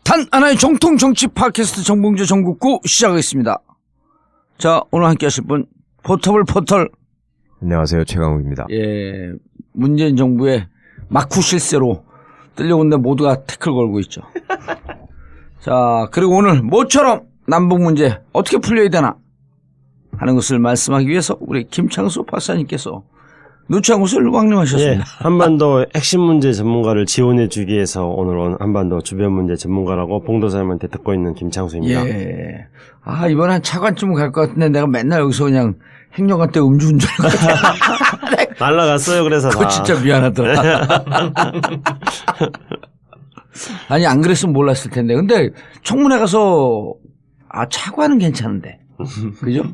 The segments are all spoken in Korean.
단 하나의 정통 정치 팟캐스트 정봉주 정국구 시작하겠습니다. 자, 오늘 함께 하실 분 포터블 포털. 안녕하세요, 최강욱입니다. 예, 문재인 정부의 막후 실세로 뜰려온데 모두가 태클 걸고 있죠. 자, 그리고 오늘 모처럼 남북 문제 어떻게 풀려야 되나 하는 것을 말씀하기 위해서 우리 김창수 박사님께서 누추한 곳을 왕림하셨습니다. 예, 한반도 핵심 문제 전문가를 지원해주기 위해서 오늘 한반도 주변 문제 전문가라고 봉도사님한테 듣고 있는 김창수입니다. 예. 아, 이번에 한 차관쯤 갈 것 같은데 내가 맨날 여기서 그냥 행여관 때 음주운전 날라갔어요. 그래서 그거 진짜 미안하더라. 아니, 안 그랬으면 몰랐을 텐데. 근데 청문회 가서 차관은 괜찮은데. 그죠?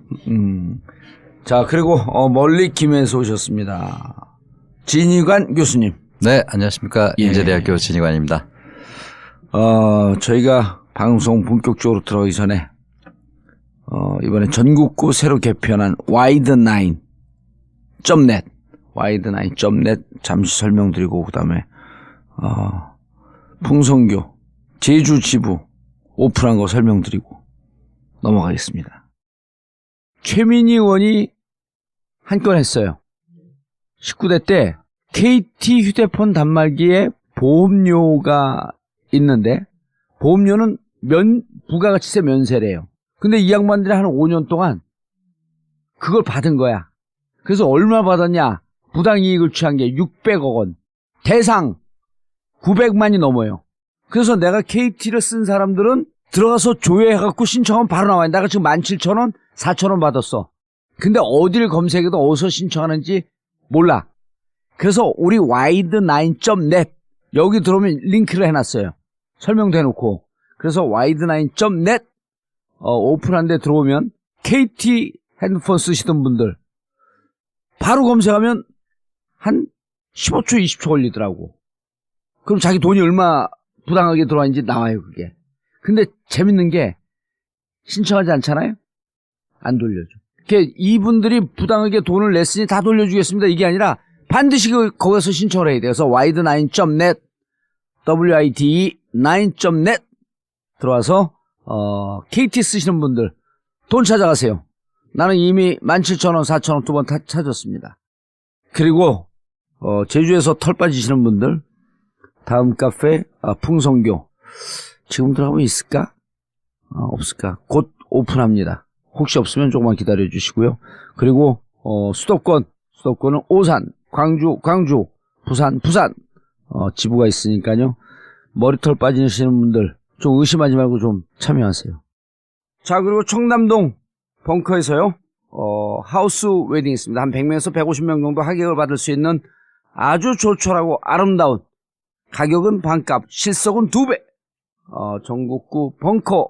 자, 그리고 멀리 김해에서 오셨습니다. 진희관 교수님. 네, 안녕하십니까. 예. 인제대학교 진희관입니다. 저희가 방송 본격적으로 들어가기 전에 이번에 전국구 새로 개편한 wide9.net wide9.net 잠시 설명드리고 그다음에 풍성교 제주 지부 오픈한 거 설명드리고 넘어가겠습니다. 최민희 의원이 한 건 했어요. 19대 때 KT 휴대폰 단말기에 보험료가 있는데 보험료는 부가가치세 면세래요. 근데 이 양반들이 한 5년 동안 그걸 받은 거야. 그래서 얼마 받았냐? 부당이익을 취한 게 600억 원. 대상 900만이 넘어요. 그래서 내가 KT를 쓴 사람들은 들어가서 조회해갖고 신청하면 바로 나와요. 내가 지금 17,000원, 4,000원 받았어. 근데 어디를 검색해도 어디서 신청하는지 몰라. 그래서 우리 wide9.net 여기 들어오면 링크를 해놨어요. 설명도 해놓고. 그래서 wide9.net 오픈한 데 들어오면 KT 핸드폰 쓰시던 분들 바로 검색하면 한 15초, 20초 걸리더라고. 그럼 자기 돈이 얼마 부당하게 들어왔는지 나와요, 그게. 근데 재밌는 게 신청하지 않잖아요? 안 돌려줘. 이분들이 부당하게 돈을 냈으니 다 돌려주겠습니다. 이게 아니라 반드시 거기서 신청을 해야 돼요. 그래서 wide9.net wide9.net 들어와서 KT 쓰시는 분들 돈 찾아가세요. 나는 이미 17,000원, 4,000원 두 번 찾았습니다. 그리고 제주에서 털 빠지시는 분들 다음 카페 풍성교 지금 들어가면 있을까? 없을까? 곧 오픈합니다. 혹시 없으면 조금만 기다려 주시고요. 그리고 수도권은 오산, 광주, 부산 지부가 있으니까요. 머리털 빠지시는 분들 좀 의심하지 말고 좀 참여하세요. 자, 그리고 청담동 벙커에서요. 하우스 웨딩 있습니다. 한 100명에서 150명 정도 하객을 받을 수 있는 아주 조촐하고 아름다운 가격은 반값, 실속은 2배. 전국구 벙커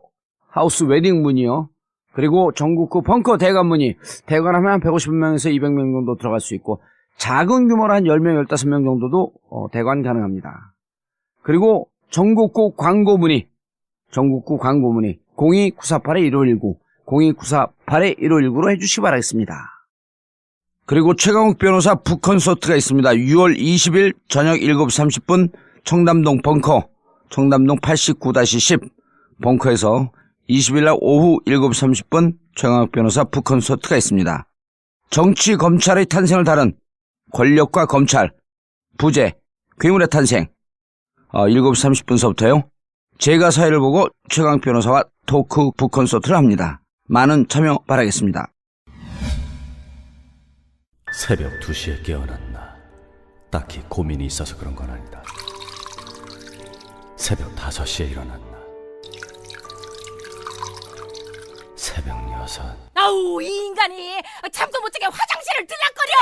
하우스 웨딩 문이요. 그리고 전국구 벙커 대관 문이 대관하면 한 150명에서 200명 정도 들어갈 수 있고 작은 규모로 한 10명, 15명 정도도 대관 가능합니다. 그리고 전국구 광고 문의 02-948-1519 02-948-1519로 해주시기 바라겠습니다. 그리고 최강욱 변호사 북콘서트가 있습니다. 6월 20일 저녁 7시 30분 청담동 벙커 청담동 89-10 벙커에서 20일날 오후 7시 30분 최강욱 변호사 북콘서트가 있습니다. 정치 검찰의 탄생을 다룬 권력과 검찰, 부재, 괴물의 탄생 7시 30분서부터요. 제가 사회를 보고 최강욱 변호사와 토크 북콘서트를 합니다. 많은 참여 바라겠습니다. 새벽 2시에 깨어났나. 딱히 고민이 있어서 그런 건 아니다. 새벽 5시에 일어났나. 새벽 6. 아우, 이 인간이 잠도 못 자게 화장실을 들락거려.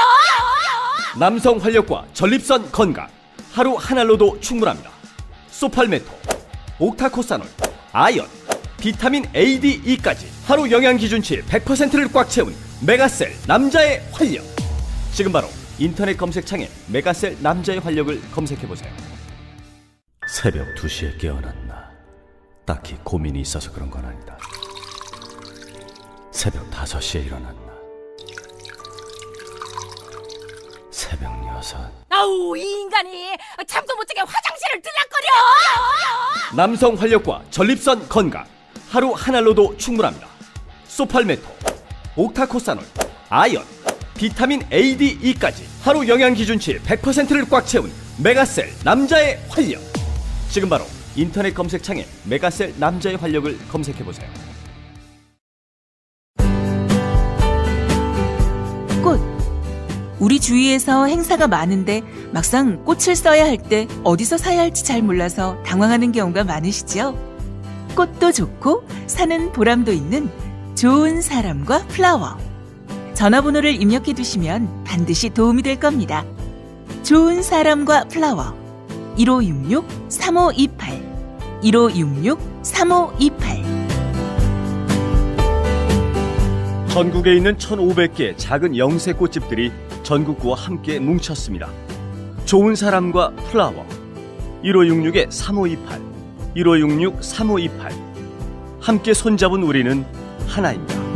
남성 활력과 전립선 건강 하루 한 알로도 충분합니다. 소팔메토, 옥타코사놀, 아연, 비타민 A, D, E까지 하루 영양 기준치 100%를 꽉 채운 메가셀 남자의 활력. 지금 바로 인터넷 검색창에 메가셀 남자의 활력을 검색해보세요. 새벽 2시에 깨어났나? 딱히 고민이 있어서 그런 건 아니다. 새벽 5시에 일어났나? 새벽 6. 아우 이 인간이 잠도 못 자게 화장실을 들락거려. 남성 활력과 전립선 건강 하루 한 알로도 충분합니다. 소팔메토, 옥타코사놀, 아연, 비타민 A, D, E까지 하루 영양 기준치 100%를 꽉 채운 메가셀 남자의 활력. 지금 바로 인터넷 검색창에 메가셀 남자의 활력을 검색해보세요. 꽃. 우리 주위에서 행사가 많은데 막상 꽃을 써야 할 때 어디서 사야 할지 잘 몰라서 당황하는 경우가 많으시죠? 꽃도 좋고 사는 보람도 있는 좋은 사람과 플라워. 전화번호를 입력해 두시면 반드시 도움이 될 겁니다. 좋은 사람과 플라워 1566-3528 1566-3528. 전국에 있는 1,500개의 작은 영세 꽃집들이 전국구와 함께 뭉쳤습니다. 좋은 사람과 플라워 1566-3528 1566-3528. 함께 손잡은 우리는 하나입니다.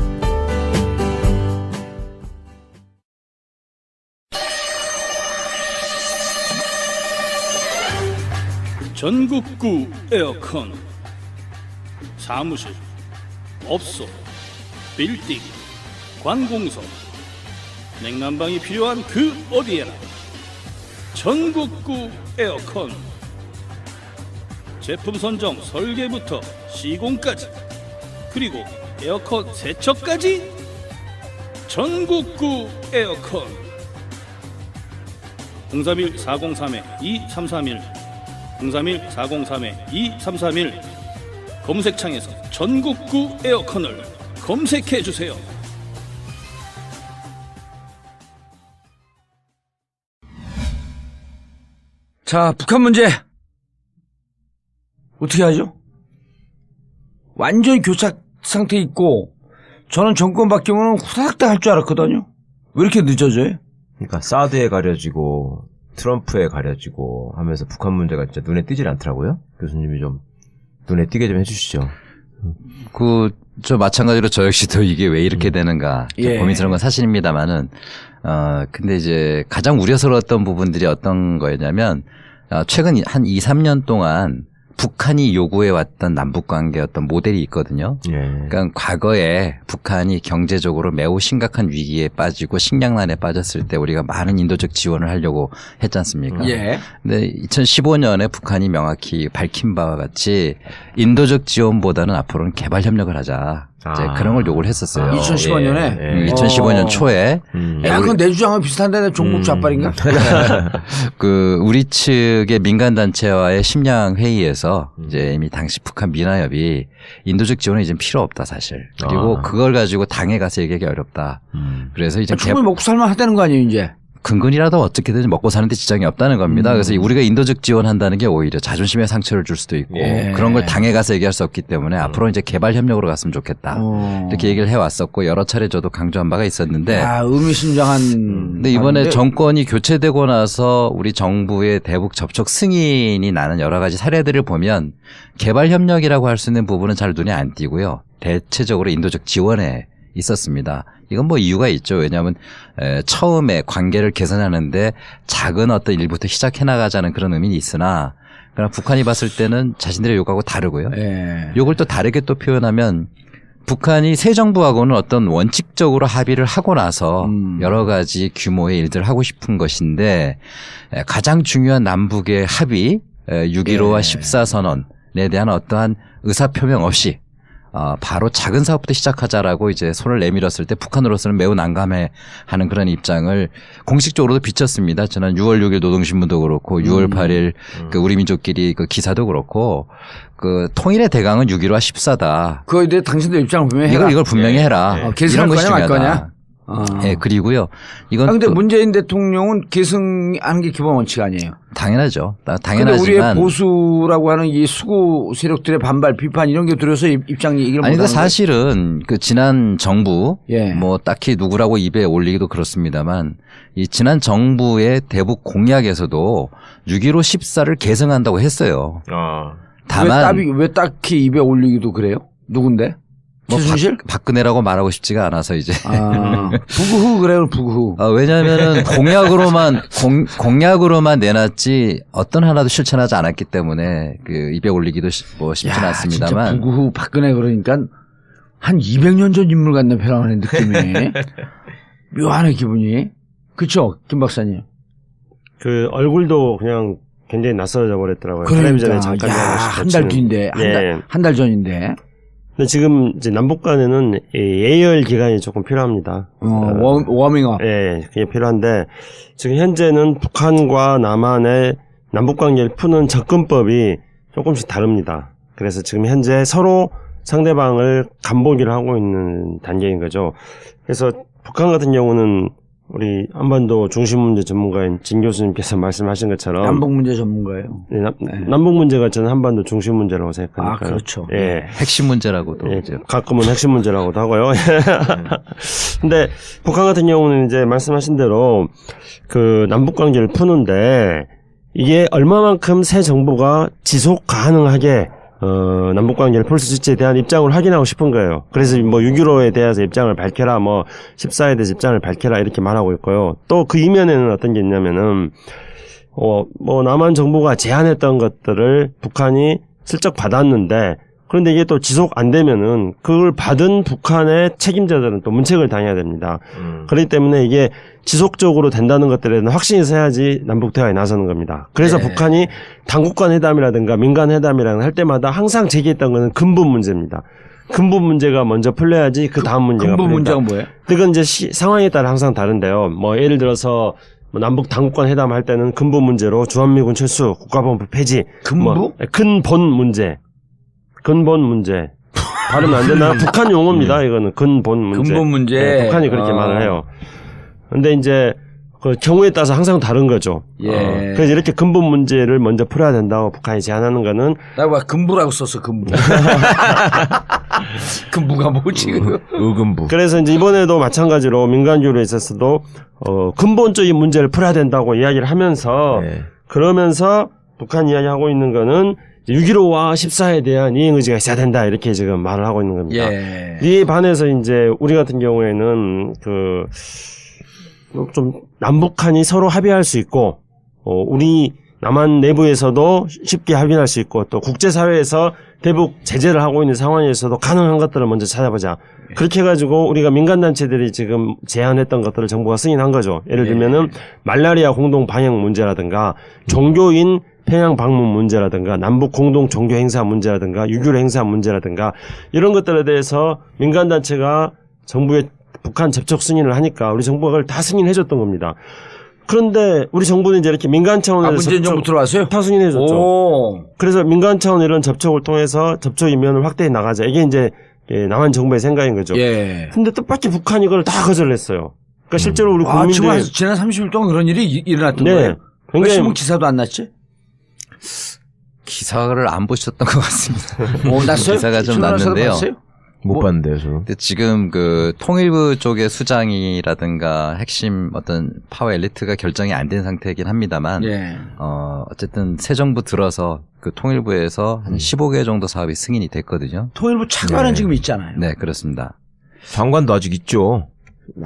전국구 에어컨. 사무실, 업소, 빌딩, 관공서, 냉난방이 필요한 그 어디에나 전국구 에어컨. 제품 선정, 설계부터 시공까지, 그리고 에어컨 세척까지 전국구 에어컨. 031-403-2331 031-403-2331. 검색창에서 전국구 에어컨을 검색해주세요. 자, 북한 문제. 어떻게 하죠? 완전히 교착 상태에 있고, 저는 정권 바뀌면 후다닥 할 줄 알았거든요. 왜 이렇게 늦어져요? 그러니까 사드에 가려지고 트럼프에 가려지고 하면서 북한 문제가 진짜 눈에 띄질 않더라고요. 교수님이 좀 눈에 띄게 좀 해주시죠. 저 마찬가지로 저 역시도 이게 왜 이렇게 되는가 예. 고민스러운 건 사실입니다만은, 근데 이제 가장 우려스러웠던 부분들이 어떤 거였냐면, 최근 한 2, 3년 동안 북한이 요구해왔던 남북관계 어떤 모델이 있거든요. 예. 그러니까 과거에 북한이 경제적으로 매우 심각한 위기에 빠지고 식량난에 빠졌을 때 우리가 많은 인도적 지원을 하려고 했지 않습니까? 예. 근데 2015년에 북한이 명확히 밝힌 바와 같이 인도적 지원보다는 앞으로는 개발 협력을 하자. 이제 그런 걸 요구를 했었어요. 2015년에? 예. 2015년 초에. 야, 그건 내 주장은 비슷한데 종북 좌빨인가? 우리 측의 민간단체와의 심양 회의에서 이제 이미 당시 북한 민화협이 인도적 지원은 이제 필요 없다, 사실. 그리고 그걸 가지고 당에 가서 얘기하기 어렵다. 그래서 이제 충분히 먹고 살만 하다는 거 아니에요, 이제? 근근이라도 어떻게든 먹고 사는데 지장이 없다는 겁니다. 그래서 우리가 인도적 지원한다는 게 오히려 자존심에 상처를 줄 수도 있고, 그런 걸 당에 가서 얘기할 수 없기 때문에 앞으로 이제 개발 협력으로 갔으면 좋겠다. 이렇게 얘기를 해왔었고, 여러 차례 저도 강조한 바가 있었는데, 의미심장한. 근데 이번에 정권이 교체되고 나서 우리 정부의 대북 접촉 승인이 나는 여러 가지 사례들을 보면 개발 협력이라고 할 수 있는 부분은 잘 눈에 안 띄고요. 대체적으로 인도적 지원에 있었습니다. 이건 뭐 이유가 있죠. 왜냐하면 처음에 관계를 개선하는데 작은 어떤 일부터 시작해 나가자는 그런 의미는 있으나, 그러나 북한이 봤을 때는 자신들의 요구하고 다르고요. 요걸 또 다르게 또 표현하면, 북한이 새 정부하고는 어떤 원칙적으로 합의를 하고 나서 여러 가지 규모의 일들을 하고 싶은 것인데, 가장 중요한 남북의 합의 6.15와 14선언에 대한 어떠한 의사표명 없이 바로 작은 사업부터 시작하자라고 이제 손을 내밀었을 때 북한으로서는 매우 난감해하는 그런 입장을 공식적으로도 비쳤습니다. 지난 6월 6일 노동신문도 그렇고 6월 8일 그 우리 민족끼리 그 기사도 그렇고, 그 통일의 대강은 6.15와 14다. 그거에 대해 당신들 입장을 분명히 해라. 이걸 분명히 해라. 개선할 이런 것이 거냐 말 중요하다. 거냐? 예, 그리고요. 이건 근데 또 문재인 대통령은 계승하는 게 기본 원칙 아니에요. 당연하죠. 근데 당연하지만 우리의 보수라고 하는 이 수구 세력들의 반발, 비판 이런 게 두려워서 입장 얘기를 못 아니, 하는 근데 사실은 그 지난 정부, 예. 뭐 딱히 누구라고 입에 올리기도 그렇습니다만 이 지난 정부의 대북 공약에서도 6.15 14를 계승한다고 했어요. 다만 왜 딱히 입에 올리기도 그래요? 누군데? 뭐 최순실? 박근혜라고 말하고 싶지가 않아서 이제. 부구후 그래요, 부구후. 왜냐하면은 공약으로만 내놨지 어떤 하나도 실천하지 않았기 때문에 그 입에 올리기도 쉽지는 않습니다만. 진짜 부구후 박근혜 그러니까 한 200년 전 인물 같네 변하는 느낌이. 묘하네 기분이. 그쵸, 김 박사님. 그 얼굴도 그냥 굉장히 낯설어져 버렸더라고요. 그러니까. 텔레비전에 잠깐 한 달 뒤인데, 한 달 전인데. 근데 지금 이제 남북 간에는 예열 기간이 조금 필요합니다. 워밍업. 예, 그게 필요한데 지금 현재는 북한과 남한의 남북 관계를 푸는 접근법이 조금씩 다릅니다. 그래서 지금 현재 서로 상대방을 간보기를 하고 있는 단계인 거죠. 그래서 북한 같은 경우는 우리 한반도 중심 문제 전문가인 진 교수님께서 말씀하신 것처럼 남북 문제 전문가예요. 네, 남북 문제가 저는 한반도 중심 문제라고 생각하니까. 그렇죠. 예. 핵심 문제라고도. 예, 가끔은 핵심 문제라고도 하고요. 근데 북한 같은 경우는 이제 말씀하신 대로 그 남북 관계를 푸는데 이게 얼마만큼 새 정부가 지속 가능하게 남북 관계를 풀 수 있지에 대한 입장을 확인하고 싶은 거예요. 그래서 뭐 6.15에 대해서 입장을 밝혀라, 뭐 14에 대해서 입장을 밝혀라 이렇게 말하고 있고요. 또 그 이면에는 어떤 게 있냐면은 뭐 남한 정부가 제안했던 것들을 북한이 슬쩍 받았는데 그런데 이게 또 지속 안 되면은 그걸 받은 북한의 책임자들은 또 문책을 당해야 됩니다. 그렇기 때문에 이게 지속적으로 된다는 것들에 대한 확신이 있어야지 남북 대화에 나서는 겁니다. 그래서 북한이 당국간 회담이라든가 민간 회담이라든가 할 때마다 항상 제기했던 것은 근본 문제입니다. 근본 문제가 먼저 풀려야지 그 다음 문제가 근본 풀린다. 문제가 뭐예요? 그건 이제 상황에 따라 항상 다른데요. 뭐 예를 들어서 남북 당국간 회담 할 때는 근본 문제로 주한미군 철수, 국가본부 폐지, 근본 문제. 근본 문제. 발음이 안 되나? 북한 용어입니다. 이거는 근본 문제. 근본 문제. 네, 북한이 그렇게 말을 해요. 근데 이제 그 경우에 따라서 항상 다른 거죠. 그래서 이렇게 근본 문제를 먼저 풀어야 된다고 북한이 제안하는 거는 나 봐 근부라고 썼어 근부. 근부가 뭐지? 의금부. 그래서 이제 이번에도 마찬가지로 민간교류에 있어서도 근본적인 문제를 풀어야 된다고 이야기를 하면서 그러면서 북한 이야기하고 있는 거는 6.15와 14에 대한 이행 의지가 있어야 된다 이렇게 지금 말을 하고 있는 겁니다. 이에 반해서 이제 우리 같은 경우에는 좀 남북한이 서로 합의할 수 있고 우리 남한 내부에서도 쉽게 합의할 수 있고 또 국제사회에서 대북 제재를 하고 있는 상황에서도 가능한 것들을 먼저 찾아보자. 그렇게 해가지고 우리가 민간단체들이 지금 제안했던 것들을 정부가 승인한 거죠. 예를 들면은 말라리아 공동 방역 문제라든가 종교인 평양 방문 문제라든가 남북 공동 종교 행사 문제라든가 6.15 행사 문제라든가 이런 것들에 대해서 민간단체가 정부에 북한 접촉 승인을 하니까 우리 정부가 그걸 다 승인해줬던 겁니다. 그런데 우리 정부는 이제 이렇게 민간 차원에서 문재인 정부 들어왔어요? 다 승인해줬죠. 그래서 민간 차원 이런 접촉을 통해서 접촉 이면을 확대해 나가자. 이게 이제 남한 정부의 생각인 거죠. 근데 뜻밖의 북한이 이걸 다 거절했어요. 그러니까 실제로 우리 국민들이 지난 30일 동안 그런 일이 일어났던 거예요? 왜 신문 기사도 안 났지? 기사를 안 보셨던 것 같습니다. 났어요? 기사가 좀 났는데요. 못 봤는데요, 저는. 근데 지금 그 통일부 쪽의 수장이라든가 핵심 어떤 파워 엘리트가 결정이 안 된 상태이긴 합니다만, 어쨌든 새 정부 들어서 그 통일부에서 한 15개 정도 사업이 승인이 됐거든요. 통일부 차관은 지금 있잖아요. 네, 그렇습니다. 장관도 아직 있죠.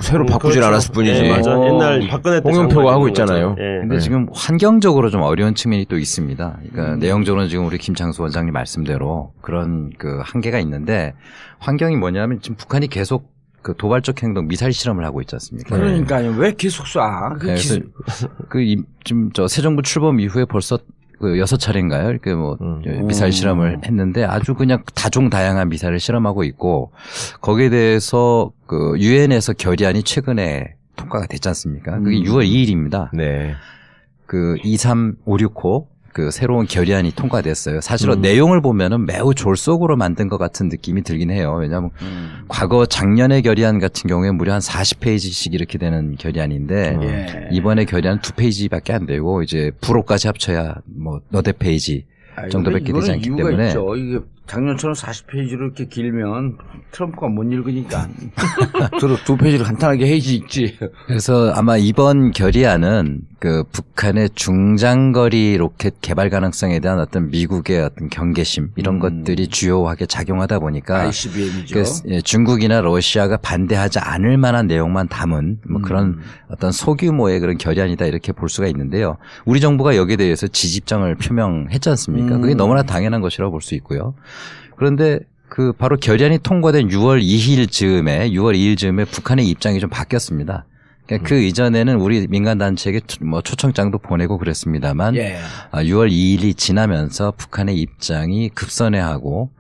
새로 바꾸질 않았을 뿐이지만. 맞아. 옛날 박근혜 때 홍영표가 하고 있잖아요. 근데 지금 환경적으로 좀 어려운 측면이 또 있습니다. 그러니까 내용적으로는 지금 우리 김창수 원장님 말씀대로 그런 그 한계가 있는데 환경이 뭐냐면 지금 북한이 계속 그 도발적 행동 미사일 실험을 하고 있지 않습니까? 그러니까요. 왜 계속 쏴? 지금 저 새 정부 출범 이후에 벌써 그 6차례인가요? 이렇게 뭐 미사일 실험을 했는데 아주 그냥 다종다양한 미사일을 실험하고 있고 거기에 대해서 그 유엔에서 결의안이 최근에 통과가 됐지 않습니까? 그게 6월 2일입니다. 네. 그 23565 그 새로운 결의안이 통과됐어요. 사실은 내용을 보면은 매우 졸속으로 만든 것 같은 느낌이 들긴 해요. 왜냐하면 과거 작년의 결의안 같은 경우에 무려 한 40페이지씩 이렇게 되는 결의안인데 이번에 결의안 2페이지밖에 안 되고 이제 불호까지 합쳐야 뭐 너댓 페이지 정도밖에 되지 않기 이유가 때문에 있죠. 이게 작년처럼 40페이지로 이렇게 길면 트럼프가 못 읽으니까 들어 2페이지로 간단하게 해야지 있지. 그래서 아마 이번 결의안은 그 북한의 중장거리 로켓 개발 가능성에 대한 어떤 미국의 어떤 경계심 이런 것들이 주요하게 작용하다 보니까 ICBM이죠. 그 중국이나 러시아가 반대하지 않을 만한 내용만 담은 뭐 그런 어떤 소규모의 그런 결의안이다 이렇게 볼 수가 있는데요. 우리 정부가 여기에 대해서 지지 입장을 표명했지 않습니까? 그게 너무나 당연한 것이라고 볼 수 있고요. 그런데 그 바로 결의안이 통과된 6월 2일 즈음에 북한의 입장이 좀 바뀌었습니다. 그러니까 그 이전에는 우리 민간 단체에게 뭐 초청장도 보내고 그랬습니다만 6월 2일이 지나면서 북한의 입장이 급선회하고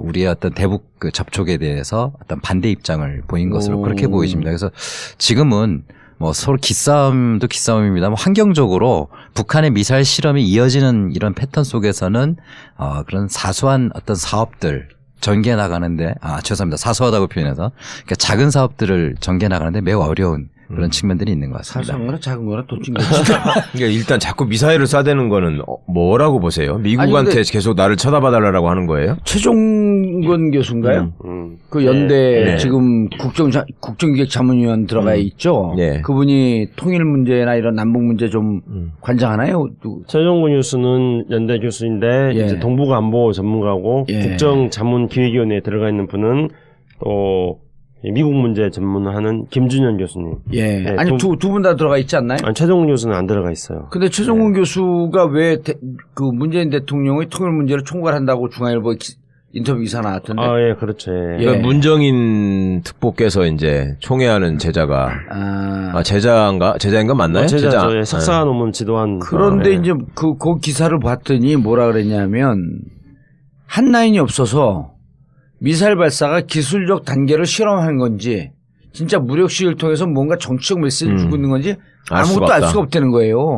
우리의 어떤 대북 그 접촉에 대해서 어떤 반대 입장을 보인 것으로 그렇게 보여집니다. 그래서 지금은 뭐 서로 기싸움도 기싸움입니다만 환경적으로 북한의 미사일 실험이 이어지는 이런 패턴 속에서는 그런 사소한 어떤 사업들 전개 나가는데 죄송합니다. 사소하다고 표현해서 그러니까 작은 사업들을 전개 나가는데 매우 어려운 그런 측면들이 있는 것 같습니다. 사소한 거나 작은 거나 도친 거지. 그러니까 일단 자꾸 미사일을 쏴대는 거는 뭐라고 보세요? 미국한테 계속 나를 쳐다봐달라고 하는 거예요? 최종건 교수인가요? 그 연대 지금 국정기획 자문위원 들어가 있죠. 네. 그분이 통일 문제나 이런 남북 문제 좀 관장하나요? 최종근 교수는 연대 교수인데 이제 동북안보 전문가고 국정자문기획위원회에 들어가 있는 분은 또 미국 문제 전문하는 김준현 교수님. 아니 두 분 다 들어가 있지 않나요? 아니, 최종근 교수는 안 들어가 있어요. 근데 최종근 교수가 왜 그 문재인 대통령의 통일 문제를 총괄한다고 중앙일보 인터뷰 기사 나왔던데. 예, 그렇죠. 그러니까 문정인 특보께서 이제 총회하는 제자가 제자인가 맞나요? 제자죠. 석사 논문 지도한. 그런데 이제 그 기사를 봤더니 뭐라 그랬냐면 한라인이 없어서 미사일 발사가 기술적 단계를 실험한 건지 진짜 무력 시위를 통해서 뭔가 정치적 메시지를 주고 있는 건지 아무것도 알 수가 없다는 거예요.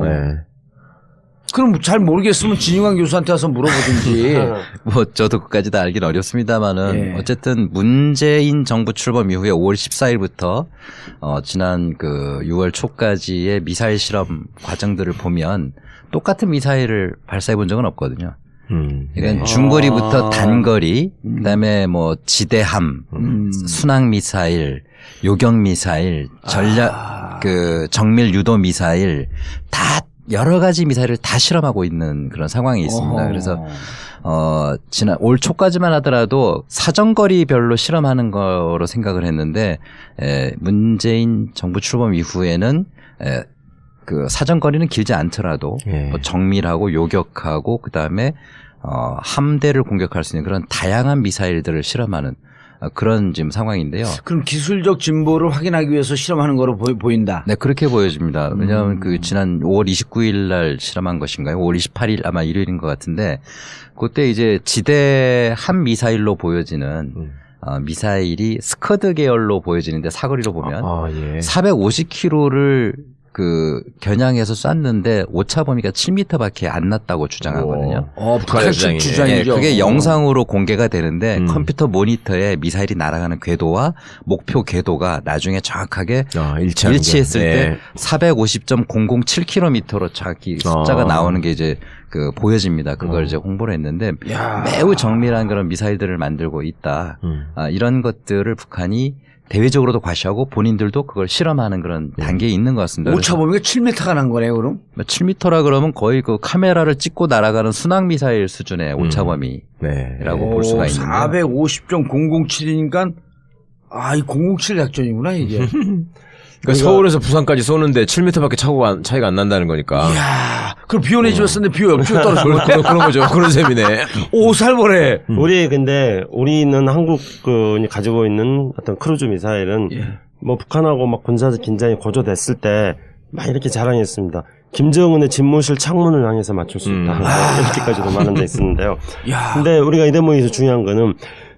그럼 잘 모르겠으면 진중환 교수한테 와서 물어보든지. 뭐 저도 그까지 다 알긴 어렵습니다만은 어쨌든 문재인 정부 출범 이후에 5월 14일부터 지난 그 6월 초까지의 미사일 실험 과정들을 보면 똑같은 미사일을 발사해 본 적은 없거든요. 그러니까 중거리부터 단거리, 그다음에 뭐 지대함, 순항 미사일, 요격 미사일, 전략 그 정밀 유도 미사일 다 여러 가지 미사일을 다 실험하고 있는 그런 상황이 있습니다. 그래서 지난 올 초까지만 하더라도 사정거리별로 실험하는 거로 생각을 했는데 문재인 정부 출범 이후에는 그 사정거리는 길지 않더라도 뭐 정밀하고 요격하고 그다음에 함대를 공격할 수 있는 그런 다양한 미사일들을 실험하는 그런 지금 상황인데요. 그럼 기술적 진보를 확인하기 위해서 실험하는 거로 보인다. 네, 그렇게 보여집니다. 왜냐하면 그 지난 5월 29일 날 실험한 것인가요? 5월 28일 아마 일요일인 것 같은데 그때 이제 지대함 미사일로 보여지는 미사일이 스커드 계열로 보여지는데 사거리로 보면 450km를 그 겨냥해서 쐈는데 오차 범위가 7m밖에 안 났다고 주장하거든요. 북한 주장이죠. 그게 영상으로 공개가 되는데 컴퓨터 모니터에 미사일이 날아가는 궤도와 목표 궤도가 나중에 정확하게 일치했을 때 450.007km로 정확히 숫자가 나오는 게 이제 그 보여집니다. 그걸 이제 홍보를 했는데 매우 정밀한 그런 미사일들을 만들고 있다. 이런 것들을 북한이 대외적으로도 과시하고 본인들도 그걸 실험하는 그런 단계에 있는 것 같습니다. 오차 범위가 7m가 난 거네요, 그럼? 7m라 그러면 거의 그 카메라를 찍고 날아가는 순항 미사일 수준의 오차 범위라고 볼 수가 있는데. 450.007이니까 이 007 작전이구나 이게. 그러니까 서울에서 부산까지 쏘는데 7m밖에 차이가 안 난다는 거니까. 이야, 그럼 비 오네 집었었는데 비 옆쪽에 떨어져. 그런 거죠. 그런 셈이네. 오, 살벌해. 우리는 한국 가지고 있는 어떤 크루즈 미사일은 뭐 북한하고 막 군사적 긴장이 고조됐을 때 막 이렇게 자랑했습니다. 김정은의 집무실 창문을 향해서 맞출 수 있다. 이렇게까지도 말한 적 있었는데요. 근데 우리가 이 대목에서 중요한 거는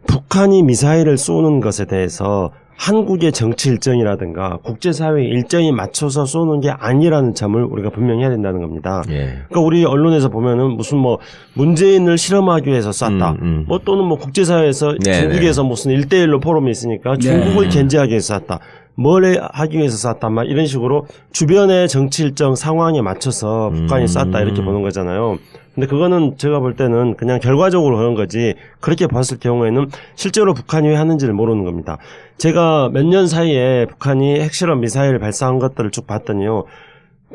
북한이 미사일을 쏘는 것에 대해서 한국의 정치 일정이라든가 국제사회 일정에 맞춰서 쏘는 게 아니라는 점을 우리가 분명히 해야 된다는 겁니다. 예. 그러니까 우리 언론에서 보면은 무슨 뭐 문재인을 실험하기 위해서 쐈다. 뭐 또는 뭐 국제사회에서 네네. 중국에서 무슨 1대1로 포럼이 있으니까 중국을 견제하기 위해서 쐈다. 뭘 하기 위해서 쐈다. 막 이런 식으로 주변의 정치 일정 상황에 맞춰서 북한이 쐈다 이렇게 보는 거잖아요. 근데 그거는 제가 볼 때는 그냥 결과적으로 그런 거지 그렇게 봤을 경우에는 실제로 북한이 왜 하는지를 모르는 겁니다. 제가 몇 년 사이에 북한이 핵실험 미사일 발사한 것들을 쭉 봤더니요.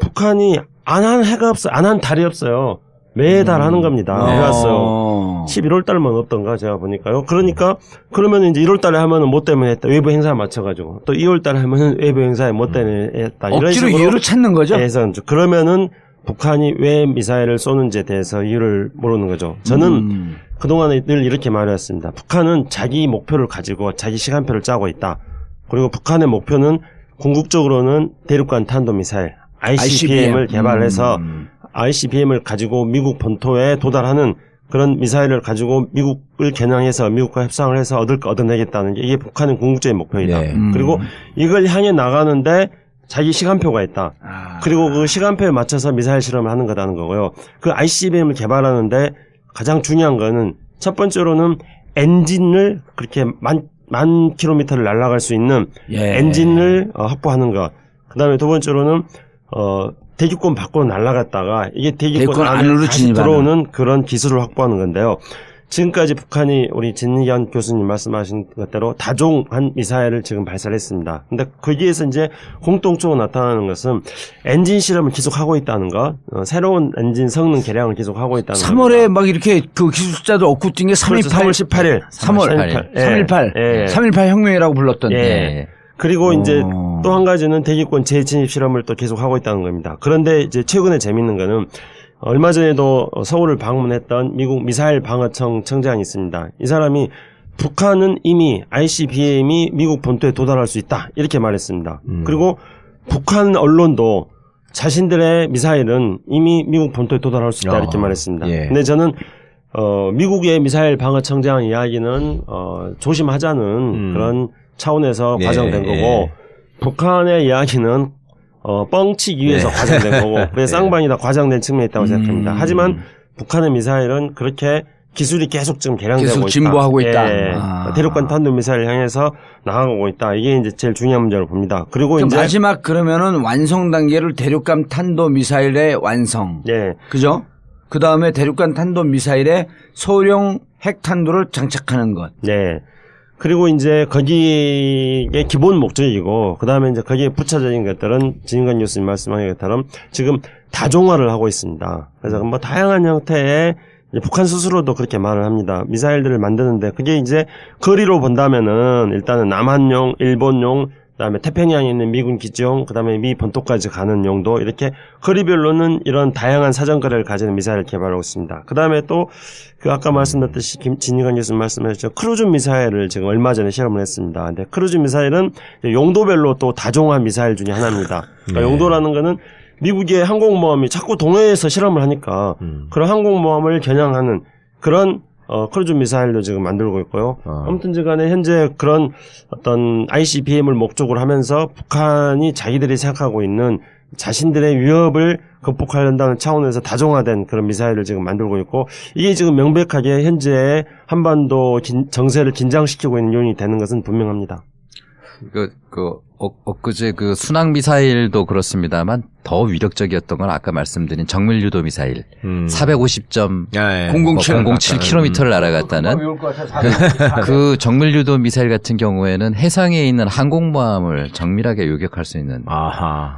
북한이 안 한 해가 없어요. 안 한 달이 없어요. 매달 하는 겁니다. 해왔어요. 11월 달만 없던가 제가 보니까요. 그러니까 그러면 이제 1월 달에 하면은 뭐 때문에 했다. 외부 행사에 맞춰가지고 또 2월 달에 하면은 외부 행사에 뭐 때문에 했다. 이런 억지로 식으로 이유를 찾는 거죠? 해서 그러면은 북한이 왜 미사일을 쏘는지에 대해서 이유를 모르는 거죠. 저는 그동안에 늘 이렇게 말해왔습니다. 북한은 자기 목표를 가지고 자기 시간표를 짜고 있다. 그리고 북한의 목표는 궁극적으로는 대륙간 탄도미사일 ICBM을 개발해서 ICBM을 가지고 미국 본토에 도달하는 그런 미사일을 가지고 미국을 겨냥해서 미국과 협상을 해서 얻을 거 얻어내겠다는 게 이게 북한의 궁극적인 목표이다. 예. 그리고 이걸 향해 나가는데 자기 시간표가 있다. 그리고 그 시간표에 맞춰서 미사일 실험을 하는 거라는 거고요. 그 ICBM을 개발하는데 가장 중요한 거는 첫 번째로는 엔진을 그렇게 만 킬로미터를 날아갈 수 있는 엔진을 확보하는 것. 그 다음에 두 번째로는 대기권 밖으로 날아갔다가 이게 대기권 안으로 다시 들어오는 그런 기술을 확보하는 건데요. 지금까지 북한이 우리 진희견 교수님 말씀하신 것대로 다종한 미사일을 지금 발사를 했습니다. 근데 거기에서 이제 공통적으로 나타나는 것은 엔진 실험을 계속하고 있다는 것, 새로운 엔진 성능 개량을 계속하고 있다는 것. 3월에 막 이렇게 그 기술자들 얻고 뛴 게 3.18. 3월 18일. 3.18 혁명이라고 불렀던. 그리고 이제 또 한 가지는 대기권 재진입 실험을 또 계속 하고 있다는 겁니다. 그런데 이제 최근에 재밌는 거는 얼마 전에도 서울을 방문했던 미국 미사일 방어청 청장이 있습니다. 이 사람이 북한은 이미 ICBM이 미국 본토에 도달할 수 있다 이렇게 말했습니다. 그리고 북한 언론도 자신들의 미사일은 이미 미국 본토에 도달할 수 있다 이렇게 말했습니다. 근데 저는 미국의 미사일 방어청장 이야기는 조심하자는 그런 차원에서 과장된 거고 북한의 이야기는 뻥치기 위해서 과장된 거고 그래서 쌍방이 다 과장된 측면이 있다고 생각합니다. 하지만 북한의 미사일은 그렇게 기술이 계속 지금 개량되고 계속 있다. 진보하고 있다. 대륙간 탄도미사일을 향해서 나아가고 있다. 이게 이제 제일 중요한 문제로 봅니다. 그리고 이제 마지막 그러면은 완성 단계를 대륙간 탄도미사일의 완성. 그죠? 그 다음에 대륙간 탄도미사일의 소형 핵탄두를 장착하는 것. 그리고 이제 거기에 기본 목적이고 그 다음에 이제 거기에 부차적인 것들은 진인관 교수님 말씀하신 것처럼 지금 다종화를 하고 있습니다. 그래서 뭐 다양한 형태의 이제 북한 스스로도 그렇게 말을 합니다. 미사일들을 만드는데 그게 이제 거리로 본다면은 일단은 남한용, 일본용, 그다음에 태평양에 있는 미군 기지용, 그다음에 미 본토까지 가는 용도 이렇게 거리별로는 이런 다양한 사정거리를 가지는 미사일을 개발하고 있습니다. 그다음에 또 그 아까 말씀드렸듯이 진희관 교수님 말씀하셨죠. 크루즈 미사일을 지금 얼마 전에 실험을 했습니다. 근데 크루즈 미사일은 용도별로 또 다종화 미사일 중에 하나입니다. 그러니까 용도라는 거는 미국의 항공모함이 자꾸 동해에서 실험을 하니까 그런 항공모함을 겨냥하는 그런 크루즈 미사일도 지금 만들고 있고요. 아무튼 간에 현재 그런 어떤 ICBM을 목적으로 하면서 북한이 자기들이 생각하고 있는 자신들의 위협을 극복하려는 차원에서 다종화된 그런 미사일을 지금 만들고 있고 이게 지금 명백하게 현재 한반도 정세를 긴장시키고 있는 요인이 되는 것은 분명합니다. 엊그제 그 순항 미사일도 그렇습니다만 더 위력적이었던 건 아까 말씀드린 정밀 유도 미사일 450.007km를 날아갔다는 그 정밀 유도 미사일 같은 경우에는 해상에 있는 항공모함을 정밀하게 요격할 수 있는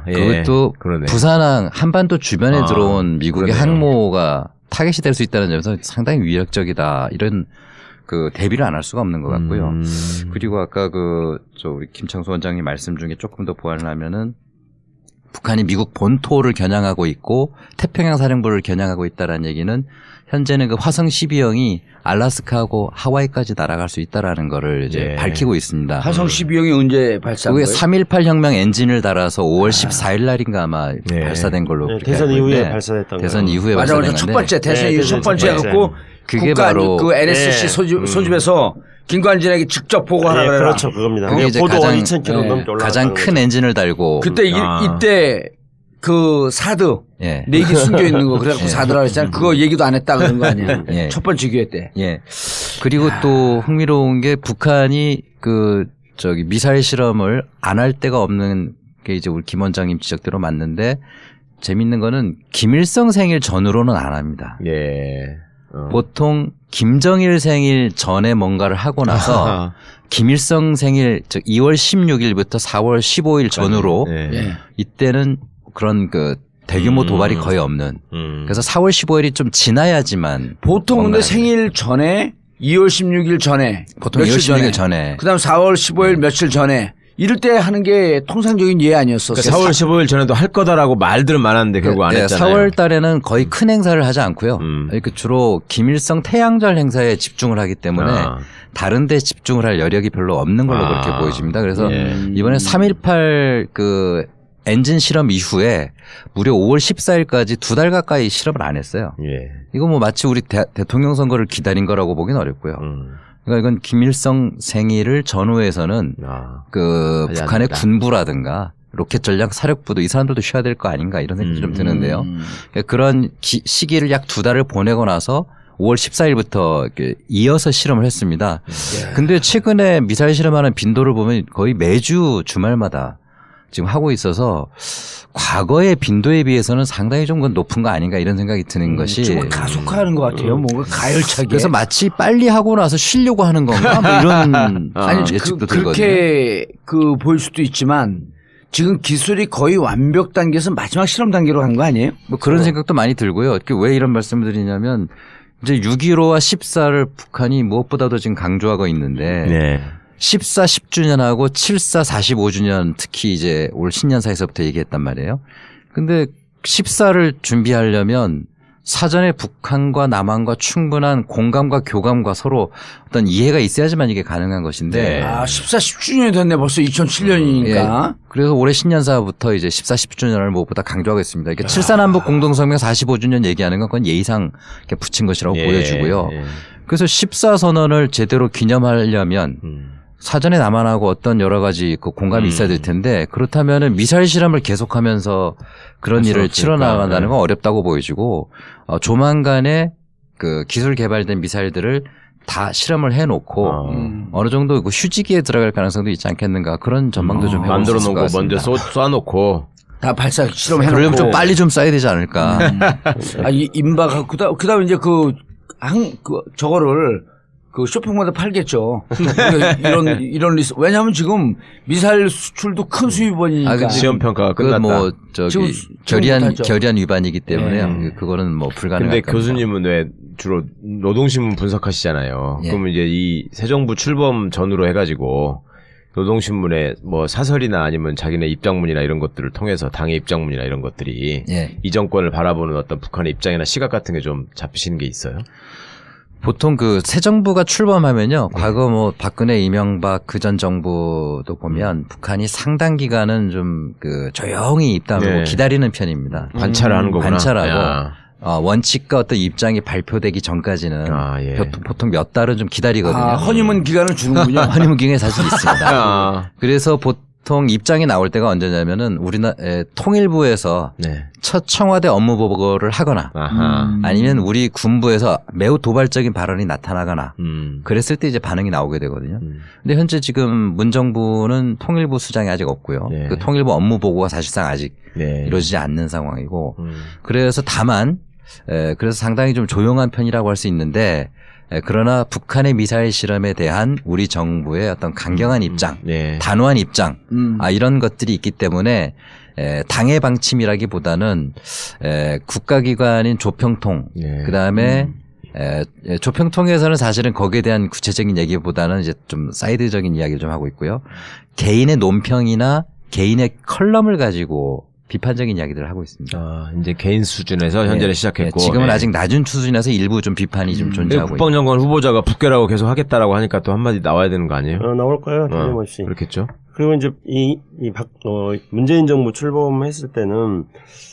그것도 부산항 한반도 주변에 들어온 미국의 항모가 타겟이 될 수 있다는 점에서 상당히 위력적이다 이런 그 대비를 안 할 수가 없는 것 같고요. 그리고 아까 우리 김창수 원장님 말씀 중에 조금 더 보완을 하면은 북한이 미국 본토를 겨냥하고 있고 태평양 사령부를 겨냥하고 있다라는 얘기는 현재는 그 화성 12형이 알라스카하고 하와이까지 날아갈 수 있다라는 거를 이제 밝히고 있습니다. 화성 12형이 언제 발사한 그게 거예요? 3.18 혁명 엔진을 달아서 5월 14일 날인가 아마 발사된 걸로 대선 이후에 발사됐던 대선 거예요. 이후에 맞아, 발사된 첫 건데 번째 대선 이후 첫 번째 해갖고 그게 국가 바로 그 NSC 예. 소집에서 김관진에게 직접 보고하라 예, 그래라. 그렇죠. 그겁니다. 그게 이제 고도 가장- 2,000km 예, 넘게 올라가. 가장 큰 엔진을 달고 그때 이때 그 사드 예. 4개 숨겨 있는 거 그래갖고 예. 사드라 그랬잖아. 그거 얘기도 안 했다 그런 거 아니야. 예. 첫 번째 기회 때. 예. 그리고 또 흥미로운 게 북한이 미사일 실험을 안 할 데가 없는 게 이제 우리 김 원장님 지적대로 맞는데 재밌는 거는 김일성 생일 전후로는 안 합니다. 예. 보통 김정일 생일 전에 뭔가를 하고 나서 김일성 생일 즉 2월 16일부터 4월 15일 전후로 예. 이때는 그런 대규모 도발이 거의 없는. 그래서 4월 15일이 좀 지나야지만 보통 근데 뭔가 생일 전에 2월 16일 전에 보통 며칠 2월 16일 전에 그다음 4월 15일 며칠 전에 이럴 때 하는 게 통상적인 예 아니었어. 그러니까 4월 15일 전에도 할 거다라고 말들은 많았는데 결국 안 했잖아요. 4월 달에는 거의 큰 행사를 하지 않고요. 그러니까 주로 김일성 태양절 행사에 집중을 하기 때문에 다른 데 집중을 할 여력이 별로 없는 걸로 그렇게 보여집니다. 그래서 이번에 3.18 엔진 실험 이후에 무려 5월 14일까지 2달 가까이 실험을 안 했어요. 예. 이거 뭐 마치 우리 대통령 선거를 기다린 거라고 보긴 어렵고요. 그러니까 이건 김일성 생일을 전후해서는 하지 북한의 않는다. 군부라든가 로켓 전략 사령부도 이 사람들도 쉬어야 될 거 아닌가 이런 생각이 좀 드는데요. 그러니까 그런 시기를 약 2달을 보내고 나서 5월 14일부터 이어서 실험을 했습니다. 근데 최근에 미사일 실험하는 빈도를 보면 거의 매주 주말마다 지금 하고 있어서 과거의 빈도에 비해서는 상당히 좀 높은 거 아닌가 이런 생각이 드는 것이 좀 가속화하는 것 같아요. 뭔가 가열차게. 그래서 마치 빨리 하고 나서 쉬려고 하는 건가 뭐 이런 아니 예측도 들거든요. 그렇게 보일 수도 있지만 지금 기술이 거의 완벽 단계에서 마지막 실험 단계로 간 거 아니에요? 뭐 그런 생각도 많이 들고요. 왜 이런 말씀을 드리냐면 이제 6.15와 14를 북한이 무엇보다도 지금 강조하고 있는데 네. 14 10주년하고 74 45주년 특히 이제 올 신년사에서부터 얘기했단 말이에요. 근데 14를 준비하려면 사전에 북한과 남한과 충분한 공감과 교감과 서로 어떤 이해가 있어야지만 이게 가능한 것인데. 14, 10주년이 됐네. 벌써 2007년이니까. 예. 그래서 올해 신년사부터 이제 14, 10주년을 무엇보다 강조하고 있습니다. 이렇게 7.4남북 공동성명 45주년 얘기하는 건 그건 예의상 이렇게 붙인 것이라고 보여주고요. 그래서 14선언을 제대로 기념하려면 사전에 남한하고 어떤 여러 가지 공감이 있어야 될 텐데 그렇다면은 미사일 실험을 계속하면서 그런 일을 치러나간다는 건 어렵다고 보여지고 조만간에 기술 개발된 미사일들을 다 실험을 해놓고 어느 정도 휴지기에 들어갈 가능성도 있지 않겠는가 그런 전망도 좀 해볼 수 만들어 있을 것 놓고 같습니다. 먼저 쏴놓고 다 발사 실험해놓고. 그러면 좀 빨리 좀 써야 되지 않을까. 임박하고 그다음 이제 저거를 쇼핑몰에 팔겠죠. 이런 리스. 왜냐하면 지금 미사일 수출도 큰 수입원이니까. 시험 평가가 끝났다. 뭐 지금 결의안 위반이기 때문에요. 그거는 뭐 불가능할 근데 겁니다. 교수님은 왜 주로 노동신문 분석하시잖아요. 예. 그러면 이제 이 새 정부 출범 전후로 해가지고 노동신문에 뭐 사설이나 아니면 자기네 입장문이나 이런 것들을 통해서 당의 입장문이나 이런 것들이 예. 이 정권을 바라보는 어떤 북한의 입장이나 시각 같은 게 좀 잡히시는 게 있어요? 보통 새 정부가 출범하면요. 과거 뭐 박근혜, 이명박 그전 정부도 보면 북한이 상당 기간은 좀 조용히 입담하고 기다리는 편입니다. 관찰을 하는 거구나. 관찰하고 원칙과 어떤 입장이 발표되기 전까지는 보통 몇 달은 좀 기다리거든요. 허니문 기간을 주는군요. 허니문 기간이 사실 있습니다. 그래서 보통 입장이 나올 때가 언제냐면은 우리나라 통일부에서 첫 청와대 업무 보고를 하거나 아니면 우리 군부에서 매우 도발적인 발언이 나타나거나 그랬을 때 이제 반응이 나오게 되거든요. 근데 현재 지금 문정부는 통일부 수장이 아직 없고요. 그 통일부 업무 보고가 사실상 아직 이루어지지 않는 상황이고 그래서 다만 그래서 상당히 좀 조용한 편이라고 할 수 있는데 그러나 북한의 미사일 실험에 대한 우리 정부의 어떤 강경한 입장, 단호한 입장, 이런 것들이 있기 때문에 당의 방침이라기보다는 국가기관인 조평통, 그다음에 조평통에서는 사실은 거기에 대한 구체적인 얘기보다는 이제 좀 사이드적인 이야기를 좀 하고 있고요. 개인의 논평이나 개인의 컬럼을 가지고 비판적인 이야기들을 하고 있습니다. 이제 개인 수준에서 현재는 시작했고 지금은 아직 낮은 수준이라서 일부 좀 비판이 좀 존재하고 국방장관 후보자가 북괴라고 계속 하겠다라고 하니까 또 한마디 나와야 되는 거 아니에요? 나올 거예요. 틀림없이. 그렇겠죠. 그리고 이제 문재인 정부 출범했을 때는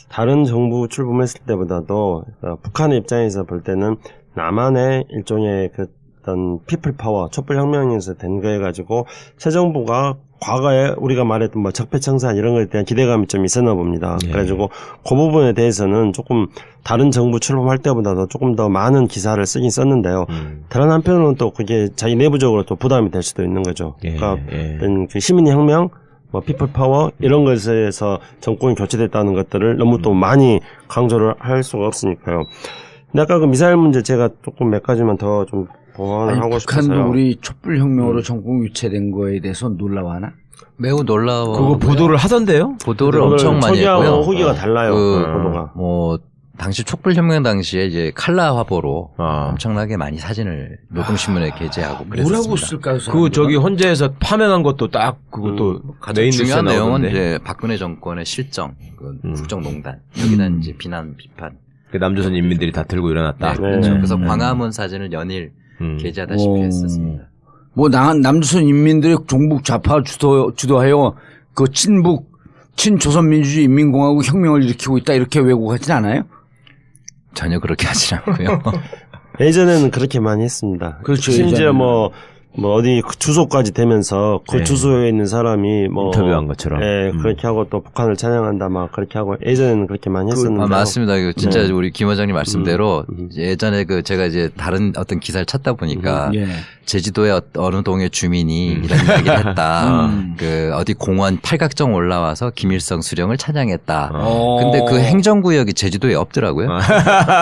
다른 정부 출범했을 때보다도 북한의 입장에서 볼 때는 남한의 일종의 그 어떤 피플 파워, 촛불 혁명에서 된 거해 가지고 새 정부가 과거에 우리가 말했던 뭐 적폐청산 이런 거에 대한 기대감이 좀 있었나 봅니다. 그래가지고 그 부분에 대해서는 조금 다른 정부 출범할 때보다도 조금 더 많은 기사를 쓰긴 썼는데요. 다른 한편으로는 또 그게 자기 내부적으로 또 부담이 될 수도 있는 거죠. 그러니까 그 시민혁명, 뭐 피플 파워 이런 것에서 정권이 교체됐다는 것들을 너무 또 많이 강조를 할 수가 없으니까요. 근데 아까 그 미사일 문제 제가 조금 몇 가지만 더 좀 보완을 하고 싶어서요. 북한도 우리 촛불혁명으로 정권 교체된 거에 대해서 놀라워하나? 매우 놀라워. 그거 보도를 하던데요? 보도를 엄청 많이 초기하고 했고요. 후기가 달라요. 보도가. 뭐 당시 촛불혁명 당시에 이제 칼라 화보로 엄청나게 많이 사진을 노동신문에 게재하고 그랬습니다. 뭐라고 쓸까요? 그 저기 헌재에서 파면한 것도 딱 그것도 가장 중요한 내용은 나오던데. 이제 박근혜 정권의 실정, 국정농단 여기다 이제 비난 비판. 그 남조선 인민들이 다 들고 일어났다. 네, 그렇죠. 그래서 광화문 사진을 연일 게재하다시피 했었습니다. 뭐 남조선 인민들이 종북 좌파 주도하여 그 친조선민주주의 인민공화국 혁명을 일으키고 있다 이렇게 왜곡하진 않아요? 전혀 그렇게 하진 않고요. 예전에는 그렇게 많이 했습니다. 그렇죠. 심지어 예전에는. 뭐 어디 주소까지 대면서 그 주소에 있는 사람이 뭐 인터뷰한 것처럼. 그렇게 하고 또 북한을 찬양한다 막 그렇게 하고 예전에는 그렇게 많이 했었는데. 맞습니다. 진짜 우리 김 원장님 말씀대로 예전에 제가 이제 다른 어떤 기사를 찾다 보니까 제주도의 어느 동의 주민이 이런 이야기를 했다. 그 어디 공원 팔각정 올라와서 김일성 수령을 찬양했다. 근데 그 행정구역이 제주도에 없더라고요.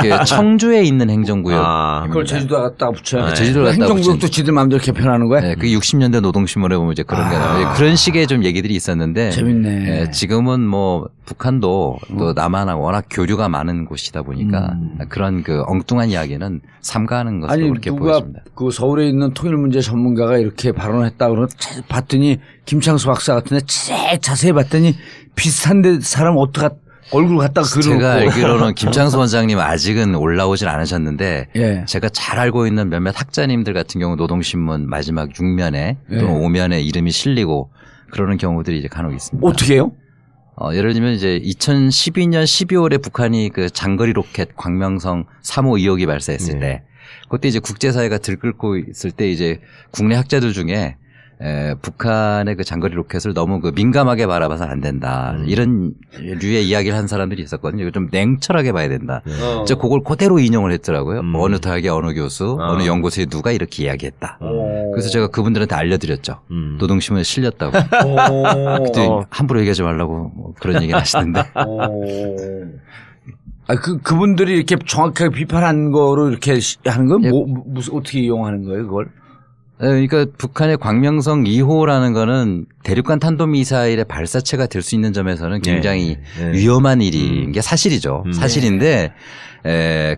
그 청주에 있는 행정구역. 그걸 제주도에 갖다 붙여요. 제주도에 갖다 행정구역도 지들 마음대로 개편하는 거야? 네, 그 60년대 노동신문에 보면 이제 그런 게 나와요. 그런 식의 좀 얘기들이 있었는데. 재밌네. 지금은 뭐 북한도 또 남한하고 워낙 교류가 많은 곳이다 보니까 그런 그 엉뚱한 이야기는 삼가하는 것으로 아니 그렇게 누가 보여집니다. 그 서울에 있는 통일문제 전문가가 이렇게 발언했다 그러면 봤더니 김창수 박사 같은데 자세히 봤더니 비슷한데 사람 어떻게 얼굴 갖다가 그려놓고. 제가 알기로는 김창수 원장님 아직은 올라오진 않으셨는데 예. 제가 잘 알고 있는 몇몇 학자님들 같은 경우 노동신문 마지막 6면에 또는 5면에 이름이 실리고 그러는 경우들이 이제 간혹 있습니다. 어떻게 해요? 예를 들면 이제 2012년 12월에 북한이 그 장거리 로켓 광명성 3호 의혹이 발생했을 때 그때 이제 국제사회가 들끓고 있을 때 이제 국내 학자들 중에 북한의 그 장거리 로켓을 너무 그 민감하게 바라봐서 안 된다. 이런 류의 이야기를 한 사람들이 있었거든요. 이거 좀 냉철하게 봐야 된다. 이제 그걸 그대로 인용을 했더라고요. 어느 대학의 어느 교수, 어느 연구소에 누가 이렇게 이야기했다. 그래서 제가 그분들한테 알려드렸죠. 노동신문에 실렸다고. 그때 함부로 얘기하지 말라고 뭐 그런 얘기를 하시는데. 그분들이 이렇게 정확하게 비판한 거로 이렇게 하는 건 무슨 어떻게 이용하는 거예요, 그걸? 그러니까 북한의 광명성 2호라는 거는 대륙간 탄도미사일의 발사체가 될 수 있는 점에서는 굉장히 위험한 일인 게 사실이죠. 사실인데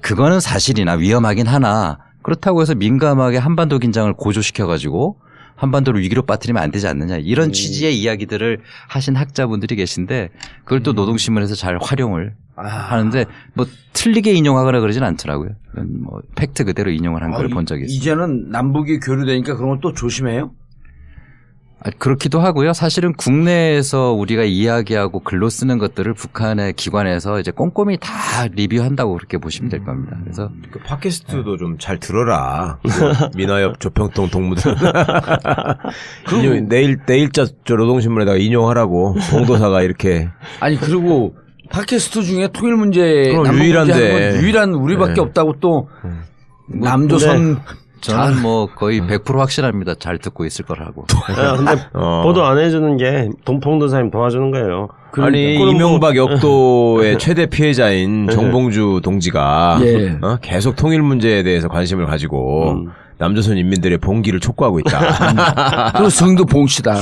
그거는 사실이나 위험하긴 하나 그렇다고 해서 민감하게 한반도 긴장을 고조시켜가지고 한반도를 위기로 빠뜨리면 안 되지 않느냐 이런 취지의 이야기들을 하신 학자분들이 계신데 그걸 또 노동신문에서 잘 활용을 하는데 뭐 틀리게 인용하거나 그러진 않더라고요. 뭐 팩트 그대로 인용을 한 걸 본 적이 있어요. 이제는 남북이 교류되니까 그런 걸 또 조심해요? 그렇기도 하고요. 사실은 국내에서 우리가 이야기하고 글로 쓰는 것들을 북한의 기관에서 이제 꼼꼼히 다 리뷰한다고 그렇게 보시면 될 겁니다. 그래서 그 팟캐스트도 좀 잘 들어라. 민화협 조평통 동무들. 내일자 노동신문에다가 인용하라고 봉도사가 이렇게. 아니 그리고 팟캐스트 중에 통일 문제 유일한데 유일한 우리밖에 없다고 또 남조선 저는 뭐 거의 100% 확실합니다. 잘 듣고 있을 거라고. 근데 보도 안 해주는 게 봉도사님 도와주는 거예요. 아니 이명박 역도의 최대 피해자인 정봉주 동지가 계속 통일 문제에 대해서 관심을 가지고 남조선 인민들의 봉기를 촉구하고 있다. 그 성도 봉씨다.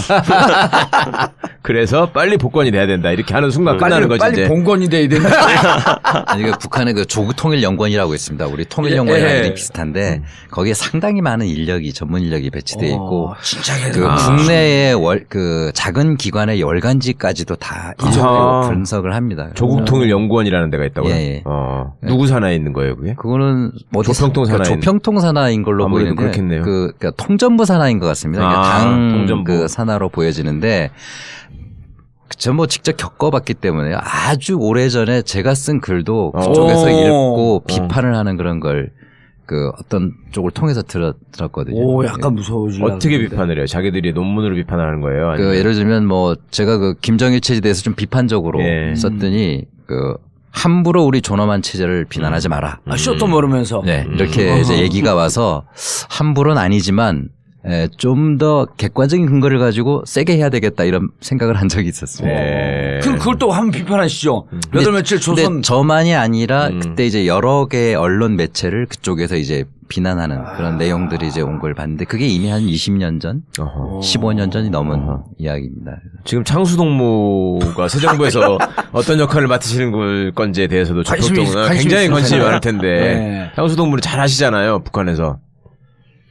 그래서 빨리 복권이 돼야 된다. 이렇게 하는 순간 끝나는 거지. 빨리 이제. 봉건이 돼야 된다. 아니, 그 북한의 그 조국통일연구원이라고 있습니다. 우리 통일연구원이랑 비슷한데 거기에 상당히 많은 인력이 전문 인력이 배치되어 있고 그 국내의 그 작은 기관의 열간지까지도 다 인정되고 분석을 합니다. 조국통일연구원이라는 데가 있다고요? 예. 누구 산하에 있는 거예요, 그게? 그거는 조평통 산하에 조평통 산하인 걸로 보이는데 그렇겠네요. 그러니까 통전부 산하인 것 같습니다. 그러니까 당 통전부. 그 산하로 보여지는데 저 뭐 직접 겪어봤기 때문에 아주 오래전에 제가 쓴 글도 그쪽에서 읽고 비판을 하는 그런 걸 그 어떤 쪽을 통해서 들었거든요. 오, 약간 무서워지려. 어떻게 비판을 해요? 자기들이 논문으로 비판하는 거예요? 아니면? 그 예를 들면 뭐 제가 그 김정일 체제에 대해서 좀 비판적으로 썼더니 그 함부로 우리 존엄한 체제를 비난하지 마라. 쇼트 모르면서. 네, 이렇게 이제 얘기가 와서 함부로는 아니지만 좀 더 객관적인 근거를 가지고 세게 해야 되겠다 이런 생각을 한 적이 있었습니다. 네. 그걸 또 한번 비판하시죠. 몇월 며칠 조선. 근데 저만이 아니라 그때 이제 여러 개의 언론 매체를 그쪽에서 이제 비난하는 그런 내용들이 이제 온 걸 봤는데 그게 이미 한 20년 전, 15년 전이 넘은 이야기입니다. 지금 창수동무가 새 정부에서 어떤 역할을 맡으시는 건지에 대해서도 굉장히 관심이 많을 텐데 네. 창수동무는 잘 하시잖아요, 북한에서.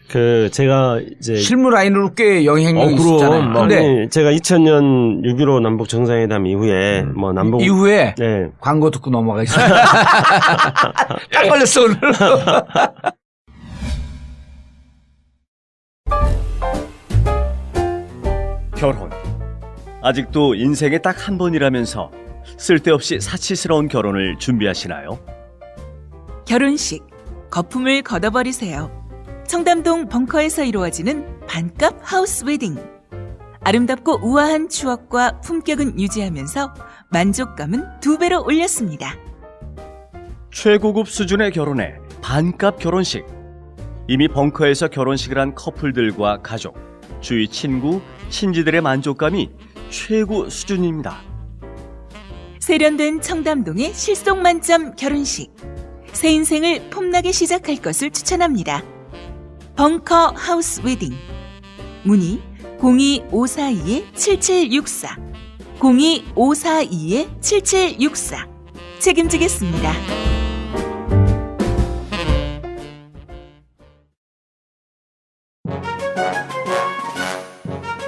그 제가 이제 실무 라인으로 꽤 영향력이 있었잖아요. 근데 아니, 제가 2000년 6.15 남북 정상회담 이후에 뭐 남북 이후에 네. 광고 듣고 넘어가겠습니다. 딱 걸렸어 오늘. 결혼. 아직도 인생에 딱 한 번이라면서 쓸데없이 사치스러운 결혼을 준비하시나요? 결혼식, 거품을 걷어버리세요. 청담동 벙커에서 이루어지는 반값 하우스 웨딩. 아름답고 우아한 추억과 품격은 유지하면서 만족감은 2배로 올렸습니다. 최고급 수준의 결혼에 반값 결혼식. 이미 벙커에서 결혼식을 한 커플들과 가족, 주위 친구, 친지들의 만족감이 최고 수준입니다. 세련된 청담동의 실속 만점 결혼식. 새 인생을 폼나게 시작할 것을 추천합니다. 벙커 하우스 웨딩. 문의 02542-7764 02542-7764 책임지겠습니다.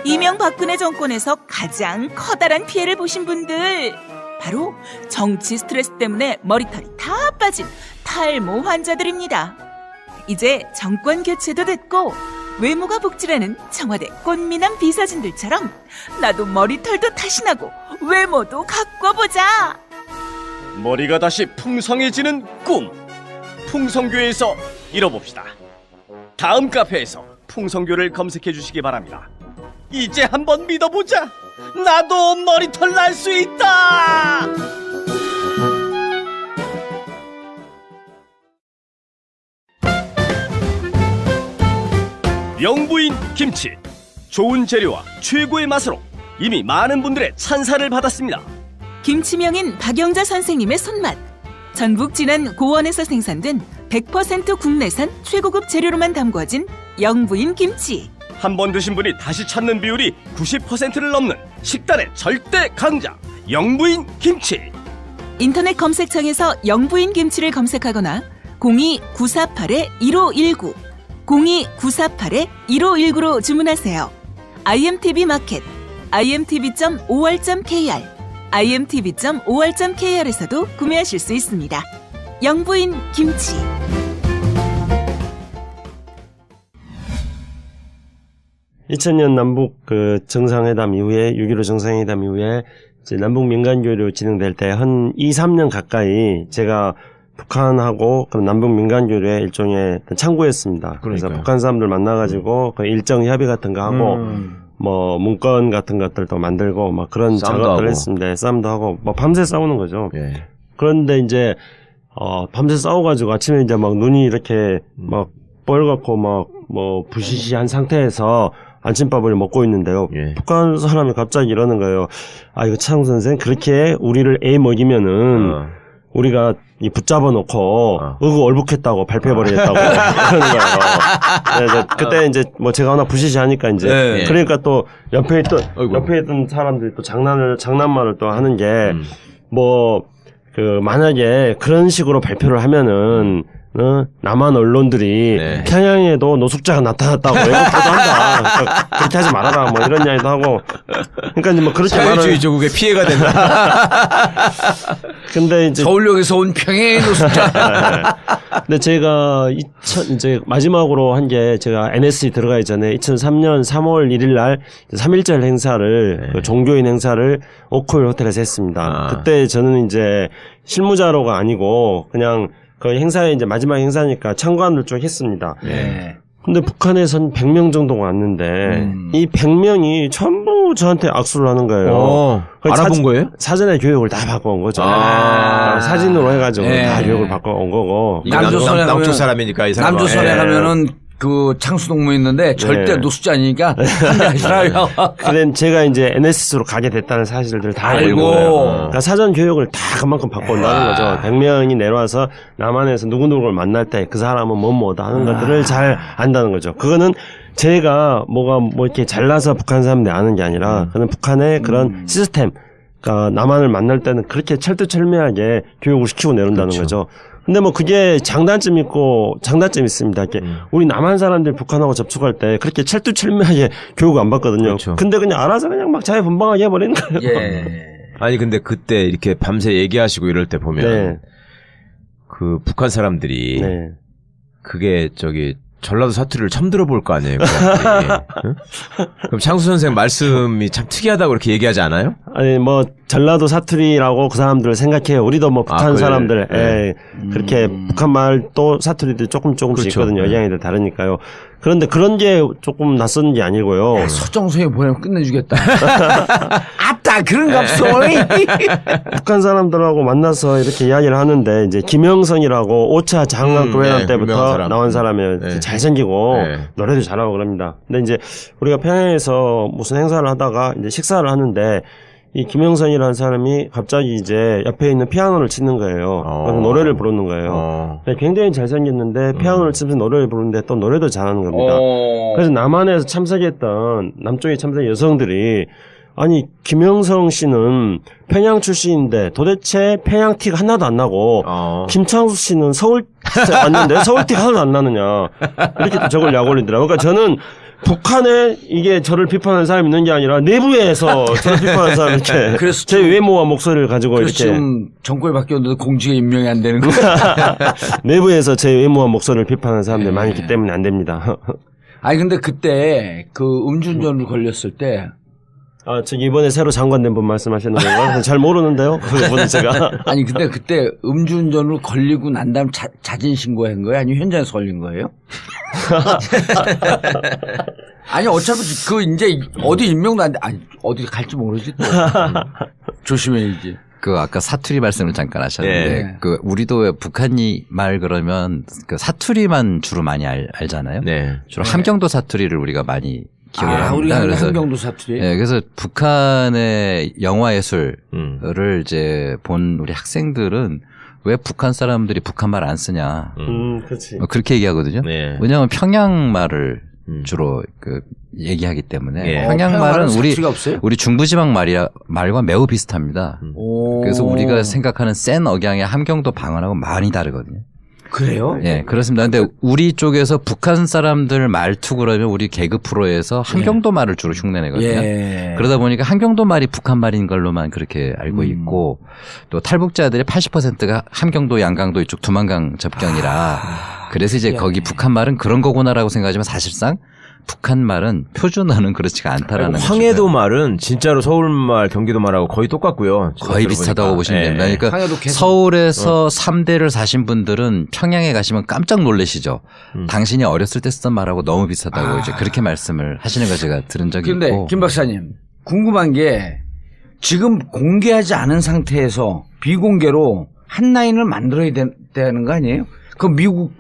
이명박근혜 정권에서 가장 커다란 피해를 보신 분들, 바로 정치 스트레스 때문에 머리털이 다 빠진 탈모 환자들입니다. 이제 정권 교체도 됐고 외모가 복지라는 청와대 꽃미남 비서진들처럼 나도 머리털도 다시 나고 외모도 가꿔보자. 머리가 다시 풍성해지는 꿈. 풍성교에서 이뤄봅시다. 다음 카페에서 풍성교를 검색해 주시기 바랍니다. 이제 한번 믿어보자. 나도 머리털 날 수 있다. 영부인 김치. 좋은 재료와 최고의 맛으로 이미 많은 분들의 찬사를 받았습니다. 김치명인 박영자 선생님의 손맛. 전북 진안 고원에서 생산된 100% 국내산 최고급 재료로만 담궈진 영부인 김치. 한 번 드신 분이 다시 찾는 비율이 90%를 넘는 식단의 절대 강자 영부인 김치. 인터넷 검색창에서 영부인 김치를 검색하거나 02-948-1519 02-948-1519로 주문하세요. IMTV 마켓, imtv.or.kr, imtv.or.kr에서도 구매하실 수 있습니다. 영부인 김치. (2000년) 남북 그 정상회담 이후에 6.15 정상회담 이후에 이제 남북 민간교류 진행될 때 한 2-3년 가까이 제가 북한하고 그럼 남북 민간교류의 일종의 창구였습니다. 그래서 북한 사람들 만나가지고 그 일정 협의 같은 거 하고 뭐 문건 같은 것들도 만들고 막 그런 작업들을 하고. 했습니다. 싸움도 하고 뭐 밤새 싸우는 거죠. 예. 그런데 이제 밤새 싸워가지고 아침에 이제 막 눈이 이렇게 막 뻘겋고 막 뭐 부시시한 상태에서 아침밥을 먹고 있는데요. 예. 북한 사람이 갑자기 이러는 거예요. 아, 이거 창 선생 그렇게 우리를 애 먹이면은 우리가 이 붙잡아 놓고 얼북했다고 발표해버리겠다고 그러는 거예요. 그래서 그때 이제 뭐 제가 하나 부시시하니까 이제 네. 그러니까 또 옆에 있던 사람들이 또 장난말을 또 하는 게 뭐 그 만약에 그런 식으로 발표를 하면은 남한 언론들이 네. 평양에도 노숙자가 나타났다고 왜곡보도 한다. 그러니까 그렇게 하지 말아라. 뭐 이런 이야기도 하고. 그러니까 이제 뭐 그렇게 사회주의 조국의 피해가 된다. 근데 이제 서울역에서 온 평양의 노숙자. 근데 제가 이제 마지막으로 한 게 제가 NSC 들어가기 전에 2003년 3월 1일 날 3.1절 행사를 그 종교인 행사를 오클 호텔에서 했습니다. 그때 저는 이제 실무자로가 아니고 그냥 그 행사에 이제 마지막 행사니까 참관을 좀 했습니다. 예. 근데 북한에선 100명 정도가 왔는데 이 100명이 전부 저한테 악수를 하는 거예요. 알아본 거예요? 사전에 교육을 다 받고 온 거죠. 아. 사진으로 해가지고 예. 다 교육을 받고 온 거고. 남조선에 남쪽 가면- 사람이니까 이 사람. 남조선에 가면은 그 창수동무 있는데 절대 네. 노숙자 아니니까 하시라요. 그래 제가 이제 NSS로 가게 됐다는 사실들을 다 알고 알고. 거예요. 그러니까 사전 교육을 다 그만큼 받고 온다는 거죠. 100명이 내려와서 남한에서 누구누구를 만날 때 그 사람은 뭐다 하는 것들을 잘 안다는 거죠. 그거는 제가 뭐 이렇게 잘나서 북한 사람들이 아는 게 아니라 그는 북한의 그런 시스템, 그러니까 남한을 만날 때는 그렇게 철두철미하게 교육을 시키고 내려온다는 거죠. 근데 뭐 그게 장단점이 있고 장단점이 있습니다. 이렇게 우리 남한 사람들 북한하고 접촉할 때 그렇게 철두철미하게 교육을 안 받거든요. 그렇죠. 근데 그냥 알아서 그냥 막 자유분방하게 해버리는 거예요. 예. 아니 근데 그때 이렇게 밤새 얘기하시고 이럴 때 보면 네. 그 북한 사람들이 네. 그게 저기 전라도 사투리를 처음 들어볼 거 아니에요. 그 사람들이. 응? 그럼 창수 선생 말씀이 참 특이하다고 그렇게 얘기하지 않아요? 아니 뭐 전라도 사투리라고 그 사람들을 생각해요. 우리도 뭐 북한 그래. 사람들 네. 그렇게 북한 말 또 사투리들이 조금씩 그렇죠. 있거든요. 네. 영향이 다르니까요. 그런데 그런 게 조금 낯선 게 아니고요. 서정석에 보내면 끝내주겠다. 아따 그런갑소. 북한 사람들하고 만나서 이렇게 이야기를 하는데 이제 김영선이라고 오차 장학교회관 네, 때부터 유명한 사람. 나온 사람이에요. 네. 잘생기고 네. 노래도 잘하고 그럽니다. 근데 이제 우리가 평양에서 무슨 행사를 하다가 이제 식사를 하는데 이 김영선이라는 사람이 갑자기 이제 옆에 있는 피아노를 치는 거예요. 그래서 노래를 부르는 거예요. 굉장히 잘생겼는데 피아노를 치면서 노래를 부르는데 또 노래도 잘하는 겁니다. 그래서 남한에서 참석했던 남쪽에 참석한 여성들이 아니 김영성 씨는 평양 출신인데 도대체 평양 티가 하나도 안 나고 김창수 씨는 서울 왔는데 서울 티가 하나도 안 나느냐 이렇게 또 저걸 약올리더라고요. 그러니까 저는 북한에 이게 저를 비판하는 사람이 있는 게 아니라 내부에서 저를 비판하는 사람이 이렇게 그래서 제 외모와 목소리를 가지고 그래서 이렇게 지금 정권이 바뀌었는데 공직에 임명이 안 되는 거야. 내부에서 제 외모와 목소리를 비판하는 사람들이 많이 있기 때문에 안 됩니다. 아니 근데 그때 그 음주운전을 걸렸을 때 아, 저기 이번에 새로 장관된 분 말씀하시는 건가요? 잘 모르는데요. 그분은 제가. 아니 근데 그때 음주운전으로 걸리고 난 다음 자진 신고한 거예요? 아니면 현장에서 걸린 거예요? 아니 어차피 그 이제 어디 임명도 안 돼. 아니 어디 갈지 모르지 또. 조심해야지. 그 아까 사투리 말씀을 잠깐 하셨는데 네. 그 우리도 왜 북한이 말 그러면 그 사투리만 주로 많이 알잖아요. 네. 주로 함경도 사투리를 우리가 많이 기억을 합니다. 우리가 그래서 한경도 사투리. 예, 그래서 북한의 영화 예술을 이제 본 우리 학생들은 왜 북한 사람들이 북한 말 안 쓰냐. 그렇지. 그렇게 얘기하거든요. 네. 왜냐하면 평양 말을 주로 그 얘기하기 때문에 예. 평양 말은 사투리가 없어요? 우리 중부지방 말과 매우 비슷합니다. 그래서 우리가 생각하는 센 억양의 함경도 방언하고 많이 다르거든요. 그래요? 예, 그렇습니다. 근데 우리 쪽에서 북한 사람들 말투 그러면 우리 개그 프로에서 함경도 말을 주로 흉내내거든요. 예. 그러다 보니까 함경도 말이 북한 말인 걸로만 그렇게 알고 있고 또 탈북자들의 80%가 함경도, 양강도 이쪽 두만강 접경이라 그래서 이제 거기 북한 말은 그런 거구나라고 생각하지만 사실상 북한 말은 표준어는 그렇지가 않다라는 거죠. 황해도 말은 진짜로 서울 말, 경기도 말하고 거의 똑같고요. 거의 비슷하다고 보시면 됩니다. 그러니까 황해도 계속- 서울에서 3대를 사신 분들은 평양에 가시면 깜짝 놀라시죠. 당신이 어렸을 때 쓰던 말하고 너무 비슷하다고 이제 그렇게 말씀을 하시는 거 제가 들은 적이 근데 있고. 김 박사님 궁금한 게 지금 공개하지 않은 상태에서 비공개로 한 라인을 만들어야 되는 거 아니에요? 그 미국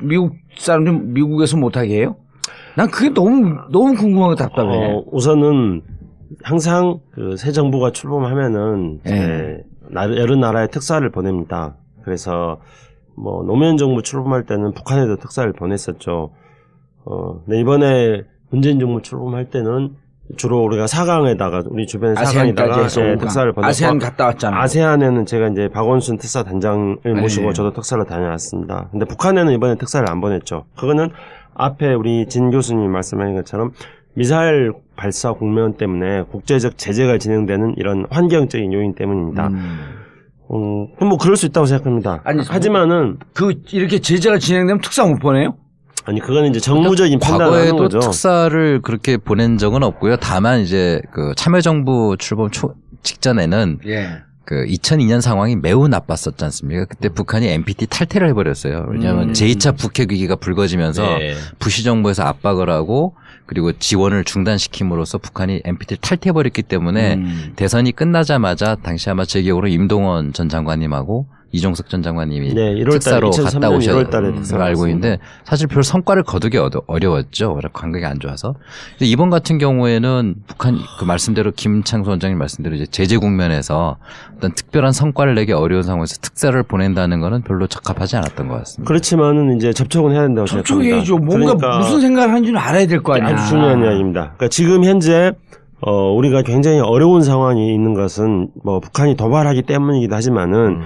사람들 미국에서 못하게 해요? 난 그게 너무 궁금하고 답답해. 우선은 항상 그 새 정부가 출범하면은 여러 나라에 특사를 보냅니다. 그래서 뭐 노무현 정부 출범할 때는 북한에도 특사를 보냈었죠. 근데 이번에 문재인 정부 출범할 때는 주로 우리가 사강에다가 우리 주변 사강에다가 특사를 보냈고 아세안 갔다 왔잖아요. 아세안에는 제가 이제 박원순 특사 단장을 모시고 저도 특사를 다녀왔습니다. 근데 북한에는 이번에 특사를 안 보냈죠. 그거는 앞에 우리 진 교수님이 말씀하신 것처럼 미사일 발사 국면 때문에 국제적 제재가 진행되는 이런 환경적인 요인 때문입니다. 뭐 그럴 수 있다고 생각합니다. 아니, 하지만은 이렇게 제재가 진행되면 특사 못 보내요? 아니 그거는 이제 정무적인 판단을 하는 과거에도 거죠. 특사를 그렇게 보낸 적은 없고요. 다만 이제 그 참여정부 출범 직전에는 그 2002년 상황이 매우 나빴었지 않습니까? 그때 북한이 NPT 탈퇴를 해버렸어요. 왜냐하면 제2차 북핵 위기가 불거지면서 네. 부시 정부에서 압박을 하고 그리고 지원을 중단시킴으로써 북한이 NPT를 탈퇴해버렸기 때문에 대선이 끝나자마자 당시 아마 제 기억으로 임동원 전 장관님하고 이종석 전 장관님이 네, 1월 특사로 갔다 1월 달에 오셨을 알고 있는데 사실 별 성과를 거두기 어려웠죠. 워낙 관계가 안 좋아서. 근데 이번 같은 경우에는 북한 그 말씀대로 김창수 원장님 말씀대로 이제 제재 국면에서 어떤 특별한 성과를 내기 어려운 상황에서 특사를 보낸다는 거는 별로 적합하지 않았던 것 같습니다. 그렇지만은 이제 접촉은 해야 된다고 생각합니다. 접촉해야죠. 뭔가 그러니까 무슨 생각을 하는지는 알아야 될 거 아니야. 아주 중요한 이야기입니다. 그러니까 지금 현재 우리가 굉장히 어려운 상황이 있는 것은 뭐 북한이 도발하기 때문이기도 하지만은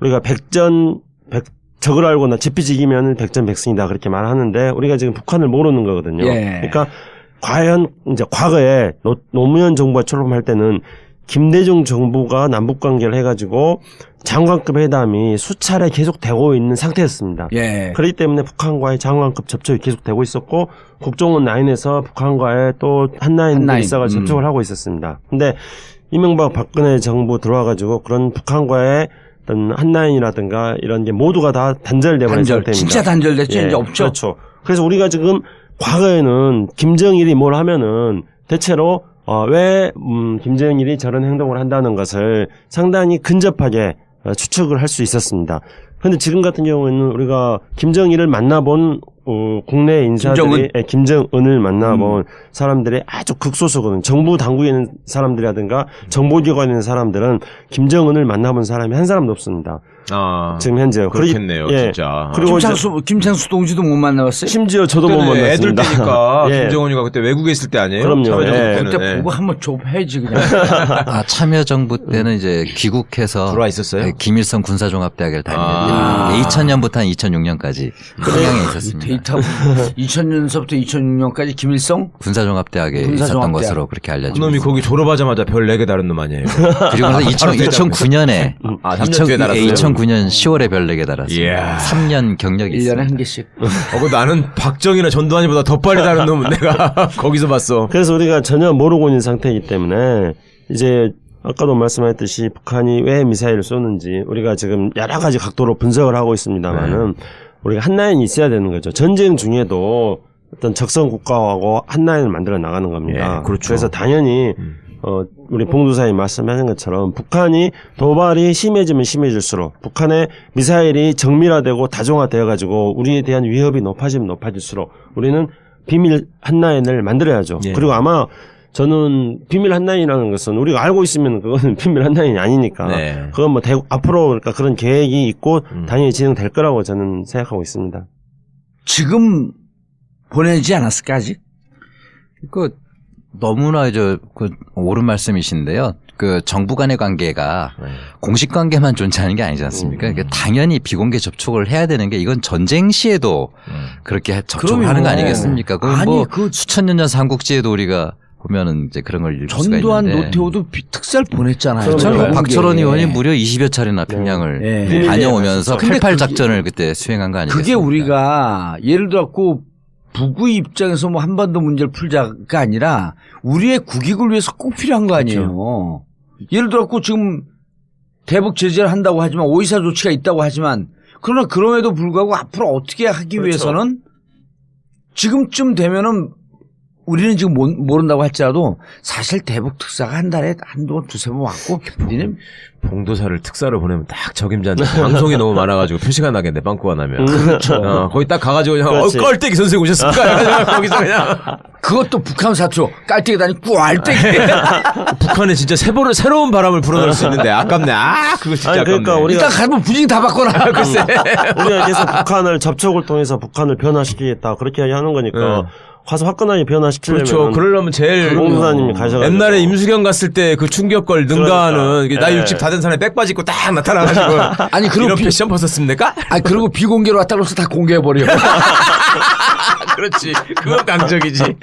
우리가 적을 알고나 지피지기면은 백전백승이다 그렇게 말하는데 우리가 지금 북한을 모르는 거거든요. 예. 그러니까 과연 이제 과거에 노무현 정부가 출범할 때는 김대중 정부가 남북 관계를 해가지고 장관급 회담이 수차례 계속되고 있는 상태였습니다. 예. 그렇기 때문에 북한과의 장관급 접촉이 계속되고 있었고 국정원 라인에서 북한과의 또 한라인 일사가 접촉을 하고 있었습니다. 근데 이명박 박근혜 정부 들어와가지고 그런 북한과의 어떤 한라인이라든가 이런 게 모두가 다 단절돼 버린 상태입니다. 진짜 단절됐죠. 예, 이제 없죠. 그렇죠. 그래서 우리가 지금 과거에는 김정일이 뭘 하면은 대체로 왜 김정일이 저런 행동을 한다는 것을 상당히 근접하게 추측을 할 수 있었습니다. 그런데 지금 같은 경우에는 우리가 김정일을 만나본 국내 인사들이 김정은을 만나본 사람들이 아주 극소수거든요. 정부 당국에 있는 사람들이라든가 정보기관에 있는 사람들은 김정은을 만나본 사람이 한 사람도 없습니다. 지금 현재 그렇겠네요, 진짜. 그리고 김창수 동지도 못 만나봤어요? 심지어 저도 못 만났습니다. 애들 때니까 예. 김정은이가 그때 외국에 있을 때 아니에요? 그럼요. 예. 그때 보고 한번 좀 해야지 그냥. 참여정부 때는 이제 귀국해서 들어와 있었어요? 김일성 군사종합대학을 다녔는데 2000년부터 한 2006년까지 평양에 있었습니다. 데이터 2000년서부터 2006년까지 김일성 군사종합대학에 있었던 것으로 그렇게 알려져 그 놈이 거기 졸업하자마자 별 4개 다른 놈 아니에요? 그리고 나서 2009년에 3년 뒤에 달았어요? 2009년 10월에 별 4개 달았습니다. 이야. 3년 경력이 1년에 있습니다. 한 개씩. 나는 박정희나 전두환이보다 더 빨리 다른 놈은 내가 거기서 봤어. 그래서 우리가 전혀 모르고 있는 상태이기 때문에 이제 아까도 말씀하셨듯이 북한이 왜 미사일을 쏘는지 우리가 지금 여러 가지 각도로 분석을 하고 있습니다만은 우리가 한라인이 있어야 되는 거죠. 전쟁 중에도 어떤 적성 국가하고 한라인을 만들어 나가는 겁니다. 예, 그렇죠. 그래서 당연히 우리 봉두사님 말씀하신 것처럼 북한이 도발이 심해지면 심해질수록 북한의 미사일이 정밀화되고 다종화되어 가지고 우리에 대한 위협이 높아지면 높아질수록 우리는 비밀 한라인을 만들어야죠. 예. 그리고 아마 저는 비밀 한라인이라는 것은 우리가 알고 있으면 그거는 비밀 한라인이 아니니까 네. 그건 뭐 앞으로 그러니까 그런 계획이 있고 당연히 진행될 거라고 저는 생각하고 있습니다. 지금 보내지 않았을까 아직? 너무나 옳은 말씀이신데요. 정부 간의 관계가 공식 관계만 존재하는 게 아니지 않습니까? 그러니까 당연히 비공개 접촉을 해야 되는 게 이건 전쟁 시에도 그렇게 접촉을 하는 거 아니겠습니까? 수천 년 전 삼국지에도 우리가 보면은 이제 그런 걸 읽을 수가 전두환 있는데. 노태우도 특사를 보냈잖아요. 그렇죠. 박철원 의원이 무려 20여 차례나 평양을 다녀오면서 88 작전을 그때 수행한 거 아니겠습니까? 그게 우리가 예를 들어갖고 북의 입장에서 뭐 한반도 문제를 풀자가 아니라 우리의 국익을 위해서 꼭 필요한 거 아니에요. 그렇죠. 예를 들어갖고 지금 대북 제재를 한다고 하지만 오이사 조치가 있다고 하지만 그러나 그럼에도 불구하고 앞으로 어떻게 하기 위해서는 지금쯤 되면은 우리는 지금 모른다고 할지라도 사실 대북 특사가 한 달에 한두 두세 번 왔고 우리는 봉도사를 특사를 보내면 딱 적임자인데 방송이 너무 많아가지고 표시가 나겠네. 빵꾸가 나면. 그렇죠. 거기 딱 가가지고 그냥 그렇지. 껄때기 선생 오셨을까? 거기서 그냥. 그것도 북한 사투로 깔때기 다니 꿀때기. 북한은 진짜 새로운 바람을 불어넣을 수 있는데 아깝네. 그거 진짜 아니, 아깝네. 그러니까 우리가 일단 가면 분위기 다 바꿔놔. 글쎄. 우리가 계속 북한을 접촉을 통해서 북한을 변화시키겠다 그렇게 하는 거니까 가서 화끈하게 변화시키려면 그렇죠. 그러려면 제일 봉도사님이 가셔가지고 옛날에 임수경 갔을 때 그 충격걸 능가하는 그러니까. 나이 60 다 된 사람이 백바지 입고 딱 나타나가지고 아니 그리고 이런 패션 벗었습니까? 아니 그리고 비공개로 왔다 그래서 다 공개해버려. 그렇지. 그건 강적이지.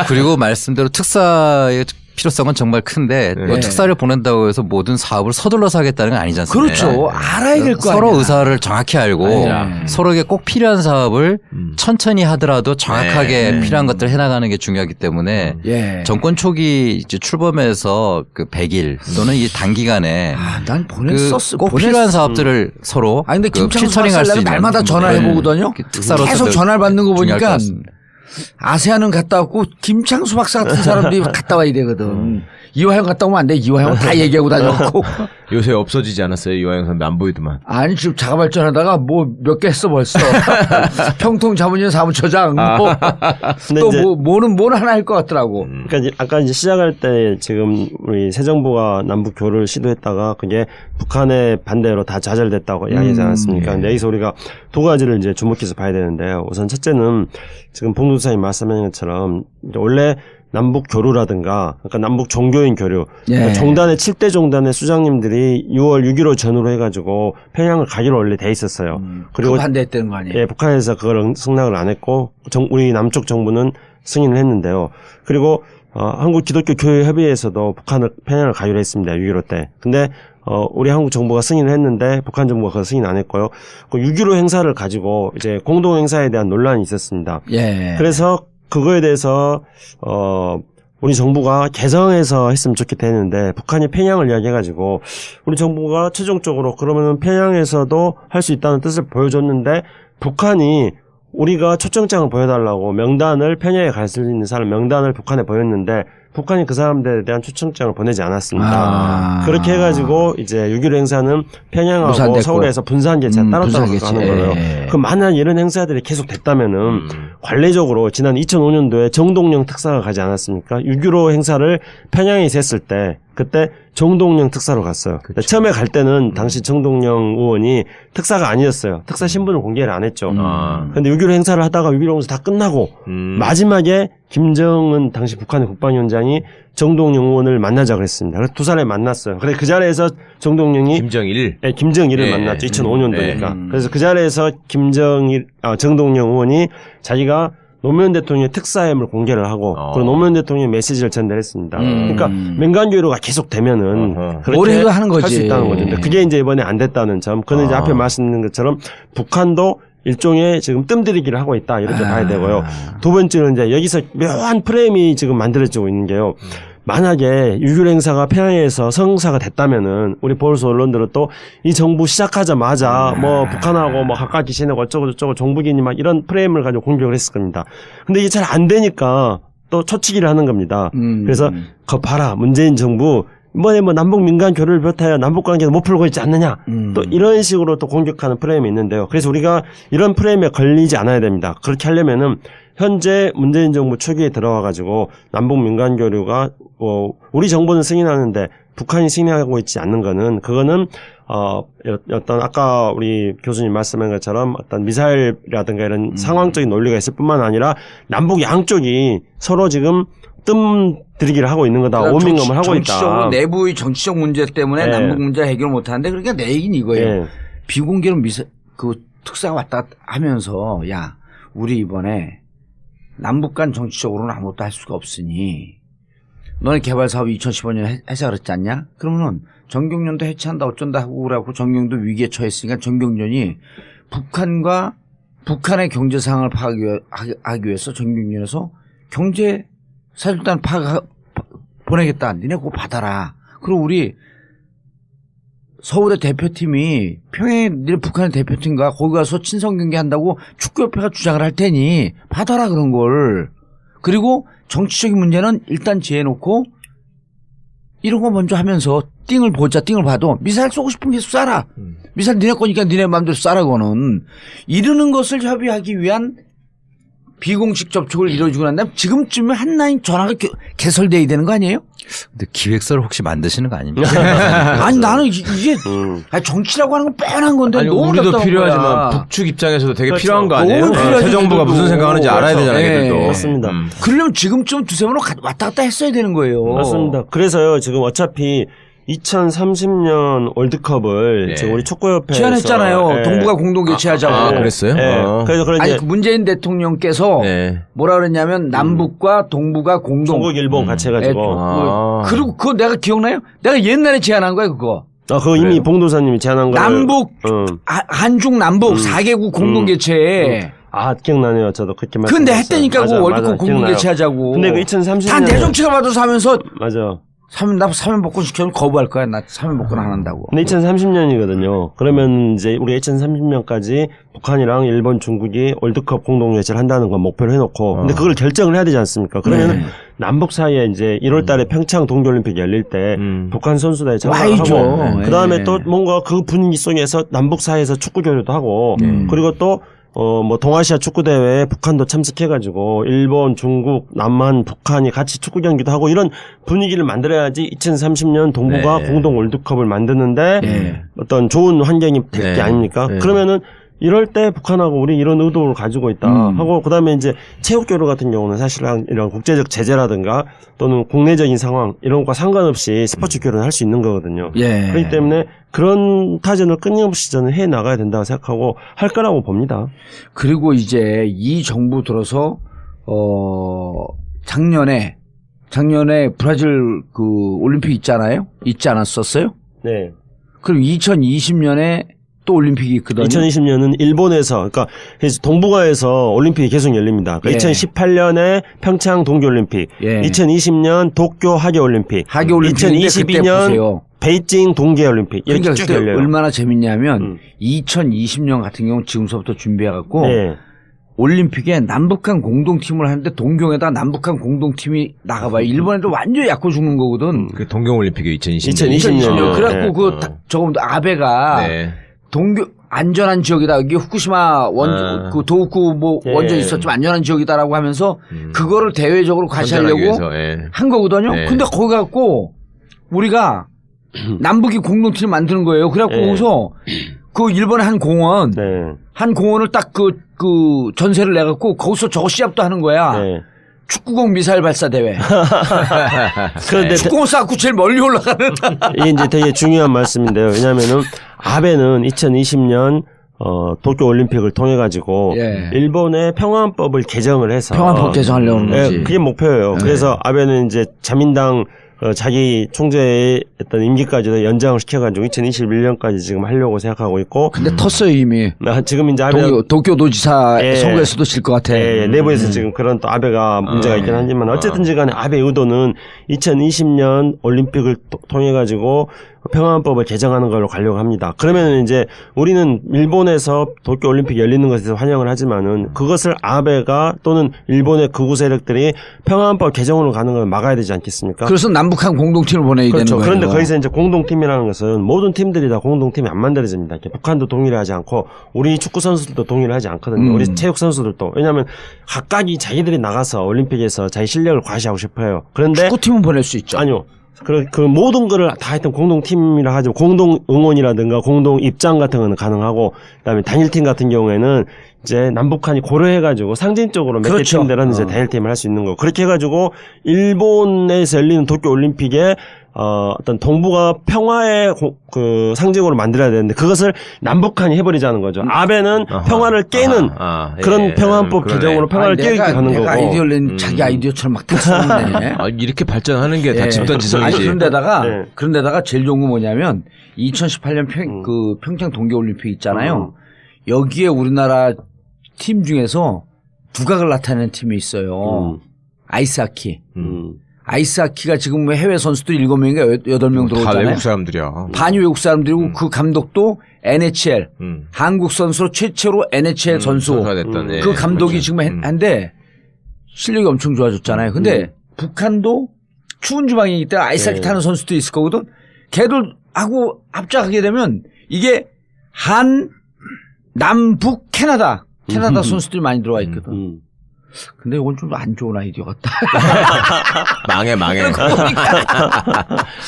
그리고 말씀대로 특사의 필요성은 정말 큰데 뭐 네. 특사를 보낸다고 해서 모든 사업을 서둘러서 하겠다는 건 아니지 않습니까? 그렇죠. 알아야 될 거 아니야. 서로 의사를 정확히 알고 네. 서로에게 꼭 필요한 사업을 천천히 하더라도 정확하게 네. 필요한 것들을 해나가는 게 중요하기 때문에 예. 정권 초기 이제 출범해서 그 100일 또는 이 단기간에 난 보냈었어. 꼭 필요한 사업들을 서로 아니 근데 그 김창수 필터링할 수 박사는 있는 날마다 전화해 보거든요. 특사로서 계속 전화를 받는 거 중요할 것 보니까 같습니다. 아세아는 갔다 왔고 김창수 박사 같은 사람들이 갔다 와야 되거든. 이화영 갔다 오면 안 돼. 이화영은 다 얘기하고 다녔고. 요새 없어지지 않았어요? 이화영 선배 안 보이더만. 아니 지금 자가발전하다가 뭐 몇 개 했어 벌써. 평통 자문위원 사무처장 뭐 근데 또 이제 뭐는 하나 할 것 같더라고. 그러니까 이제 아까 이제 시작할 때 지금 우리 새 정부가 남북 교류를 시도했다가 그게 북한의 반대로 다 좌절됐다고 이야기하지 않았습니까? 근데 여기서 우리가 두 가지를 이제 주목해서 봐야 되는데요. 우선 첫째는 지금 봉도사님 말씀하신 것처럼 이제 원래 남북 교류라든가 그러니까 남북 종교인 교류 그러니까 종단의 7대 종단의 수장님들이 6월 6.15 전후로 해가지고 평양을 가기로 원래 돼 있었어요. 그리고 반대했다는 거 아니에요? 예, 북한에서 그걸 승낙을 안 했고 우리 남쪽 정부는 승인을 했는데요. 그리고 한국 기독교 교회 협의회에서도 평양을 가기로 했습니다. 6.15 때. 근데 우리 한국 정부가 승인을 했는데 북한 정부가 그걸 승인 안 했고요. 그 6.15 행사를 가지고 이제 공동 행사에 대한 논란이 있었습니다. 예. 그래서 그거에 대해서 우리 정부가 개성해서 했으면 좋겠다 했는데 북한이 평양을 이야기해가지고 우리 정부가 최종적으로 그러면은 평양에서도 할 수 있다는 뜻을 보여줬는데 북한이 우리가 초청장을 보여달라고 명단을 평양에 갈 수 있는 사람 명단을 북한에 보였는데 북한이 그 사람들에 대한 초청장을 보내지 않았습니다. 그렇게 해가지고 이제 6.15 행사는 평양하고 무산됐고. 서울에서 분산개최 따로따로 하는 거예요. 그 만약 이런 행사들이 계속 됐다면은 관례적으로 지난 2005년도에 정동영 특사가 가지 않았습니까? 6.15 행사를 평양에서 했을 때 그때 정동영 특사로 갔어요. 처음에 갈 때는 당시 정동영 의원이 특사가 아니었어요. 특사 신분을 공개를 안 했죠. 그런데 6.15 행사를 하다가 6.15 행사 다 끝나고 마지막에 김정은 당시 북한의 국방위원장이 정동영 의원을 만나자 그랬습니다. 그래서 두 사람이 만났어요. 그래서 그 자리에서 정동영이 김정일. 네, 김정일을 네. 만났죠. 2005년도니까. 그래서 그 자리에서 정동영 의원이 자기가 노무현 대통령의 특사임을 공개를 하고 그리고 노무현 대통령의 메시지를 전달했습니다. 그러니까 민간교류가 계속 되면은 그렇게 올해도 하는 거지. 할 수 있다는 거죠. 근데 그게 이제 이번에 안 됐다는 점. 그는 이제 앞에 말씀드린 것처럼 북한도 일종의 지금 뜸들이기를 하고 있다 이렇게 봐야 되고요. 두 번째는 이제 여기서 묘한 프레임이 지금 만들어지고 있는 게요. 만약에 6.15 행사가 평양에서 성사가 됐다면은 우리 보수 언론들은 또 이 정부 시작하자마자 뭐 북한하고 뭐 가깝게 지내고 어쩌고 종북이니 막 이런 프레임을 가지고 공격을 했을 겁니다. 근데 이게 잘 안 되니까 또 초치기를 하는 겁니다. 그래서 거 봐라 문재인 정부 이번에 뭐 남북 민간 교류를 비롯하여 남북 관계도 못 풀고 있지 않느냐. 또 이런 식으로 또 공격하는 프레임이 있는데요. 그래서 우리가 이런 프레임에 걸리지 않아야 됩니다. 그렇게 하려면은 현재 문재인 정부 초기에 들어와 가지고 남북 민간 교류가 우리 정부는 승인하는데 북한이 승인하고 있지 않는 거는 그거는 어떤 아까 우리 교수님 말씀한 것처럼 어떤 미사일이라든가 이런 상황적인 논리가 있을 뿐만 아니라 남북 양쪽이 서로 지금 뜸들이기를 하고 있는 거다. 오밍엄을 하고 있다. 정치적으로 내부의 정치적 문제 때문에 네. 남북 문제 해결 못 하는데 그러니까 내 얘기는 이거예요. 네. 비공개로 그 특사가 왔다 하면서 야 우리 이번에 남북 간 정치적으로는 아무것도 할 수가 없으니 너네 개발 사업 2015년에 해서 그랬지 않냐? 그러면은 정경련도 해체한다 어쩐다 하고 그래갖고 정경도 위기에 처했으니까 정경련이 북한의 경제 상황을 파악하기 위해서 정경련에서 경제 사실단 보내겠다. 니네 그거 받아라. 그리고 우리 서울의 대표팀이 평양에 니네 북한의 대표팀과 거기 가서 친선 경기한다고 축구협회가 주장을 할 테니 받아라 그런 걸. 그리고 정치적인 문제는 일단 지어놓고 이런 거 먼저 하면서 띵을 봐도 미사일 쏘고 싶은 게 쏴라. 미사일 니네 거니까 니네 마음대로 쏴라 그거는. 이르는 것을 협의하기 위한 비공식 접촉을 이루어주고 난 다음에 지금쯤에 한 라인 전화가 개설돼야 되는 거 아니에요? 근데 기획서를 혹시 만드시는 거 아닙니까? 아니 나는 이게 정치라고 하는 건 뻔한 건데 아니, 너무 우리도 답답한 필요하지만 거야. 북측 입장에서도 되게 그렇죠. 필요한 거 아니에요? 너무 필요하지, 새 정부가 그래도. 무슨 생각하는지 알아야 그렇죠. 되잖아요. 네. 걔들도. 맞습니다. 그러려면 지금쯤 두세 번 왔다 갔다 했어야 되는 거예요. 맞습니다. 그래서요 지금 어차피 2030년 월드컵을 네. 지금 우리 축구협회에서 제안했잖아요. 예. 동북아 공동 개최하자고. 그랬어요? 예. 그래서 그런 아니 이제 그 문재인 대통령께서 네. 뭐라 그랬냐면 남북과 동북아 공동. 중국 일본 같이 해가지고 그리고 그거 내가 기억나요? 내가 옛날에 제안한 거예요 그거. 그거 이미 봉도사님이 제안한 거를 남북 한중 남북 4개국 공동 개최. 기억나네요. 저도 그렇게 말씀. 근데 했다니까 그 월드컵 공동 개최하자고. 근데 그 2030년 다 내 정치가 받아서 하면서 맞아. 나 사면 복권 시켜면 거부할 거야. 나 사면 복권 안 한다고. 근데 2030년이거든요. 그러면 이제 우리가 2030년까지 북한이랑 일본, 중국이 월드컵 공동 개최를 한다는 건 목표를 해놓고, 근데 그걸 결정을 해야 되지 않습니까? 그러면 남북 사이에 이제 1월달에 평창 동계올림픽 열릴 때 북한 선수단이 참가하고, 그 다음에 또 뭔가 그 분위기 속에서 남북 사이에서 축구 교류도 하고, 그리고 또 뭐 동아시아 축구 대회에 북한도 참석해가지고 일본, 중국, 남한, 북한이 같이 축구 경기도 하고 이런 분위기를 만들어야지 2030년 동북아 공동 월드컵을 만드는데 어떤 좋은 환경이 될 게 아닙니까? 그러면은 이럴 때 북한하고 우리 이런 의도를 가지고 있다 하고 그다음에 이제 체육 교류 같은 경우는 사실 이런 국제적 제재라든가 또는 국내적인 상황 이런 것과 상관없이 스포츠 교류는 할 수 있는 거거든요. 그렇기 때문에 그런 타전을 끊임없이 저는 해 나가야 된다고 생각하고 할 거라고 봅니다. 그리고 이제 이 정부 들어서 작년에 브라질 그 올림픽 있잖아요. 있지 않았었어요? 네. 그럼 2020년에 또 올림픽이 있거든요. 2020년은 일본에서, 그러니까 동북아에서 올림픽이 계속 열립니다. 그러니까 2018년에 평창 동계올림픽, 2020년 도쿄 하계올림픽, 2022년 베이징 동계올림픽 이렇게 그러니까 쭉 열려요. 얼마나 재밌냐면 2020년 같은 경우는 지금서부터 준비해갖고 올림픽에 남북한 공동팀을 하는데 동경에다 남북한 공동팀이 나가봐요. 일본에도 완전히 약고 죽는 거거든. 그 동경올림픽이 2020년. 2020년. 그래갖고 조금 아베가 안전한 지역이다. 이게 후쿠시마 그 도호쿠 원전 있었지만 안전한 지역이다라고 하면서 그거를 대외적으로 과시하려고 한 거거든요. 근데 거기 갖고 우리가 남북이 공동체를 만드는 거예요. 그래갖고 거기서 그 일본의 한 공원을 딱 그 전세를 내갖고 거기서 저거 시합도 하는 거야. 축구공 미사일 발사 대회. 그런데 축구공 쌓고 제일 멀리 올라가는. 이게 이제 되게 중요한 말씀인데요. 왜냐하면은 아베는 2020년 도쿄 올림픽을 통해 가지고 일본의 평화헌법을 개정을 해서 평화헌법 개정하려고 하는 거지. 그게 목표예요. 그래서 아베는 이제 자민당 자기 총재의 어떤 임기까지도 연장을 시켜가지고 2021년까지 지금 하려고 생각하고 있고. 근데 텄어요 이미. 지금 이제 도쿄 도지사 선거에서도 질 것 같아. 내부에서 지금 그런 또 아베가 문제가 있긴 하지만 어쨌든지 간에 아베 의도는 2020년 올림픽을 통해 가지고 평화헌법을 개정하는 걸로 가려고 합니다. 그러면 이제 우리는 일본에서 도쿄 올림픽 열리는 것에 환영을 하지만은 그것을 아베가 또는 일본의 극우 세력들이 평화헌법 개정으로 가는 걸 막아야 되지 않겠습니까? 그래서 남북한 공동팀을 보내야 되는 거예요. 그런데 거기서 이제 공동팀이라는 것은 모든 팀들이 다 공동팀이 안 만들어집니다. 북한도 동의를 하지 않고 우리 축구 선수들도 동의를 하지 않거든요. 우리 체육 선수들도. 왜냐하면 각각이 자기들이 나가서 올림픽에서 자기 실력을 과시하고 싶어요. 그런데 축구팀은 보낼 수 있죠. 아니요. 그 모든 거를 다 하여튼 공동팀이라 하죠. 공동 응원이라든가 공동 입장 같은 거는 가능하고, 그다음에 단일팀 같은 경우에는 이제 남북한이 고려해가지고 상징적으로 몇 개 팀들은 이제 단일팀을 할 수 있는 거. 그렇게 해가지고 일본에서 열리는 도쿄 올림픽에 어떤 동북아 평화의 그 상징으로 만들어야 되는데 그것을 남북한이 해버리자는 거죠. 아베는 평화를 깨는 그런 평화헌법 개정으로 평화를 깨게 가는 거고. 아이디어는 자기 아이디어처럼 막 쓰는데. 이렇게 발전하는 게 다 집단지성이지. 그런데다가 제일 좋은 건 뭐냐면 2018년 평창 동계올림픽 있잖아요. 여기에 우리나라 팀 중에서 두각을 나타내는 팀이 있어요. 아이스하키. 아이스하키가 지금 해외 선수도 7명인가 8명 들어오잖아요. 다 외국 사람들이야. 반이 외국 사람들이고 그 감독도 NHL 한국 선수로 최초로 NHL 선수 그 감독이 지금 한데 실력이 엄청 좋아졌잖아요. 근데 북한도 추운 주방이기 때문에 아이스하키 타는 선수도 있을 거거든. 걔들하고 합작하게 되면 이게 남북 캐나다 선수들이 많이 들어와 있거든. 근데 이건 좀 안 좋은 아이디어 같다. 망해.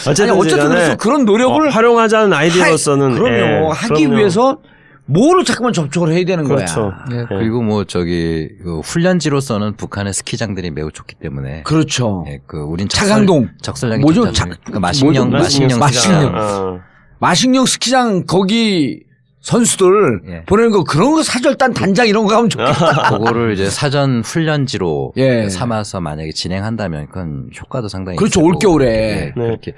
어쨌든 그래서 그런 노력을 활용하자는 아이디어로서는 그럼요. 하기 위해서 뭐를 자꾸만 접촉을 해야 되는 그렇죠. 거야. 예, 그리고 뭐 저기 그 훈련지로서는 북한의 스키장들이 매우 좋기 때문에 그렇죠. 예, 그 우린 차강동. 적설량이 뭐죠? 그 마식령 마식령. 마식령. 마식령 스키장 거기 선수들 예. 보내는 거 그런 거 사절단 단장 이런 거 하면 좋겠다. 그거를 이제 사전 훈련지로 예. 삼아서 만약에 진행한다면 그건 효과도 상당히 그렇죠. 있을 올겨울에. 거고. 예, 그렇게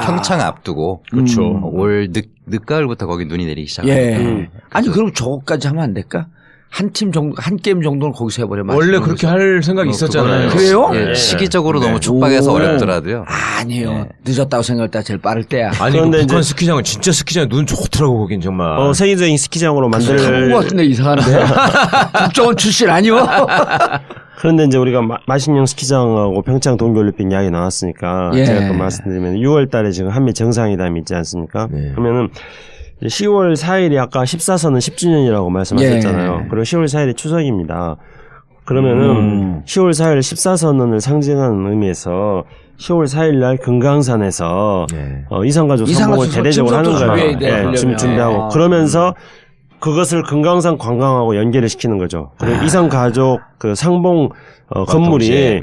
평창 앞두고 그렇죠. 올 늦가을부터 거기 눈이 내리기 시작합니다. 예. 아니 그럼 저거까지 하면 안 될까? 한 팀 정도, 한 게임 정도는 거기서 해버려. 원래 그렇게 할 생각이 있었잖아요. 그래요? 예, 시기적으로 네. 너무 촉박해서 오. 어렵더라도요. 아니에요. 예. 늦었다고 생각할 때 제일 빠를 때야. 아니 그 그런데 북한 이제- 스키장은 진짜 스키장 눈 좋더라고 거긴 정말. 세계적인 스키장으로 만들. 타본 것 같은데 이상한데? 국정원 출신 아니요? 그런데 이제 우리가 마식령 스키장하고 평창 동계올림픽 이야기 나왔으니까 예. 제가 또 말씀드리면 6월 달에 지금 한미 정상회담이 있지 않습니까? 네. 그러면은 10월 4일이 아까 14선은 10주년이라고 말씀하셨잖아요. 예. 그리고 10월 4일이 추석입니다. 그러면은 10월 4일 14선언을 상징하는 의미에서 10월 4일 날 금강산에서 네. 이산가족 선봉을 이산가족 대대적으로 하는 침섭도 거예요. 준비해야 돼, 예, 하려면. 지금 준비하고 그러면서 그것을 금강산 관광하고 연계를 시키는 거죠. 그리고 이산가족 그 상봉 건물이 동시에,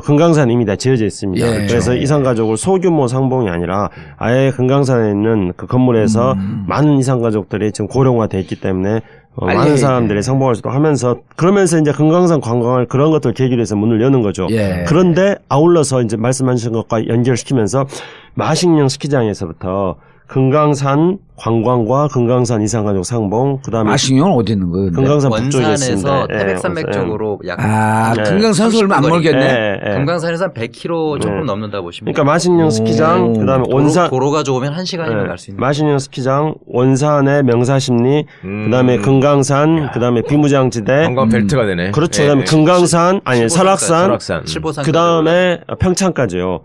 금강산에 이미 다 지어져 있습니다. 예. 그래서 이산가족을 소규모 상봉이 아니라 아예 금강산에 있는 그 건물에서 많은 이산가족들이 지금 고령화돼 있기 때문에 많은 사람들이 상봉할 수 있도록 하면서 그러면서 이제 금강산 관광을 그런 것들 계기로 해서 문을 여는 거죠. 예. 그런데 아울러서 이제 말씀하신 것과 연결시키면서 마식령 스키장에서부터 금강산 관광과 금강산 이산가족 상봉 그다음에 마식령은 어디 있는 거예요? 근데? 금강산 북쪽에 원산에서 있습니다. 예, 태백산맥 원산. 쪽으로 약 아, 예. 금강산에서 얼마 안 30분 거리. 멀겠네. 예, 예. 금강산에서 한 100km 조금 네. 넘는다 보시면 그러니까 마식령 스키장 그다음에 원산 도로가 좋으면 1시간이면 갈 수 있는 마식령 스키장 원산의 명사십리 그다음에 금강산 그다음에 비무장지대 관광 벨트가 되네. 그렇죠. 예, 그다음에 예. 금강산 아니 설악산 설악산. 칠보산 그다음에 평창까지요.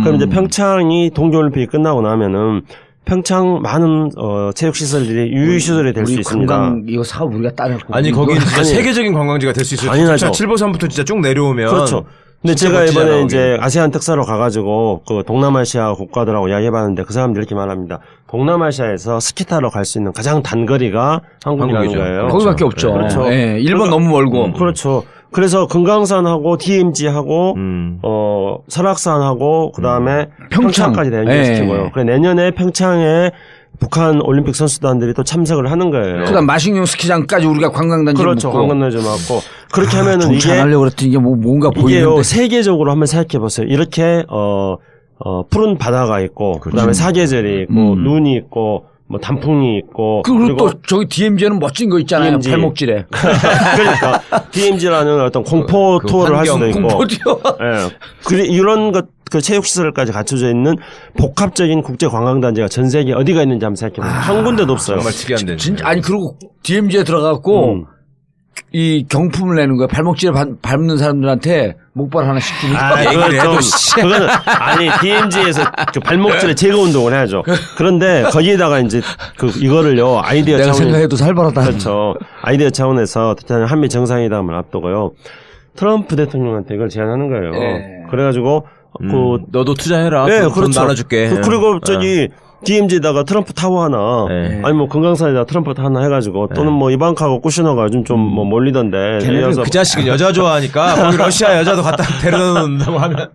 그럼 이제 평창이 동계올림픽이 끝나고 나면은 평창 많은 체육 시설들이 유휴 시설이 될 수 우리 있습니다. 관광 이거 사업 우리가 따라할 거 아니 거기는 진짜 아니. 세계적인 관광지가 될 수 있어요. 당연하죠. 진짜 7보산부터 진짜 쭉 내려오면 그렇죠. 근데 진짜 제가 멋지잖아, 이번에 거기. 이제 아세안 특사로 가가지고 그 동남아시아 국가들하고 이야기해봤는데 그 사람들이 이렇게 말합니다. 동남아시아에서 스키 타러 갈 수 있는 가장 단거리가 한국이라는 한국이죠. 거예요. 거기밖에 없죠. 그렇죠. 예, 일본 너무 멀고. 그렇죠. 그래서 금강산하고 DMZ하고 설악산하고 그다음에 평창까지 다 연결시키고요. 예. 그래 내년에 평창에 북한 올림픽 선수단들이 또 참석을 하는 거예요. 그다음 마식령 스키장까지 우리가 관광단지 그렇죠. 묶고. 관광단지 맞고 그렇게 하면은 정치 안 이게 하려고 그랬더니 이게 뭔가 이게요 보이는데. 세계적으로 한번 생각해 보세요. 이렇게 푸른 바다가 있고 그다음에 사계절이 있고 눈이 있고 뭐 단풍이 있고 그리고 또 저기 DMZ는 멋진 거 있잖아요. DMZ. 발목질에. 그러니까 DMZ라는 어떤 공포 투어를 할 수도 있고 공포디오. 예. 이런 것 그 체육 시설까지 갖춰져 있는 복합적인 국제 관광 단지가 전 세계 어디가 있는지 한번 생각해 보세요. 한 군데도 없어요. 정말 특이한 데. 진짜 아니 그리고 DMZ에 들어가고 이 경품을 내는 거야. 발목질에 밟는 사람들한테 목발 하나 시키니까. 그거는 아니 DMZ에서 그 발목질에 제거 운동을 해야죠. 그런데 거기에다가 이제 그 이거를요 아이디어 내가 차원 생각해도 살벌하다. 그렇죠. 아이디어 차원에서 한미 정상회담을 앞두고요. 트럼프 대통령한테 이걸 제안하는 거예요. 네. 그래가지고 너도 투자해라. 네, 돈 그렇죠. 나눠줄게. 그리고 저기 DMZ에다가 트럼프 타워 하나, 네. 아니 뭐 금강산에다 트럼프 타워 하나 해가지고 또는 뭐 이방카하고 쿠시너가 요즘 좀 뭐 몰리던데. 걔네들 그 자식은 여자 좋아하니까 거기 러시아 여자도 갖다 데려다 놓는다고 하면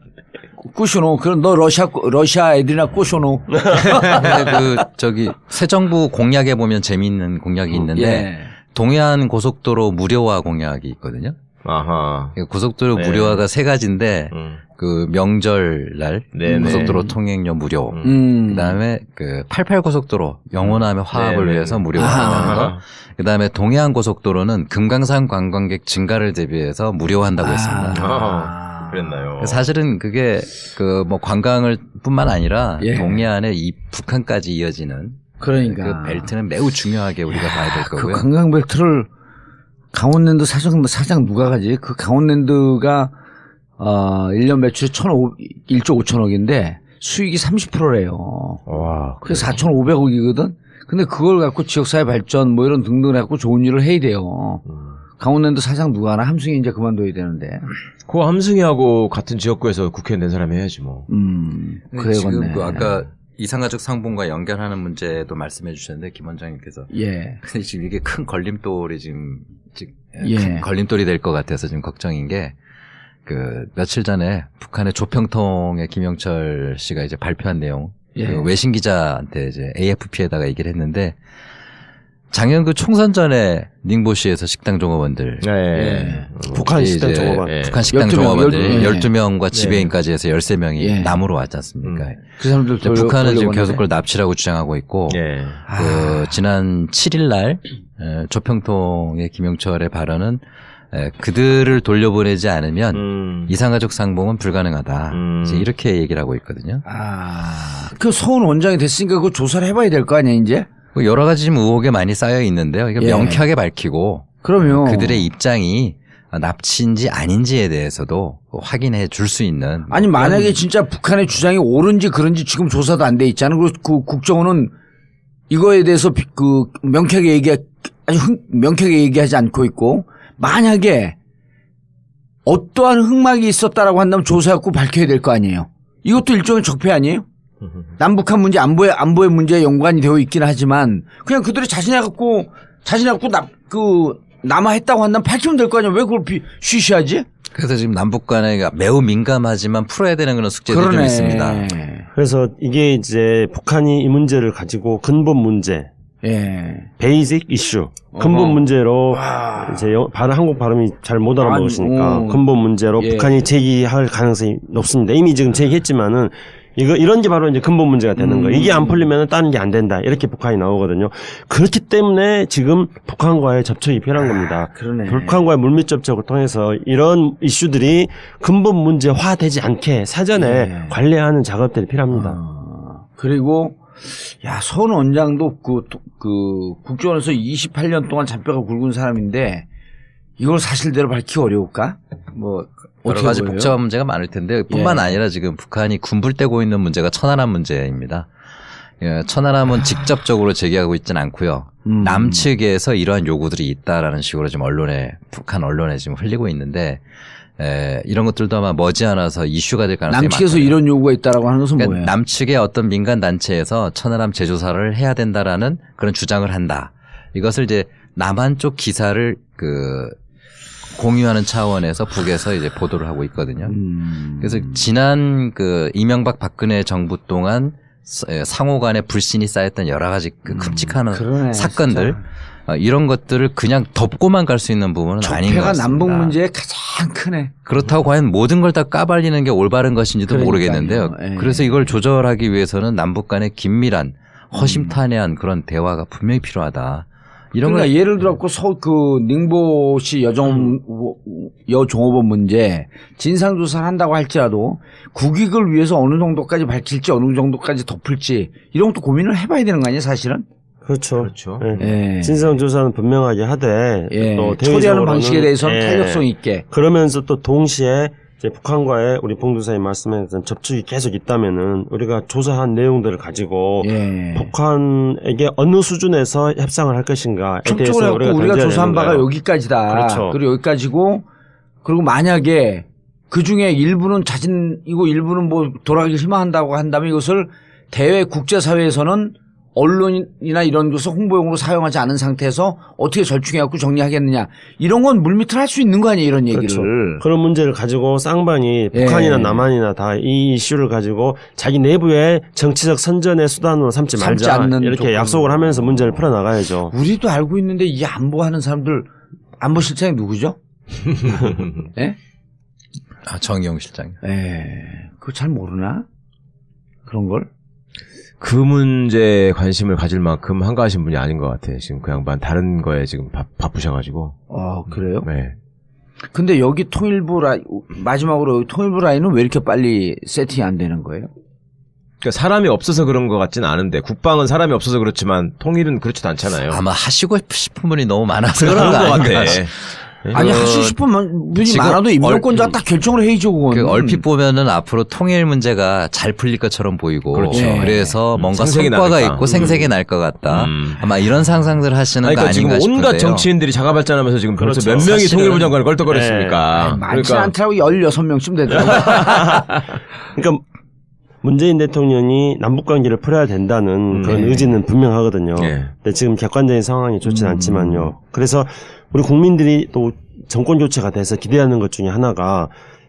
꾸쇼노. 그럼 너 러시아 애들이나 꾸쇼노. 근데 그 저기 새 정부 공약에 보면 재미있는 공약이 있는데 예. 동해안 고속도로 무료화 공약이 있거든요. 아하. 고속도로 네. 무료화가 세 가지인데 그 명절날 네네. 고속도로 통행료 무료. 그다음에 그 88 고속도로 영호남의 화합을 네네. 위해서 무료화하는 거. 그다음에 동해안 고속도로는 금강산 관광객 증가를 대비해서 무료화한다고 했습니다. 그랬나요? 사실은 그게 그 뭐 관광을 뿐만 아니라 예. 동해안에 이 북한까지 이어지는 그러니까. 그 벨트는 매우 중요하게 우리가 봐야 될 그 거고요. 관광 벨트를 강원랜드 사장 누가 가지? 그 강원랜드가 1년 매출이 1조 5천억인데 수익이 30%래요. 와. 그래서 4,500억이거든. 근데 그걸 갖고 지역사회 발전 뭐 이런 등등 해갖고 좋은 일을 해야 돼요. 강원랜드 사장 누가 하나? 함승이 이제 그만둬야 되는데. 그거 함승이하고 같은 지역구에서 국회의원 된 사람이 해야지 뭐. 그래요, 지금 맞네. 그 아까 이산가족 상봉과 연결하는 문제도 말씀해 주셨는데 김 원장님께서 예. 근데 지금 이게 큰 걸림돌이 지금 예. 큰 걸림돌이 될 것 같아서 지금 걱정인 게 그 며칠 전에 북한의 조평통의 김영철 씨가 이제 발표한 내용 예. 그 외신 기자한테 이제 AFP에다가 얘기를 했는데 작년 그 총선 전에 닝보시에서 식당 종업원들 예. 북한 식당 이제 종업원. 북한 식당 12명, 종업원들 12 12명과 지배인까지 해서 13명이 예. 남으로 왔지 않습니까? 그 사람들 이제 북한은 지금 돌려보내네. 계속 그걸 납치라고 주장하고 있고 예. 그 지난 7일 날 조평통의 김영철의 발언은 그들을 돌려보내지 않으면 이산가족 상봉은 불가능하다. 이제 이렇게 얘기를 하고 있거든요. 그 서훈 원장이 됐으니까 그 조사를 해봐야 될 거 아니야 이제? 여러 가지 지금 의혹에 많이 쌓여 있는데요. 이게 예. 명쾌하게 밝히고 그러면 그들의 입장이 납치인지 아닌지에 대해서도 확인해 줄 수 있는 아니 만약에 진짜 북한의 주장이 옳은지 그런지 지금 조사도 안 돼 있잖아. 그리고 그 국정원은 이거에 대해서 그 명쾌하게 얘기하지 않고 있고 만약에 어떠한 흑막이 있었다라고 한다면 조사하고 밝혀야 될 거 아니에요. 이것도 일종의 적폐 아니에요? 남북한 문제 안보의 문제에 연관이 되어 있긴 하지만 그냥 그들이 자신이 갖고 남아했다고 한다면 밝히면 될 거 아니에요. 왜 그걸 쉬쉬하지? 그래서 지금 남북 간에 매우 민감하지만 풀어야 되는 그런 숙제들이 좀 있습니다. 그래서 이게 이제 북한이 이 문제를 가지고 근본 문제, 예. 베이직 이슈, 근본 문제로 이제 한국 발음이 잘 못 알아먹으시니까 근본 문제로 예. 북한이 제기할 가능성이 높습니다. 이미 지금 제기했지만은 이런 게 바로 이제 근본 문제가 되는 거예요. 이게 안 풀리면은 다른 게 안 된다. 이렇게 북한이 나오거든요. 그렇기 때문에 지금 북한과의 접촉이 필요한 겁니다. 그러네. 북한과의 물밑 접촉을 통해서 이런 이슈들이 근본 문제화 되지 않게 사전에 예. 관리하는 작업들이 필요합니다. 그리고 서훈 원장도 그 국정원에서 28년 동안 잔뼈가 굵은 사람인데 이걸 사실대로 밝히기 어려울까? 여러 가지 복잡한 문제가 많을 텐데 뿐만 아니라 지금 북한이 군불대고 있는 문제가 천안함 문제입니다. 천안함은 직접적으로 제기하고 있지는 않고요. 남측에서 이러한 요구들이 있다라는 식으로 지금 북한 언론에 지금 흘리고 있는데 이런 것들도 아마 머지않아서 이슈가 될 가능성이 많거든요. 남측에서 이런 요구가 있다라고 하는 것은 그러니까 뭐예요? 남측의 어떤 민간 단체에서 천안함 재조사를 해야 된다라는 그런 주장을 한다. 이것을 이제 남한 쪽 기사를 공유하는 차원에서 북에서 이제 보도를 하고 있거든요. 그래서 지난 이명박 박근혜 정부 동안 상호 간에 불신이 쌓였던 여러 가지 끔찍한 사건들 이런 것들을 그냥 덮고만 갈 수 있는 부분은 아닌 것 적폐가 같습니다. 남북 문제에 가장 크네. 그렇다고 과연 모든 걸 다 까발리는 게 올바른 것인지도 모르겠는데요. 예. 그래서 이걸 조절하기 위해서는 남북 간의 긴밀한 허심탄회한 그런 대화가 분명히 필요하다. 이런 그러니까 걸 예를 들어 닝보시 여종업원 문제 진상조사를 한다고 할지라도 국익을 위해서 어느 정도까지 밝힐지 어느 정도까지 덮을지 이런 것도 고민을 해봐야 되는 거 아니에요 사실은? 그렇죠. 예. 진상조사는 분명하게 하되 또 처리하는 방식에 대해서는 예. 탄력성 있게 그러면서 또 동시에 이제 북한과의 우리 봉두사님 말씀하신 접촉이 계속 있다면은 우리가 조사한 내용들을 가지고 북한에게 어느 수준에서 협상을 할 것인가에 대해서 우리가 조사한 바가 여기까지다. 그렇죠. 그리고 여기까지고 그리고 만약에 그 중에 일부는 자진이고 일부는 돌아가기 희망한다고 한다면 이것을 대외 국제사회에서는 언론이나 이런 것을 홍보용으로 사용하지 않은 상태에서 어떻게 절충해갖고 정리하겠느냐. 이런 건 물밑을 할 수 있는 거 아니에요, 이런 얘기를. 그렇죠. 그런 문제를 가지고 쌍방이 북한이나 남한이나 다 이 이슈를 가지고 자기 내부의 정치적 선전의 수단으로 삼지 말자. 않는 이렇게 조건. 약속을 하면서 문제를 풀어나가야죠. 우리도 알고 있는데 이 안보하는 사람들, 안보실장이 누구죠? 예? 정의용 실장이요. 그거 잘 모르나? 그런 걸? 그 문제에 관심을 가질 만큼 한가하신 분이 아닌 것 같아요. 지금 그 양반 다른 거에 지금 바쁘셔가지고. 그래요? 네. 근데 여기 마지막으로 여기 통일부 라인은 왜 이렇게 빨리 세팅이 안 되는 거예요? 그러니까 사람이 없어서 그런 것 같진 않은데 국방은 사람이 없어서 그렇지만 통일은 그렇지도 않잖아요. 아마 하시고 싶은 분이 너무 많아서 그런 거 것 같아. 아닌가. 아니 하시고 싶은 분이 많아도 임명권자가 딱 결정을 해야죠. 그건. 얼핏 보면은 앞으로 통일 문제가 잘 풀릴 것처럼 보이고 그렇죠. 그래서 뭔가 생색이 성과가 나니까. 있고 생색이 날 것 같다. 아마 이런 상상들 하시는 거 그러니까 아닌가 지금 싶은데요. 온갖 정치인들이 자가발전하면서 지금 벌써 그렇죠. 몇 명이 사실은- 통일부 장관을 껄떡거렸습니까? 많지 않더라고 16명쯤 되더라고요. 그러니까 문재인 대통령이 남북 관계를 풀어야 된다는 그런 의지는 분명하거든요. 근데 지금 객관적인 상황이 좋지는 않지만요. 그래서 우리 국민들이 또 정권 교체가 돼서 기대하는 것 중에 하나가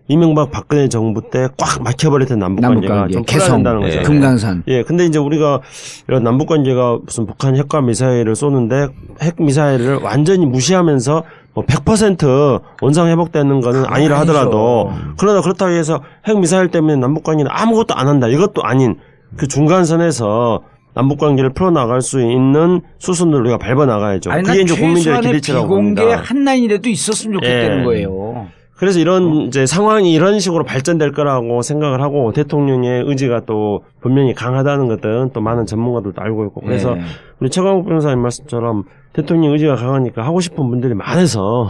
이명박 박근혜 정부 때 꽉 막혀버렸던 남북 관계가 좀 풀어야 된다는 거죠. 금강산. 예, 근데 이제 우리가 이런 남북 관계가 무슨 북한 핵과 미사일을 쏘는데 핵 미사일을 완전히 무시하면서 뭐 100% 원상 회복되는 거는 아니라 하더라도 그러나 그렇다고 해서 핵 미사일 때문에 남북 관계는 아무것도 안 한다. 이것도 아닌 그 중간선에서 남북 관계를 풀어 나갈 수 있는 수순을 우리가 밟아 나가야죠. 그게 이제 국민들의 기대치라고 봅니다. 비공개 한 라인이라도 있었으면 좋겠다는 거예요. 그래서 이런 이제 상황이 이런 식으로 발전될 거라고 생각을 하고 대통령의 의지가 또 분명히 강하다는 것은 또 많은 전문가들도 알고 있고 그래서 우리 최강욱 변호사님 말씀처럼 대통령 의지가 강하니까 하고 싶은 분들이 많아서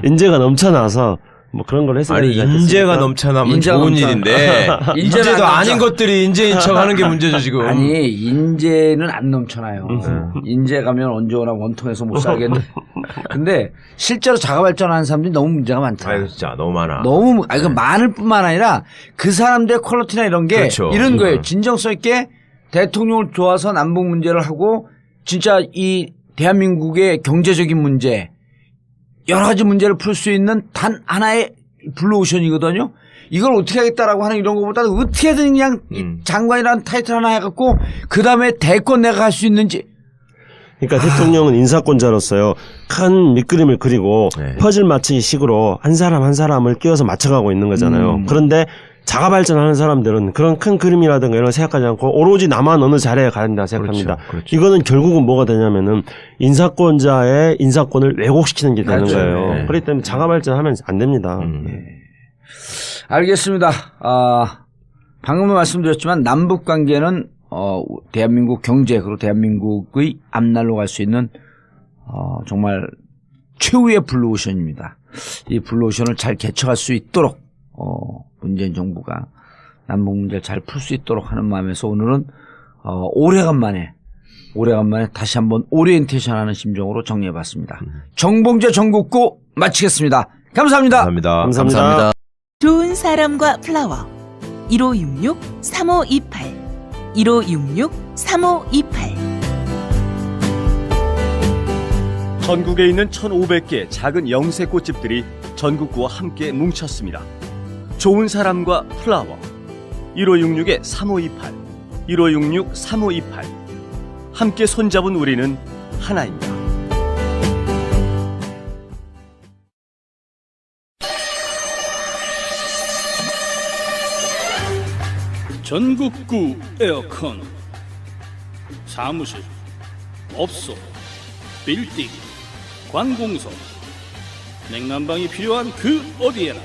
인재가 넘쳐나서 뭐 그런 걸 했어야 되지 않겠습니까? 인재가 넘쳐나면 좋은 일인데 인재도 아닌 것들이 인재인 척하는 게 문제죠 지금. 아니 인재는 안 넘쳐나요. 인재 가면 언제 오나 원통해서 못 살겠네. 근데 실제로 자가발전하는 사람들이 너무 문제가 많다. 아유 진짜 너무 많아. 너무 그 많을 뿐만 아니라 그 사람들의 퀄리티나 이런 게 그렇죠. 이런 거예요. 진정성 있게 대통령을 도와서 남북 문제를 하고 진짜 이 대한민국의 경제적인 문제 여러 가지 문제를 풀 수 있는 단 하나의 블루오션이거든요. 이걸 어떻게 하겠다라고 하는 이런 것보다는 어떻게든 그냥 장관이라는 타이틀 하나 해갖고 그 다음에 대권 내가 할 수 있는지. 그러니까 대통령은 인사권자로서요. 큰 밑그림을 그리고 퍼즐 맞추기 식으로 한 사람 한 사람을 끼워서 맞춰가고 있는 거잖아요. 그런데 자가발전하는 사람들은 그런 큰 그림이라든가 이런 거 생각하지 않고 오로지 나만 어느 자리에 가야 된다 생각합니다. 그렇죠. 이거는 결국은 뭐가 되냐면은 인사권자의 인사권을 왜곡시키는 게 되는 거예요. 그렇기 때문에 자가발전하면 안 됩니다. 알겠습니다. 방금 말씀드렸지만 남북 관계는 대한민국 경제 그리고 대한민국의 앞날로 갈 수 있는 정말 최후의 블루오션입니다. 이 블루오션을 잘 개척할 수 있도록 문재인 정부가 남북 문제를 잘 풀 수 있도록 하는 마음에서 오늘은 오래간만에 다시 한번 오리엔테이션하는 심정으로 정리해봤습니다. 정봉재 전국구 마치겠습니다. 감사합니다. 감사합니다. 좋은 사람과 플라워 1566-3528 1566-3528 전국에 있는 1,500개 작은 영세 꽃집들이 전국구와 함께 뭉쳤습니다. 좋은 사람과 플라워 1566-3528 1566-3528 함께 손잡은 우리는 하나입니다. 전국구 에어컨 사무실, 업소, 빌딩, 관공서 냉난방이 필요한 그 어디에나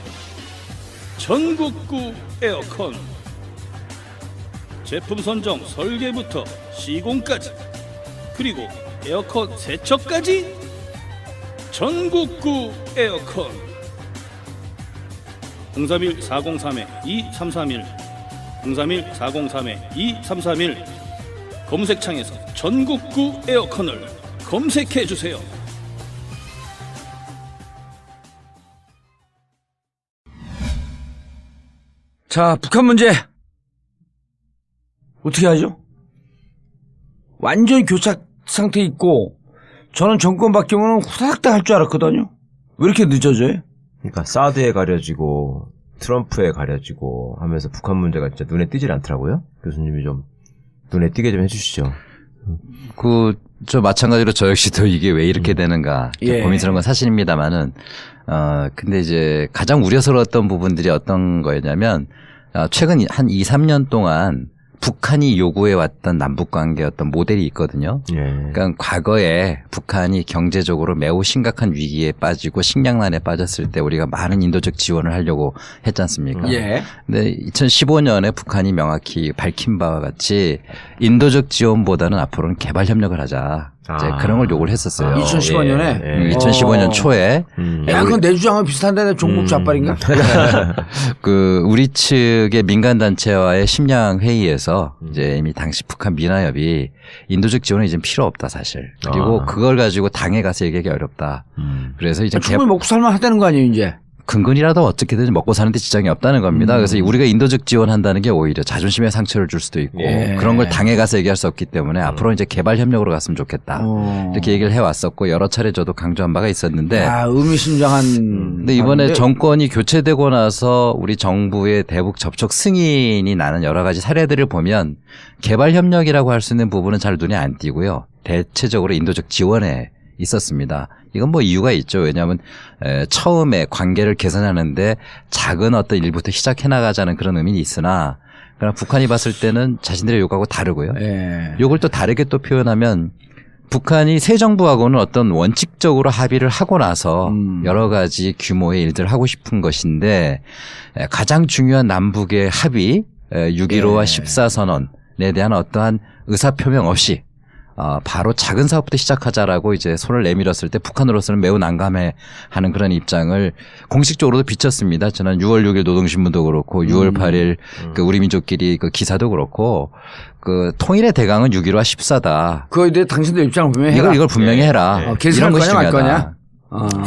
전국구 에어컨 제품 선정 설계부터 시공까지 그리고 에어컨 세척까지 전국구 에어컨 031-403-2331 031-403-2331 검색창에서 전국구 에어컨을 검색해주세요. 자, 북한 문제 어떻게 하죠? 완전히 교착 상태에 있고 저는 정권 바뀌면 후다닥 할 줄 알았거든요. 왜 이렇게 늦어져요? 그러니까 사드에 가려지고 트럼프에 가려지고 하면서 북한 문제가 진짜 눈에 띄질 않더라고요. 교수님이 좀 눈에 띄게 좀 해주시죠. 저 마찬가지로 저 역시도 이게 왜 이렇게 되는가 고민스러운 건 사실입니다만은 근데 이제 가장 우려스러웠던 부분들이 어떤 거였냐면 최근 한 2, 3년 동안 북한이 요구해왔던 남북관계 어떤 모델이 있거든요. 그러니까 과거에 북한이 경제적으로 매우 심각한 위기에 빠지고 식량난에 빠졌을 때 우리가 많은 인도적 지원을 하려고 했지 않습니까? 근데 2015년에 북한이 명확히 밝힌 바와 같이 인도적 지원보다는 앞으로는 개발 협력을 하자. 이제 그런 걸 요구를 했었어요. 2015년에? 2015년 초에. 야, 그건 내 주장은 비슷한데 종북 좌빨인가? 우리 측의 민간단체와의 심양 회의에서 이제 이미 당시 북한 민화협이 인도적 지원은 이제 필요 없다, 사실. 그리고 그걸 가지고 당에 가서 얘기하기 어렵다. 그래서 이제 충분히 먹고 살만 하다는 거 아니에요, 이제? 근근이라도 어떻게든 먹고 사는데 지장이 없다는 겁니다. 그래서 우리가 인도적 지원한다는 게 오히려 자존심에 상처를 줄 수도 있고 그런 걸 당해 가서 얘기할 수 없기 때문에 앞으로 이제 개발 협력으로 갔으면 좋겠다. 이렇게 얘기를 해왔었고 여러 차례 저도 강조한 바가 있었는데 의미심장한. 근데 이번에 정권이 교체되고 나서 우리 정부의 대북 접촉 승인이 나는 여러 가지 사례들을 보면 개발 협력이라고 할 수 있는 부분은 잘 눈에 안 띄고요. 대체적으로 인도적 지원에 있었습니다. 이건 뭐 이유가 있죠. 왜냐하면 처음에 관계를 개선하는데 작은 어떤 일부터 시작해 나가자는 그런 의미는 있으나 그러나 북한이 봤을 때는 자신들의 요구하고 다르고요. 요걸 또 다르게 또 표현하면 북한이 새 정부하고는 어떤 원칙적으로 합의를 하고 나서 여러 가지 규모의 일들을 하고 싶은 것인데 가장 중요한 남북의 합의 6.15와 14선언에 대한 어떠한 의사표명 없이 바로 작은 사업부터 시작하자라고 이제 손을 내밀었을 때 북한으로서는 매우 난감해하는 그런 입장을 공식적으로도 비쳤습니다. 지난 6월 6일 노동신문도 그렇고 6월 8일 그 우리 민족끼리 그 기사도 그렇고 그 통일의 대강은 6.15와 14다. 그거에 대해 당신들 입장을 분명히 해라. 이걸 분명히 해라. 계승할 이런 것이 거냐 말 중요하다. 거냐.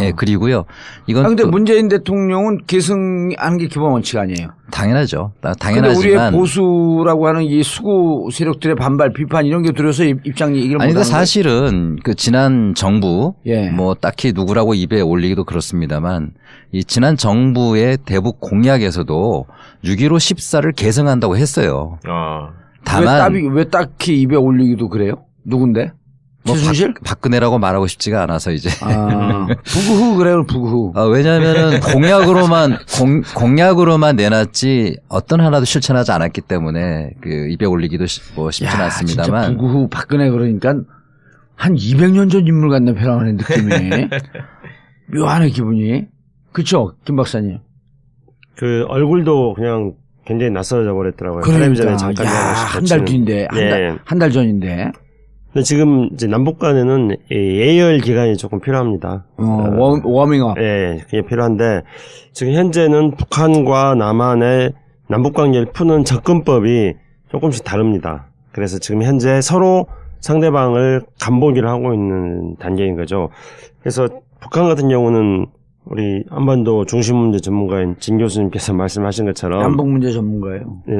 예, 그리고요. 이건 근데 또 문재인 대통령은 계승하는 게 기본 원칙 아니에요. 당연하죠. 근데 당연하지만 우리의 보수라고 하는 이 수구 세력들의 반발, 비판 이런 게 두려워서 입장 얘기를 못 하는 아니, 거예요. 사실은 그 지난 정부 예. 뭐 딱히 누구라고 입에 올리기도 그렇습니다만 이 지난 정부의 대북 공약에서도 6.15 14를 계승한다고 했어요. 다만 왜 딱히 입에 올리기도 그래요? 누군데? 뭐 최순실? 박근혜라고 말하고 싶지가 않아서 이제 부구후 그래요, 부구후. 왜냐하면은 공약으로만 내놨지 어떤 하나도 실천하지 않았기 때문에 그 입에 올리기도 뭐 쉽지는 않습니다만. 진짜 부구후 박근혜 그러니까 한 200년 전 인물 같네 변하는 느낌이. 묘하네 기분이. 그렇죠, 김 박사님. 그 얼굴도 그냥 굉장히 낯설어져 버렸더라고요. 그러니까 텔레비전에 잠깐 한 달 뒤인데 한 달 전인데. 근데 지금 이제 남북 간에는 예열 기간이 조금 필요합니다. 워밍업. 예, 그게 필요한데 지금 현재는 북한과 남한의 남북 관계를 푸는 접근법이 조금씩 다릅니다. 그래서 지금 현재 서로 상대방을 간보기를 하고 있는 단계인 거죠. 그래서 북한 같은 경우는 우리 한반도 중심문제 전문가인 진 교수님께서 말씀하신 것처럼 남북 문제 전문가예요. 네,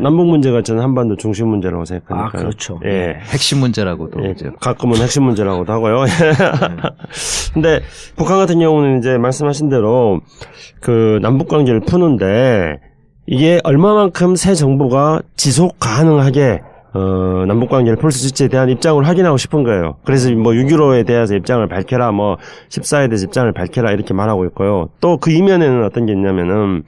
남북 문제가 저는 한반도 중심 문제라고 생각하니까. 그렇죠. 예. 핵심 문제라고도. 예, 가끔은 핵심 문제라고도 하고요. 근데 북한 같은 경우는 이제 말씀하신 대로 그 남북 관계를 푸는데 이게 얼마만큼 새 정부가 지속 가능하게 남북 관계를 풀 수 있지에 대한 입장을 확인하고 싶은 거예요. 그래서 뭐 6.15에 대해서 입장을 밝혀라, 뭐 14에 대해서 입장을 밝혀라 이렇게 말하고 있고요. 또 그 이면에는 어떤 게 있냐면은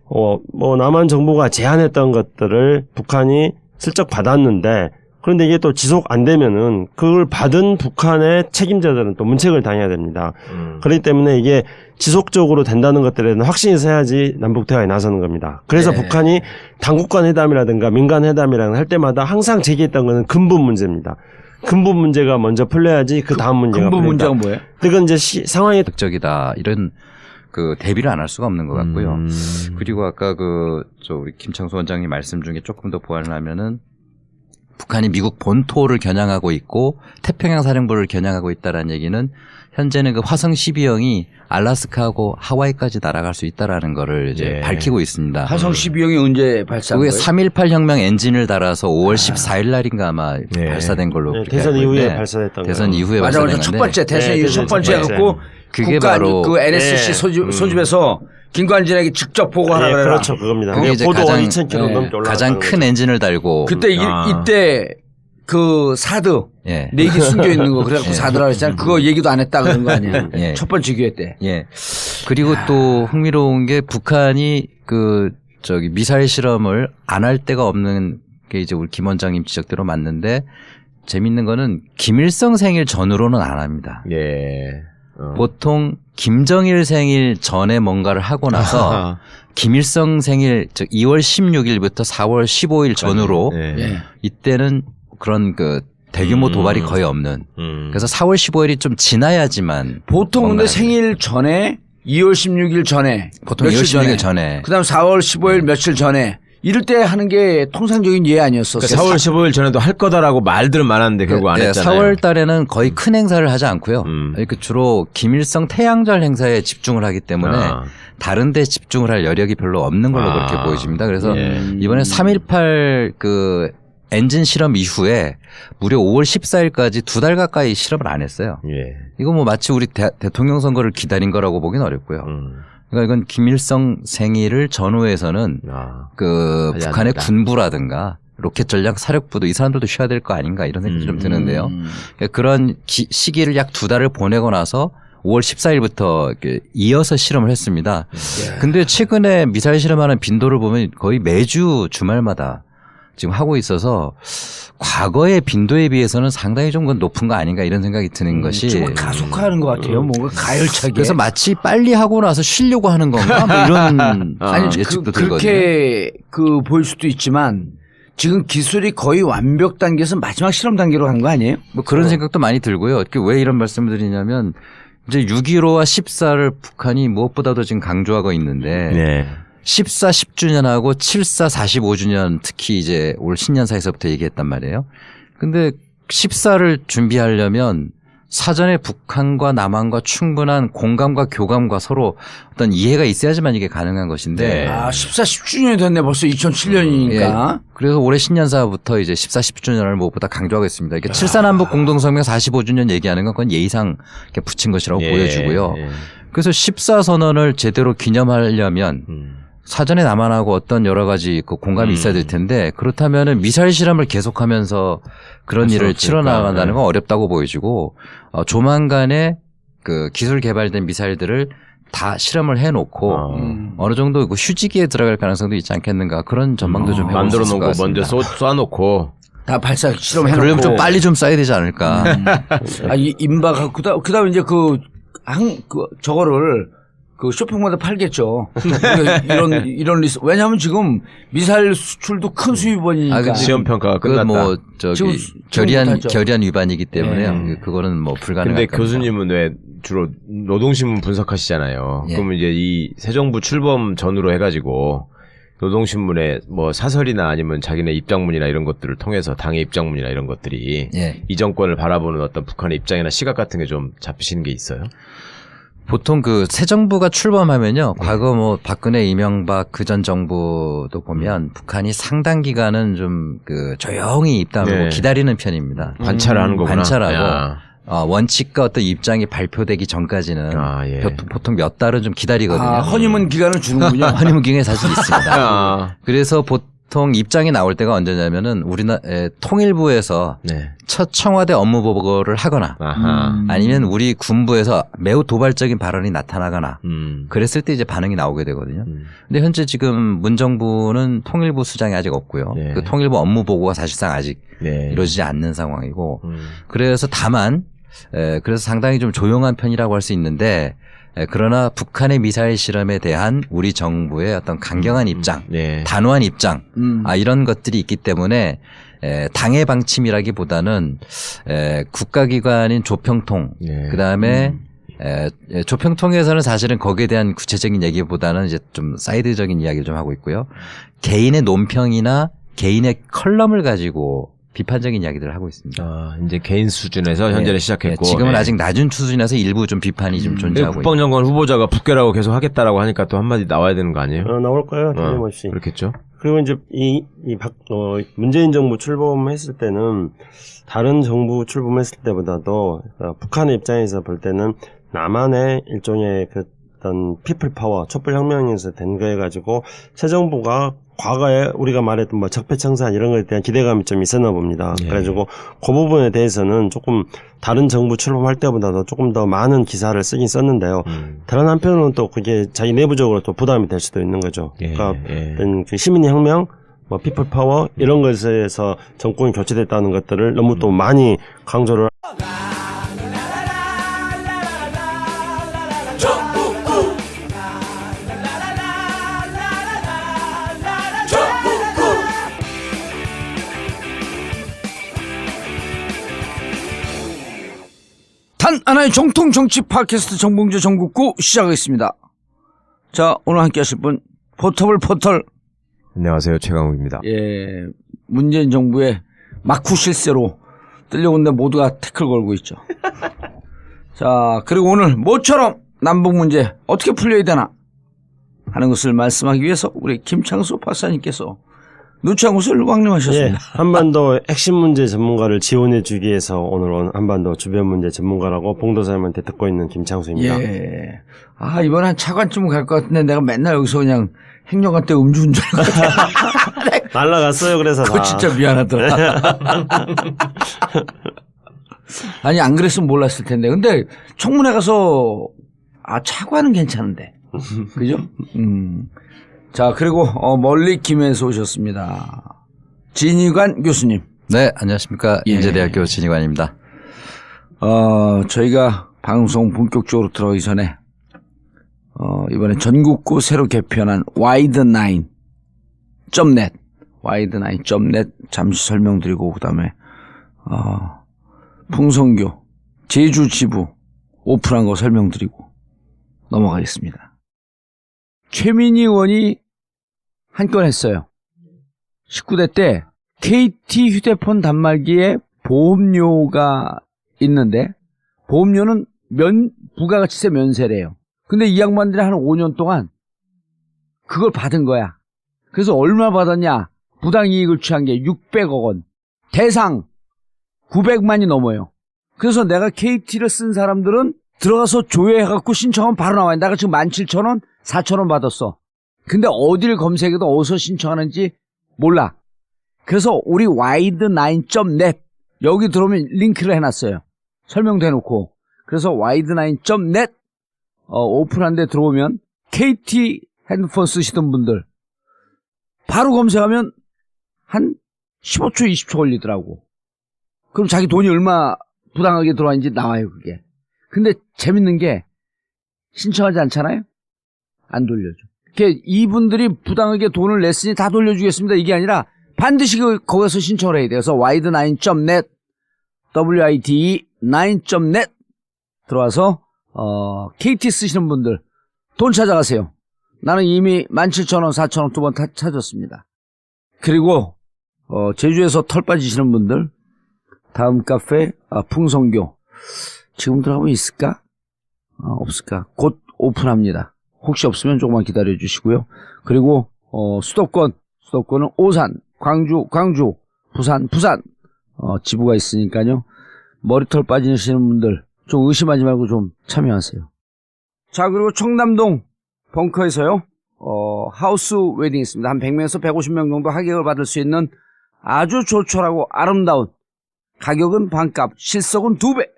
뭐 남한 정부가 제안했던 것들을 북한이 슬쩍 받았는데 그런데 이게 또 지속 안 되면은 그걸 받은 북한의 책임자들은 또 문책을 당해야 됩니다. 그렇기 때문에 이게 지속적으로 된다는 것들에 대한 확신이 있어야지 남북 대화에 나서는 겁니다. 그래서 북한이 당국간 회담이라든가 민간 회담이라든가 할 때마다 항상 제기했던 것은 근본 문제입니다. 근본 문제가 먼저 풀려야지 그 다음 문제가 근본 풀린다. 문제가 뭐예요? 그건 이제 상황이 적이다 이런 그 대비를 안 할 수가 없는 것 같고요. 그리고 아까 우리 김창수 원장님 말씀 중에 조금 더 보완을 하면은 북한이 미국 본토를 겨냥하고 있고 태평양 사령부를 겨냥하고 있다라는 얘기는 현재는 그 화성 12형이 알라스카하고 하와이까지 날아갈 수 있다라는 거를 이제 밝히고 있습니다. 화성 12형이 언제 발사한 그게 거예요? 3.18 혁명 엔진을 달아서 5월 14일 날인가 아마 발사된 걸로 그렇게 대선 알고 이후에 있는데 발사됐던 대선 거예요. 이후에 맞아, 발사된 첫 건데 번째 대선 이후 첫 번째 갖고 그게 국가 바로 그 NSC 소집에서 김관진에게 직접 보고하라 그래라. 그렇죠, 그겁니다. 그게 이제 고도 가장 2,000km 넘게 올라갔다는 가장 큰 거죠. 엔진을 달고 그때 이때 그 사드 예. 4개 숨겨 있는 거 그래갖고 사드라고 했잖아. 그거 얘기도 안 했다 그런 거 아니야. 첫 번째 기회 때. 예. 그리고 또 흥미로운 게 북한이 미사일 실험을 안 할 데가 없는 게 이제 우리 김 원장님 지적대로 맞는데 재밌는 거는 김일성 생일 전후로는 안 합니다. 보통 김정일 생일 전에 뭔가를 하고 나서 김일성 생일 즉 2월 16일부터 4월 15일 전후로 이때는 그런 대규모 도발이 거의 없는. 그래서 4월 15일이 좀 지나야지만 보통 근데 생일 전에 2월 16일 전에 보통 2월 16일 전에 그다음 4월 15일 며칠 전에 이럴 때 하는 게 통상적인 예 아니었었어요. 그러니까 4월 15일 전에도 할 거다라고 말들은 많았는데 결국 안 했잖아요. 4월 달에는 거의 큰 행사를 하지 않고요. 그러니까 주로 김일성 태양절 행사에 집중을 하기 때문에 다른 데 집중을 할 여력이 별로 없는 걸로 그렇게 보여집니다. 그래서 이번에 3.18 그 엔진 실험 이후에 무려 5월 14일까지 2달 가까이 실험을 안 했어요. 예. 이거 뭐 마치 우리 대통령 선거를 기다린 거라고 보긴 어렵고요. 그러니까 이건 김일성 생일을 전후해서는 그 북한의 군부라든가 로켓 전략 사령부도 이 사람들도 쉬어야 될 거 아닌가 이런 생각이 좀 드는데요. 그러니까 그런 시기를 약 2달을 보내고 나서 5월 14일부터 이어서 실험을 했습니다. 근데 최근에 미사일 실험하는 빈도를 보면 거의 매주 주말마다 지금 하고 있어서 과거의 빈도에 비해서는 상당히 좀 높은 거 아닌가 이런 생각이 드는 것이 좀 가속화하는 것 같아요. 뭔가 가열차게. 그래서 마치 빨리 하고 나서 쉬려고 하는 건가 뭐 이런 예측도 들거든요. 그렇게 보일 수도 있지만 지금 기술이 거의 완벽 단계에서 마지막 실험 단계로 간 거 아니에요? 뭐 그런 생각도 많이 들고요. 왜 이런 말씀을 드리냐면 이제 6.15와 14를 북한이 무엇보다도 지금 강조하고 있는데 네. 14 10주년하고 74 45주년 특히 이제 올 신년사에서부터 얘기했단 말이에요. 근데 14를 준비하려면 사전에 북한과 남한과 충분한 공감과 교감과 서로 어떤 이해가 있어야지만 이게 가능한 것인데. 14, 10주년이 됐네. 벌써 2007년이니까. 예. 그래서 올해 신년사부터 이제 14, 10주년을 무엇보다 강조하고 있습니다. 이렇게 7.4남북 공동성명 45주년 얘기하는 건 그건 예의상 이렇게 붙인 것이라고 보여주고요. 그래서 14선언을 제대로 기념하려면 사전에 남한하고 어떤 여러 가지 그 공감이 있어야 될 텐데 그렇다면은 미사일 실험을 계속하면서 그런 일을 치러나간다는 건 어렵다고 보여지고 조만간에 그 기술 개발된 미사일들을 다 실험을 해놓고 어느 정도 그 휴지기에 들어갈 가능성도 있지 않겠는가 그런 전망도 좀 해볼 수 있을 것 만들어 놓고 같습니다. 먼저 쏴놓고 다 발사 실험해놓고. 그러면 좀 빨리 좀 쏴야 되지 않을까. 임박하고 그다음에 이제 저거를 쇼핑몰에 팔겠죠. 이런 리스. 왜냐하면 지금 미사일 수출도 큰 수입원이니까. 시험 평가가 끝났다. 뭐 저기 결의안 위반이기 때문에 그거는 뭐 불가능할 근데 겁니다. 교수님은 왜 주로 노동신문 분석하시잖아요. 예. 그러면 이제 이 새 정부 출범 전후로 해가지고 노동신문에 뭐 사설이나 아니면 자기네 입장문이나 이런 것들을 통해서 당의 입장문이나 이런 것들이 이 정권을 바라보는 어떤 북한의 입장이나 시각 같은 게 좀 잡히시는 게 있어요? 보통 그 새 정부가 출범하면요. 과거 뭐 박근혜, 이명박 그전 정부도 보면 북한이 상당 기간은 좀 그 조용히 입담하고 기다리는 편입니다. 관찰을 하는 거구나. 관찰하고 원칙과 어떤 입장이 발표되기 전까지는 보통 몇 달은 좀 기다리거든요. 허니문 기간을 주는군요. 허니문 기간이 사실 있습니다. 그래서 보통 입장이 나올 때가 언제냐면은 우리나라 통일부에서 첫 청와대 업무 보고를 하거나 아니면 우리 군부에서 매우 도발적인 발언이 나타나거나 그랬을 때 이제 반응이 나오게 되거든요. 근데 현재 지금 문정부는 통일부 수장이 아직 없고요. 그 통일부 업무 보고가 사실상 아직 이루어지지 않는 상황이고 그래서 다만 그래서 상당히 좀 조용한 편이라고 할 수 있는데 그러나 북한의 미사일 실험에 대한 우리 정부의 어떤 강경한 입장, 단호한 입장, 이런 것들이 있기 때문에 당의 방침이라기보다는 국가기관인 조평통, 그다음에 조평통에서는 사실은 거기에 대한 구체적인 얘기보다는 이제 좀 사이드적인 이야기를 좀 하고 있고요. 개인의 논평이나 개인의 컬럼을 가지고 비판적인 이야기들을 하고 있습니다. 이제 개인 수준에서 현재는 시작했고 지금은 아직 낮은 수준이라서 일부 좀 비판이 좀 존재하고 국방장관 후보자가 북괴라고 계속 하겠다라고 하니까 또 한마디 나와야 되는 거 아니에요? 나올 거예요. 틀림없이. 그렇겠죠. 그리고 이제 문재인 정부 출범했을 때는 다른 정부 출범했을 때보다도 북한의 입장에서 볼 때는 남한의 일종의 그 어떤 피플 파워, 촛불혁명에서 된 거해 가지고 새 정부가 과거에 우리가 말했던 뭐 적폐청산 이런 거에 대한 기대감이 좀 있었나 봅니다. 그래가지고 그 부분에 대해서는 조금 다른 정부 출범할 때보다도 조금 더 많은 기사를 쓰긴 썼는데요. 다른 한편으로는 또 그게 자기 내부적으로 또 부담이 될 수도 있는 거죠. 그러니까 그 시민혁명, 뭐 피플 파워 이런 것에서 정권이 교체됐다는 것들을 너무 또 많이 강조를. 단 하나의 정통 정치 팟캐스트 정봉주 정국구 시작하겠습니다. 자, 오늘 함께 하실 분 포털 안녕하세요. 최강욱입니다. 예, 문재인 정부의 막후 실세로 끌려온데 모두가 태클 걸고 있죠. 자, 그리고 오늘 모처럼 남북 문제 어떻게 풀려야 되나 하는 것을 말씀하기 위해서 우리 김창수 박사님께서 누추한 곳을 왕림하셨습니다. 예, 한반도 핵심 문제 전문가를 지원해주기 위해서 오늘 한반도 주변 문제 전문가라고 봉도사님한테 듣고 있는 김창수입니다. 예. 아, 이번에 한 차관쯤 갈 것 같은데 내가 맨날 여기서 그냥 행정관 때 음주운전을 날라갔어요. 그래서 그거 다. 진짜 미안하더라. 아니, 안 그랬으면 몰랐을 텐데. 근데 청문회 가서 차관은 괜찮은데. 그죠? 자, 그리고 멀리 김해에서 오셨습니다. 진희관 교수님. 네, 안녕하십니까. 예. 인제대학교 진희관입니다. 저희가 방송 본격적으로 들어가기 전에 이번에 전국구 새로 개편한 와이드9.net 와이드9.net 잠시 설명드리고 그다음에 풍성교 제주 지부 오픈한 거 설명드리고 넘어가겠습니다. 최민희 의원이 한 건 했어요. 19대 때 KT 휴대폰 단말기에 보험료가 있는데 보험료는 부가가치세 면세래요. 근데 이 양반들이 한 5년 동안 그걸 받은 거야. 그래서 얼마 받았냐? 부당이익을 취한 게 600억 원. 대상 900만이 넘어요. 그래서 내가 KT를 쓴 사람들은 들어가서 조회해갖고 신청하면 바로 나와요. 내가 지금 17,000원, 4,000원 받았어. 근데 어디를 검색해도 어디서 신청하는지 몰라. 그래서 우리 와이드9.net 여기 들어오면 링크를 해놨어요. 설명도 해놓고. 그래서 와이드9.net 오픈한 데 들어오면 KT 핸드폰 쓰시던 분들 바로 검색하면 한 15초, 20초 걸리더라고. 그럼 자기 돈이 얼마 부당하게 들어왔는지 나와요, 그게. 근데 재밌는 게 신청하지 않잖아요? 안 돌려줘. 이분들이 부당하게 돈을 냈으니 다 돌려주겠습니다. 이게 아니라 반드시 거기서 신청을 해야 돼요. 그래서 와이드9.net WIDE9.net 들어와서 KT 쓰시는 분들 돈 찾아가세요. 나는 이미 17,000원, 4,000원 2번 찾았습니다. 그리고 제주에서 털 빠지시는 분들 다음 카페 풍성교 지금 들어가면 있을까? 없을까? 곧 오픈합니다. 혹시 없으면 조금만 기다려 주시고요. 그리고 수도권은 오산, 광주, 부산 지부가 있으니까요. 머리털 빠지시는 분들 좀 의심하지 말고 좀 참여하세요. 자, 그리고 청담동 벙커에서요. 하우스 웨딩 있습니다. 한 100명에서 150명 정도 하객을 받을 수 있는 아주 조촐하고 아름다운 가격은 반값, 실속은 2배.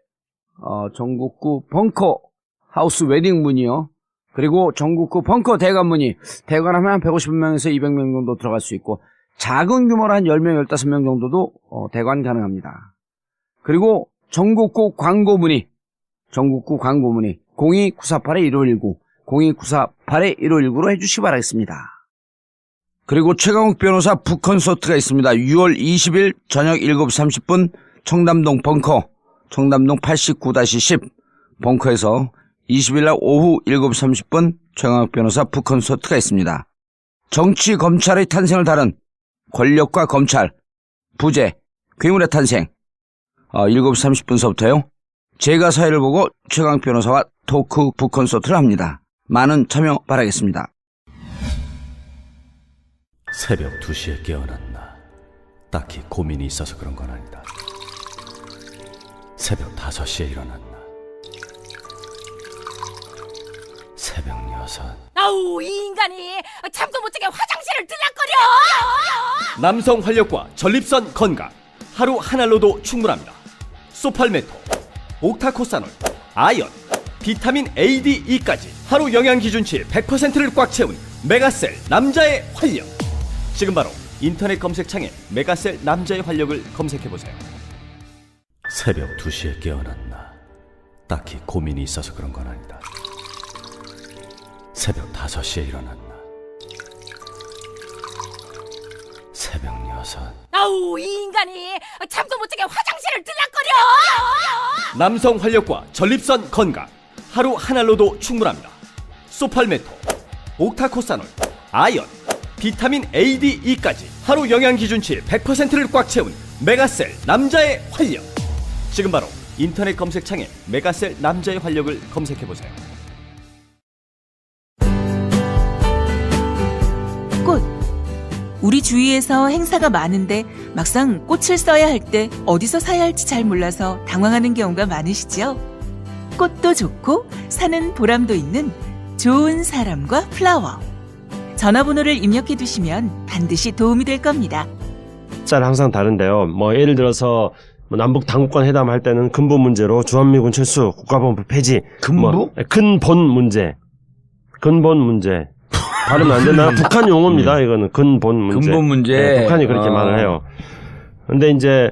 전국구 벙커 하우스 웨딩 문이요. 그리고 전국구 벙커 대관 문의. 대관하면 한 150명에서 200명 정도 들어갈 수 있고 작은 규모로 한 10명, 15명 정도도 대관 가능합니다. 그리고 전국구 광고 문의. 02-948-1519, 02-948-1519로 해주시기 바라겠습니다. 그리고 최강욱 변호사 북콘서트가 있습니다. 6월 20일 저녁 7시 30분 청담동 벙커, 청담동 89-10 벙커에서 20일날 오후 7시 30분 최강욱 변호사 북콘서트가 있습니다. 정치, 검찰의 탄생을 다룬 권력과 검찰, 부재, 괴물의 탄생 7시 30분서부터요. 제가 사회를 보고 최강욱 변호사와 토크 북콘서트를 합니다. 많은 참여 바라겠습니다. 새벽 2시에 깨어났나. 딱히 고민이 있어서 그런 건 아니다. 새벽 5시에 일어났나. 새벽 6. 아우, 이 인간이 잠도 못 자게 화장실을 들락거려. 남성 활력과 전립선 건강 하루 한 알로도 충분합니다. 소팔메토, 옥타코사놀, 아연, 비타민 A, D, E까지 하루 영양 기준치 100%를 꽉 채운 메가셀 남자의 활력. 지금 바로 인터넷 검색창에 메가셀 남자의 활력을 검색해보세요. 새벽 2시에 깨어났나. 딱히 고민이 있어서 그런 건 아니다. 새벽 5시에 일어났나. 새벽 6. 아우, 이 인간이 잠도 못 자게 화장실을 들락거려. 남성 활력과 전립선 건강 하루 한 알로도 충분합니다. 소팔메토, 옥타코사놀, 아연, 비타민 A, D, E까지 하루 영양 기준치 100%를 꽉 채운 메가셀 남자의 활력. 지금 바로 인터넷 검색창에 메가셀 남자의 활력을 검색해보세요. 꽃. 우리 주위에서 행사가 많은데 막상 꽃을 써야 할 때 어디서 사야 할지 잘 몰라서 당황하는 경우가 많으시죠? 꽃도 좋고 사는 보람도 있는 좋은 사람과 플라워. 전화번호를 입력해 두시면 반드시 도움이 될 겁니다. 짤 항상 다른데요. 뭐 예를 들어서 남북 당국간 회담 할 때는 근본 문제로 주한미군 철수, 국가본부 폐지. 근부? 근본 문제. 근본 문제. 발음 안 되나? 북한 용어입니다. 이거는 근본 문제. 근본 문제. 네, 북한이 그렇게 말을 해요. 근데 이제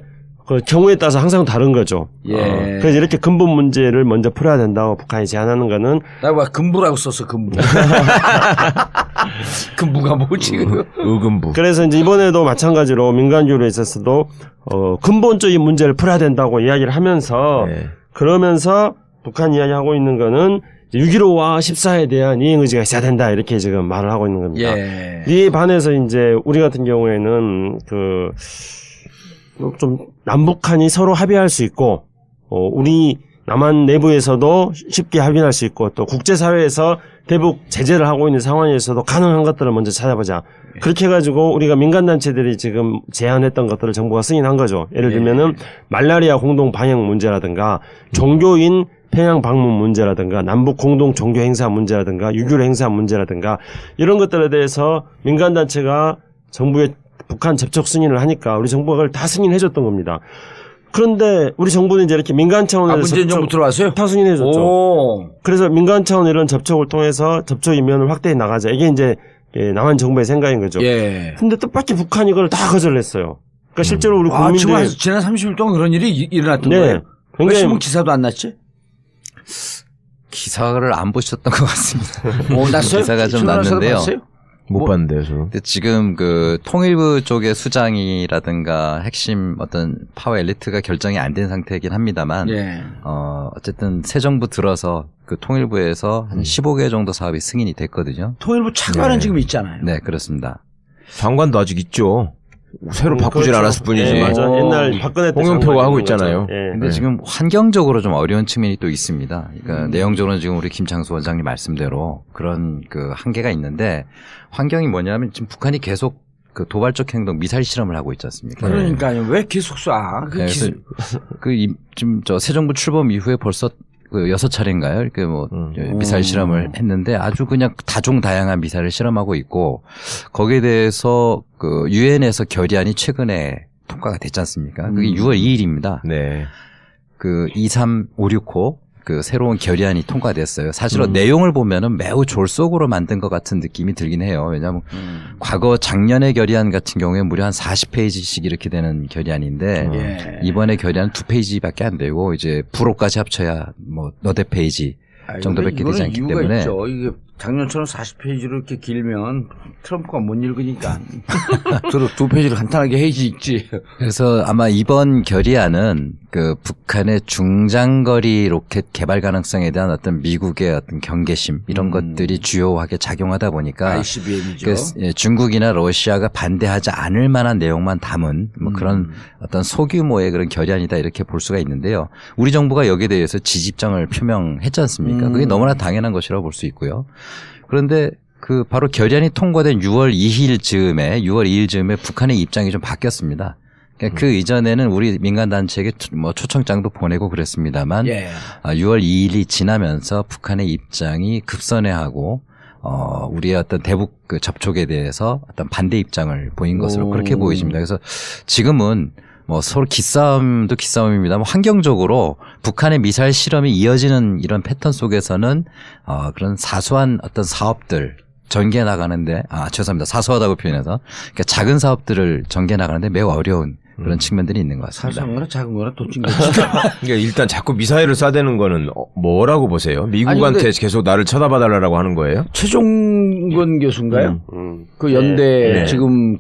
그 경우에 따라서 항상 다른 거죠. 예. 그래서 이렇게 근본 문제를 먼저 풀어야 된다고 북한이 제안하는 거는 나 봐 근부라고 썼어 근부. 근부가 뭐지? 의금부. 그래서 이제 이번에도 마찬가지로 민간교류에 있어서도 근본적인 문제를 풀어야 된다고 이야기를 하면서 네. 그러면서 북한 이야기하고 있는 거는 6.15와 14에 대한 이행 의지가 있어야 된다 이렇게 지금 말을 하고 있는 겁니다. 예. 이에 반해서 이제 우리 같은 경우에는 좀 남북한이 서로 합의할 수 있고 우리 남한 내부에서도 쉽게 합의할 수 있고 또 국제사회에서 대북 제재를 하고 있는 상황에서도 가능한 것들을 먼저 찾아보자. 그렇게 해가지고 우리가 민간단체들이 지금 제안했던 것들을 정부가 승인한 거죠. 예를 들면은 말라리아 공동 방역 문제라든가 종교인 평양 방문 문제라든가 남북 공동 종교 행사 문제라든가 유교 행사 문제라든가 이런 것들에 대해서 민간단체가 정부의 북한 접촉 승인을 하니까 우리 정부가 그걸 다 승인해줬던 겁니다. 그런데 우리 정부는 이제 이렇게 민간 차원에서 문재인 정부 들어왔어요? 다 승인해줬죠. 오. 그래서 민간 차원 이런 접촉을 통해서 접촉 인면을 확대해 나가자. 이게 이제 남한 정부의 생각인 거죠. 예. 근데 뜻밖의 북한이 이걸 다 거절했어요. 그러니까 실제로 우리 국민들 정말 지난 30일 동안 그런 일이 일어났던 네. 거예요? 왜 굉장히 신문 기사도 안 났지? 기사를 안 보셨던 것 같습니다. 났어요? 기사가 좀 신문 기사도 났는데요. 봤어요? 못 봤는데요, 저는. 근데 지금 그 통일부 쪽의 수장이라든가 핵심 어떤 파워 엘리트가 결정이 안 된 상태이긴 합니다만, 예. 어쨌든 새 정부 들어서 그 통일부에서 한 15개 정도 사업이 승인이 됐거든요. 통일부 차관은 네. 지금 있잖아요. 네, 그렇습니다. 장관도 아직 있죠. 새로 바꾸질 그렇죠. 않았을 뿐이지. 네, 맞아. 옛날 박근혜 때 홍영표가 장관 하고 있는 거죠. 있잖아요. 예. 근데 네. 지금 환경적으로 좀 어려운 측면이 또 있습니다. 그러니까 내용적으로는 지금 우리 김창수 원장님 말씀대로 그런 그 한계가 있는데 환경이 뭐냐면 지금 북한이 계속 그 도발적 행동 미사일 실험을 하고 있지 않습니까? 그러니까요. 왜 계속 쏴? 그 그래서 지금 저 새 정부 출범 이후에 벌써 그 6차례인가요? 이렇게 뭐 미사일 실험을 했는데 아주 그냥 다종다양한 미사일을 실험하고 있고 거기에 대해서 그 유엔에서 결의안이 최근에 통과가 됐지 않습니까? 그게 6월 2일입니다. 네. 그 23565 그 새로운 결의안이 통과됐어요. 사실은 내용을 보면은 매우 졸속으로 만든 것 같은 느낌이 들긴 해요. 왜냐하면 과거 작년의 결의안 같은 경우에 무려 한 40페이지씩 이렇게 되는 결의안인데 예. 이번에 결의안 2페이지밖에 안 되고 이제 부록까지 합쳐야 뭐 너댓 페이지 정도밖에 되지 않기 이유가 때문에 있죠. 이게 작년처럼 40페이지로 이렇게 길면 트럼프가 못 읽으니까 두 페이지를 간단하게 해야지 읽지. 그래서 아마 이번 결의안은 그 북한의 중장거리 로켓 개발 가능성에 대한 어떤 미국의 어떤 경계심 이런 것들이 주요하게 작용하다 보니까 ICBM이죠. 그 중국이나 러시아가 반대하지 않을 만한 내용만 담은 뭐 그런 어떤 소규모의 그런 결의안이다 이렇게 볼 수가 있는데요. 우리 정부가 여기에 대해서 지지 입장을 표명했지 않습니까? 그게 너무나 당연한 것이라고 볼 수 있고요. 그런데 그 바로 결의안이 통과된 6월 2일 즈음에 북한의 입장이 좀 바뀌었습니다. 그러니까 그 이전에는 우리 민간단체에게 뭐 초청장도 보내고 그랬습니다만 예. 6월 2일이 지나면서 북한의 입장이 급선회하고 우리의 어떤 대북 그 접촉에 대해서 어떤 반대 입장을 보인 것으로 그렇게 보여집니다. 그래서 지금은 뭐 서로 기싸움도 기싸움입니다만 환경적으로 북한의 미사일 실험이 이어지는 이런 패턴 속에서는 그런 사소한 어떤 사업들 전개 나가는데 죄송합니다. 사소하다고 표현해서 그러니까 작은 사업들을 전개 나가는데 매우 어려운 그런 측면들이 있는 것 같습니다. 사소한 거나 작은 거나 도찐 거지. 그러니까 일단 자꾸 미사일을 쏴대는 거는 뭐라고 보세요? 미국한테 근데 계속 나를 쳐다봐달라고 하는 거예요? 최종건 교수인가요? 그 연대 네. 지금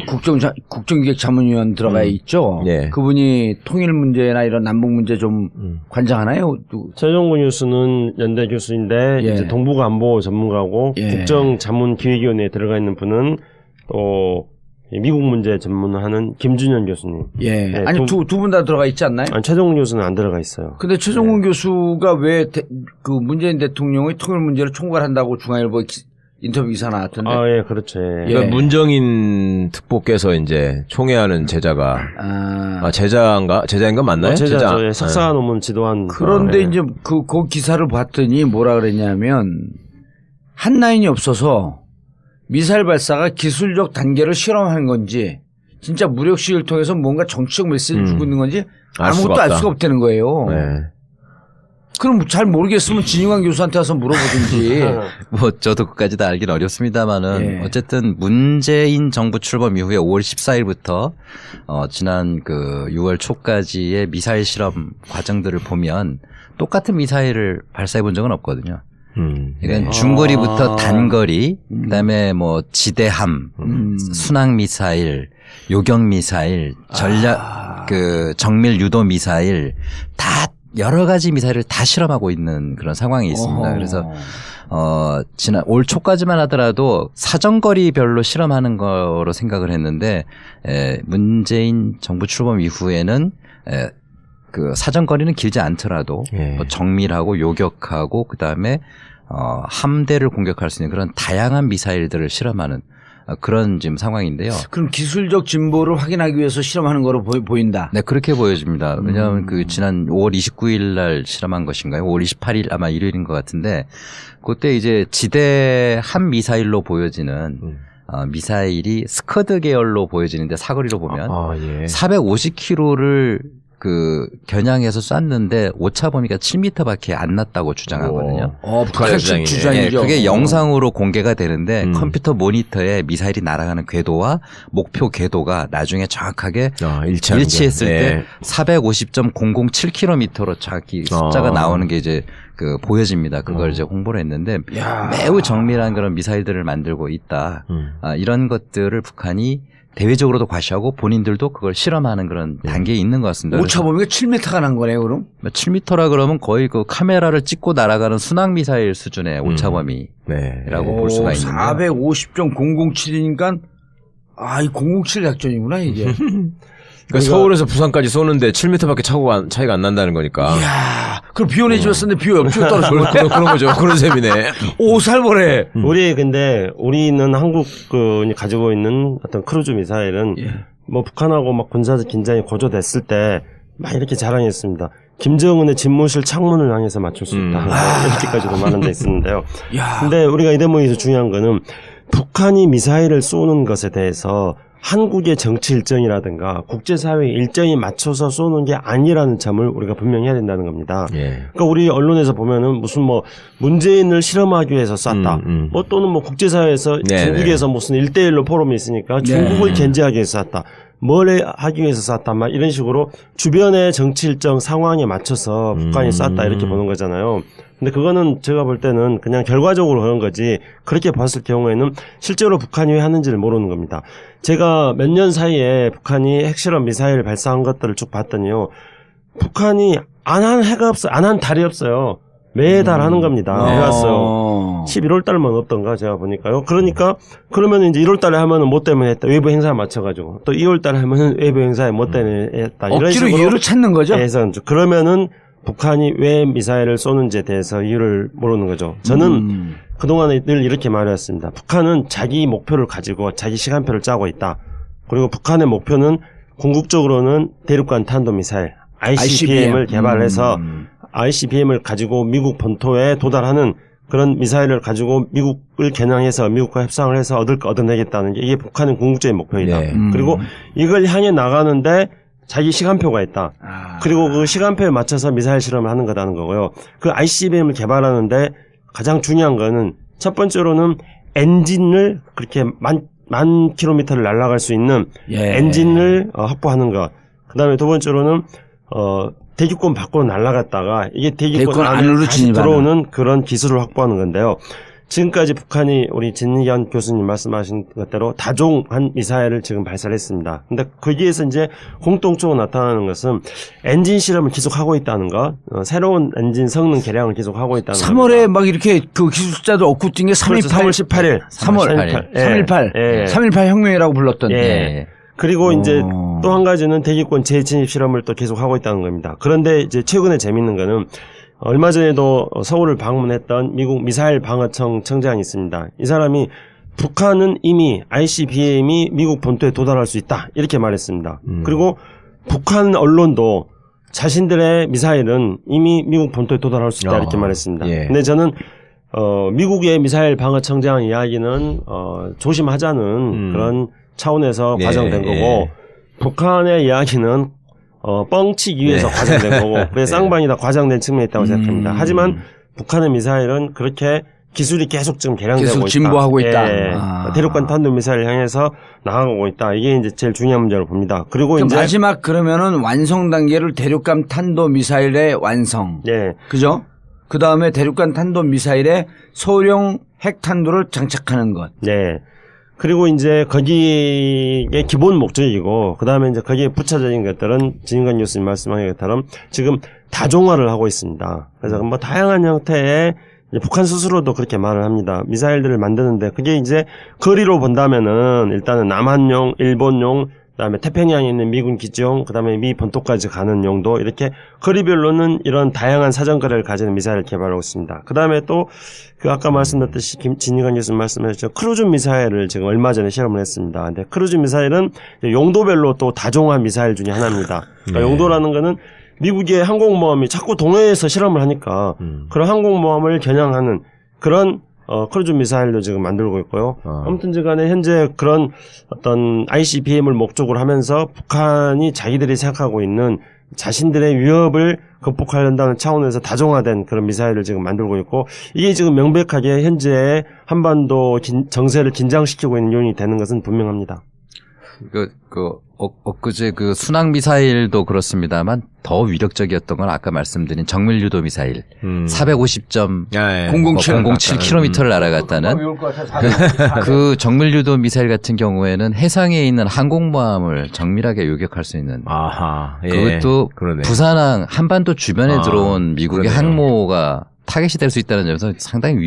국정기획자문위원 들어가 있죠. 네. 그분이 통일 문제나 이런 남북 문제 좀 관장하나요? 최종근 교수는 연대 교수인데 예. 이제 동북안보 전문가고 예. 국정자문기획위원회에 들어가 있는 분은 또 미국 문제 전문하는 김준현 교수님. 예. 네, 아니 두 분 다 들어가 있지 않나요? 아니, 최종훈 교수는 안 들어가 있어요. 근데 최종훈 교수가 왜 그 문재인 대통령의 통일 문제를 총괄한다고 중앙일보 인터뷰 기사 나왔던데. 아, 예, 그렇죠. 예. 그러니까 문정인 특보께서 이제 총회하는 제자가 제자인가 맞나요? 제자죠. 예, 석사 논문 지도한. 그런데 예. 이제 그 기사를 봤더니 뭐라 그랬냐면 한라인이 없어서 미사일 발사가 기술적 단계를 실험하는 건지 진짜 무력 시위를 통해서 뭔가 정치적 메시지를 주고 있는 건지 아무것도 알 수가 없다는 거예요. 네. 그럼 잘 모르겠으면 진영환 교수한테 와서 물어보든지. 뭐 저도 그까지 다 알긴 어렵습니다만은 어쨌든 문재인 정부 출범 이후에 5월 14일부터 지난 그 6월 초까지의 미사일 실험 과정들을 보면 똑같은 미사일을 발사해 본 적은 없거든요. 그러니까 중거리부터 단거리, 그다음에 뭐 지대함, 순항 미사일, 요격 미사일, 전략 그 정밀 유도 미사일 다 여러 가지 미사일을 다 실험하고 있는 그런 상황이 있습니다. 그래서 지난 올 초까지만 하더라도 사정거리별로 실험하는 거로 생각을 했는데 문재인 정부 출범 이후에는 그 사정거리는 길지 않더라도 뭐 정밀하고 요격하고 그다음에 함대를 공격할 수 있는 그런 다양한 미사일들을 실험하는 그런 지금 상황인데요. 그럼 기술적 진보를 확인하기 위해서 실험하는 거로 보인다. 네, 그렇게 보여집니다. 왜냐하면 그 지난 5월 29일 날 실험한 것인가요? 5월 28일 아마 일요일인 것 같은데 그때 이제 지대 한 미사일로 보여지는 미사일이 스커드 계열로 보여지는데 사거리로 보면 450km를 그 겨냥해서 쐈는데 오차 범위가 7m밖에 안 났다고 주장하거든요. 북한 주장이죠. 그게 영상으로 공개가 되는데 컴퓨터 모니터에 미사일이 날아가는 궤도와 목표 궤도가 나중에 정확하게 일치했을 때 450.007km로 정확히 숫자가 나오는 게 이제 그 보여집니다. 그걸 이제 홍보를 했는데 매우 정밀한 그런 미사일들을 만들고 있다. 이런 것들을 북한이 대외적으로도 과시하고 본인들도 그걸 실험하는 그런 단계에 있는 것 같습니다. 오차 범위가 7m가 난 거네요, 그럼? 7m라 그러면 거의 그 카메라를 찍고 날아가는 순항 미사일 수준의 오차 범위라고 볼 수가 있는데. 450.007이니까 이 007 작전이구나, 이게. 그러니까 서울에서 부산까지 쏘는데 7m밖에 차이가 안 난다는 거니까. 이야, 그럼 비 오네 집에 썼는데 비 옆쪽에 떨어져. 그런 거죠. 그런 셈이네. 오, 살벌해. 우리는 한국 가지고 있는 어떤 크루즈 미사일은 뭐 북한하고 막 군사적 긴장이 고조됐을 때 막 이렇게 자랑했습니다. 김정은의 집무실 창문을 향해서 맞출 수 있다. 이렇게까지도 말한 데 있었는데요. 근데 우리가 이 대목에서 중요한 거는 북한이 미사일을 쏘는 것에 대해서 한국의 정치 일정이라든가 국제사회 일정에 맞춰서 쏘는 게 아니라는 점을 우리가 분명히 해야 된다는 겁니다. 그러니까 우리 언론에서 보면은 무슨 뭐 문재인을 실험하기 위해서 쐈다. 뭐 또는 뭐 국제사회에서 중국에서 무슨 1대1로 포럼이 있으니까 중국을 견제하기 위해서 쐈다. 뭘 하기 위해서 쐈다. 막 이런 식으로 주변의 정치 일정 상황에 맞춰서 북한이 쐈다. 이렇게 보는 거잖아요. 근데 그거는 제가 볼 때는 그냥 결과적으로 그런 거지 그렇게 봤을 경우에는 실제로 북한이 왜 하는지를 모르는 겁니다. 제가 몇 년 사이에 북한이 핵실험 미사일 발사한 것들을 쭉 봤더니요. 북한이 안 한 해가 없어요. 안 한 달이 없어요. 매달 하는 겁니다. 해왔어요. 11월 달만 없던가 제가 보니까요. 그러니까 그러면 이제 1월 달에 하면은 뭐 때문에 했다. 외부 행사에 맞춰가지고 또 2월 달에 하면은 외부 행사에 뭐 때문에 했다. 이런 억지로 식으로 이유를 찾는 거죠. 해서 그러면은 북한이 왜 미사일을 쏘는지에 대해서 이유를 모르는 거죠. 저는 그동안에 늘 이렇게 말해왔습니다. 북한은 자기 목표를 가지고 자기 시간표를 짜고 있다. 그리고 북한의 목표는 궁극적으로는 대륙간 탄도미사일 ICBM을 개발해서 ICBM을 가지고 미국 본토에 도달하는 그런 미사일을 가지고 미국을 겨냥해서 미국과 협상을 해서 얻어내겠다는 게 이게 북한의 궁극적인 목표이다. 그리고 이걸 향해 나가는데 자기 시간표가 있다. 그리고 그 시간표에 맞춰서 미사일 실험을 하는 거라는 거고요. 그 ICBM을 개발하는데 가장 중요한 거는 첫 번째로는 엔진을 그렇게 만 킬로미터를 날아갈 수 있는 엔진을 확보하는 것. 그 다음에 두 번째로는 대기권 밖으로 날아갔다가 이게 대기권 안으로 다시 들어오는 그런 기술을 확보하는 건데요. 지금까지 북한이 우리 진희견 교수님 말씀하신 것대로 다종한 미사일을 지금 발사했습니다. 근데 거기에서 이제 공통적으로 나타나는 것은 엔진 실험을 계속하고 있다는 것, 새로운 엔진 성능 개량을 계속하고 있다는 것. 3월에 막 이렇게 그 기술자들 얻고 뛴 게 3.18. 3월 18일. 3.18 혁명이라고 불렀던. 예. 그리고 이제 또 한 가지는 대기권 재진입 실험을 또 계속하고 있다는 겁니다. 그런데 이제 최근에 재밌는 거는 얼마 전에도 서울을 방문했던 미국 미사일 방어청 청장이 있습니다. 이 사람이 북한은 이미 ICBM이 미국 본토에 도달할 수 있다 이렇게 말했습니다. 그리고 북한 언론도 자신들의 미사일은 이미 미국 본토에 도달할 수 있다 이렇게 말했습니다. 예. 근데 저는 미국의 미사일 방어청장 이야기는 조심하자는 그런 차원에서 과장된 거고 북한의 이야기는 뻥치기 위해서 과장된 거고 그래서 쌍방이 다 과장된 측면이 있다고 생각합니다. 하지만 북한의 미사일은 그렇게 기술이 계속 지금 개량되고 계속 있다. 진보하고 있다. 예. 대륙간 탄도미사일을 향해서 나아가고 있다. 이게 이제 제일 중요한 문제로 봅니다. 그리고 이제 마지막 그러면은 완성 단계를 대륙간 탄도 미사일의 완성. 예. 그죠? 그 다음에 대륙간 탄도 미사일에 소형 핵탄두를 장착하는 것. 네. 그리고 이제 거기에 기본 목적이고 그 다음에 이제 거기에 부차적인 것들은 진인관 교수님 말씀하신 것처럼 지금 다종화를 하고 있습니다. 그래서 뭐 다양한 형태의 이제 북한 스스로도 그렇게 말을 합니다. 미사일들을 만드는데 그게 이제 거리로 본다면은 일단은 남한용, 일본용, 그다음에 태평양에 있는 미군 기지용, 그다음에 미 본토까지 가는 용도 이렇게 거리별로는 이런 다양한 사정거리를 가지는 미사일을 개발하고 있습니다. 그다음에 또 그 아까 말씀드렸듯이 진희관 교수님 말씀하셨죠. 크루즈 미사일을 지금 얼마 전에 실험을 했습니다. 근데 크루즈 미사일은 용도별로 또 다종화 미사일 중에 하나입니다. 그러니까 용도라는 거는 미국의 항공모함이 자꾸 동해에서 실험을 하니까 그런 항공모함을 겨냥하는 그런 크루즈 미사일도 지금 만들고 있고요. 아무튼 간에 현재 그런 어떤 ICBM을 목적으로 하면서 북한이 자기들이 생각하고 있는 자신들의 위협을 극복하려는 차원에서 다종화된 그런 미사일을 지금 만들고 있고 이게 지금 명백하게 현재 한반도 정세를 긴장시키고 있는 요인이 되는 것은 분명합니다. 엊그제 그 순항 미사일도 그렇습니다만 더 위력적이었던 건 아까 말씀드린 정밀유도 미사일 450.007km를 날아갔다는 그 정밀유도 미사일 같은 경우에는 해상에 있는 항공모함을 정밀하게 요격할 수 있는 그것도 그러네. 부산항 한반도 주변에 들어온 미국의 그러네요. 항모가 타겟이 될 수 있다는 점에서 상당히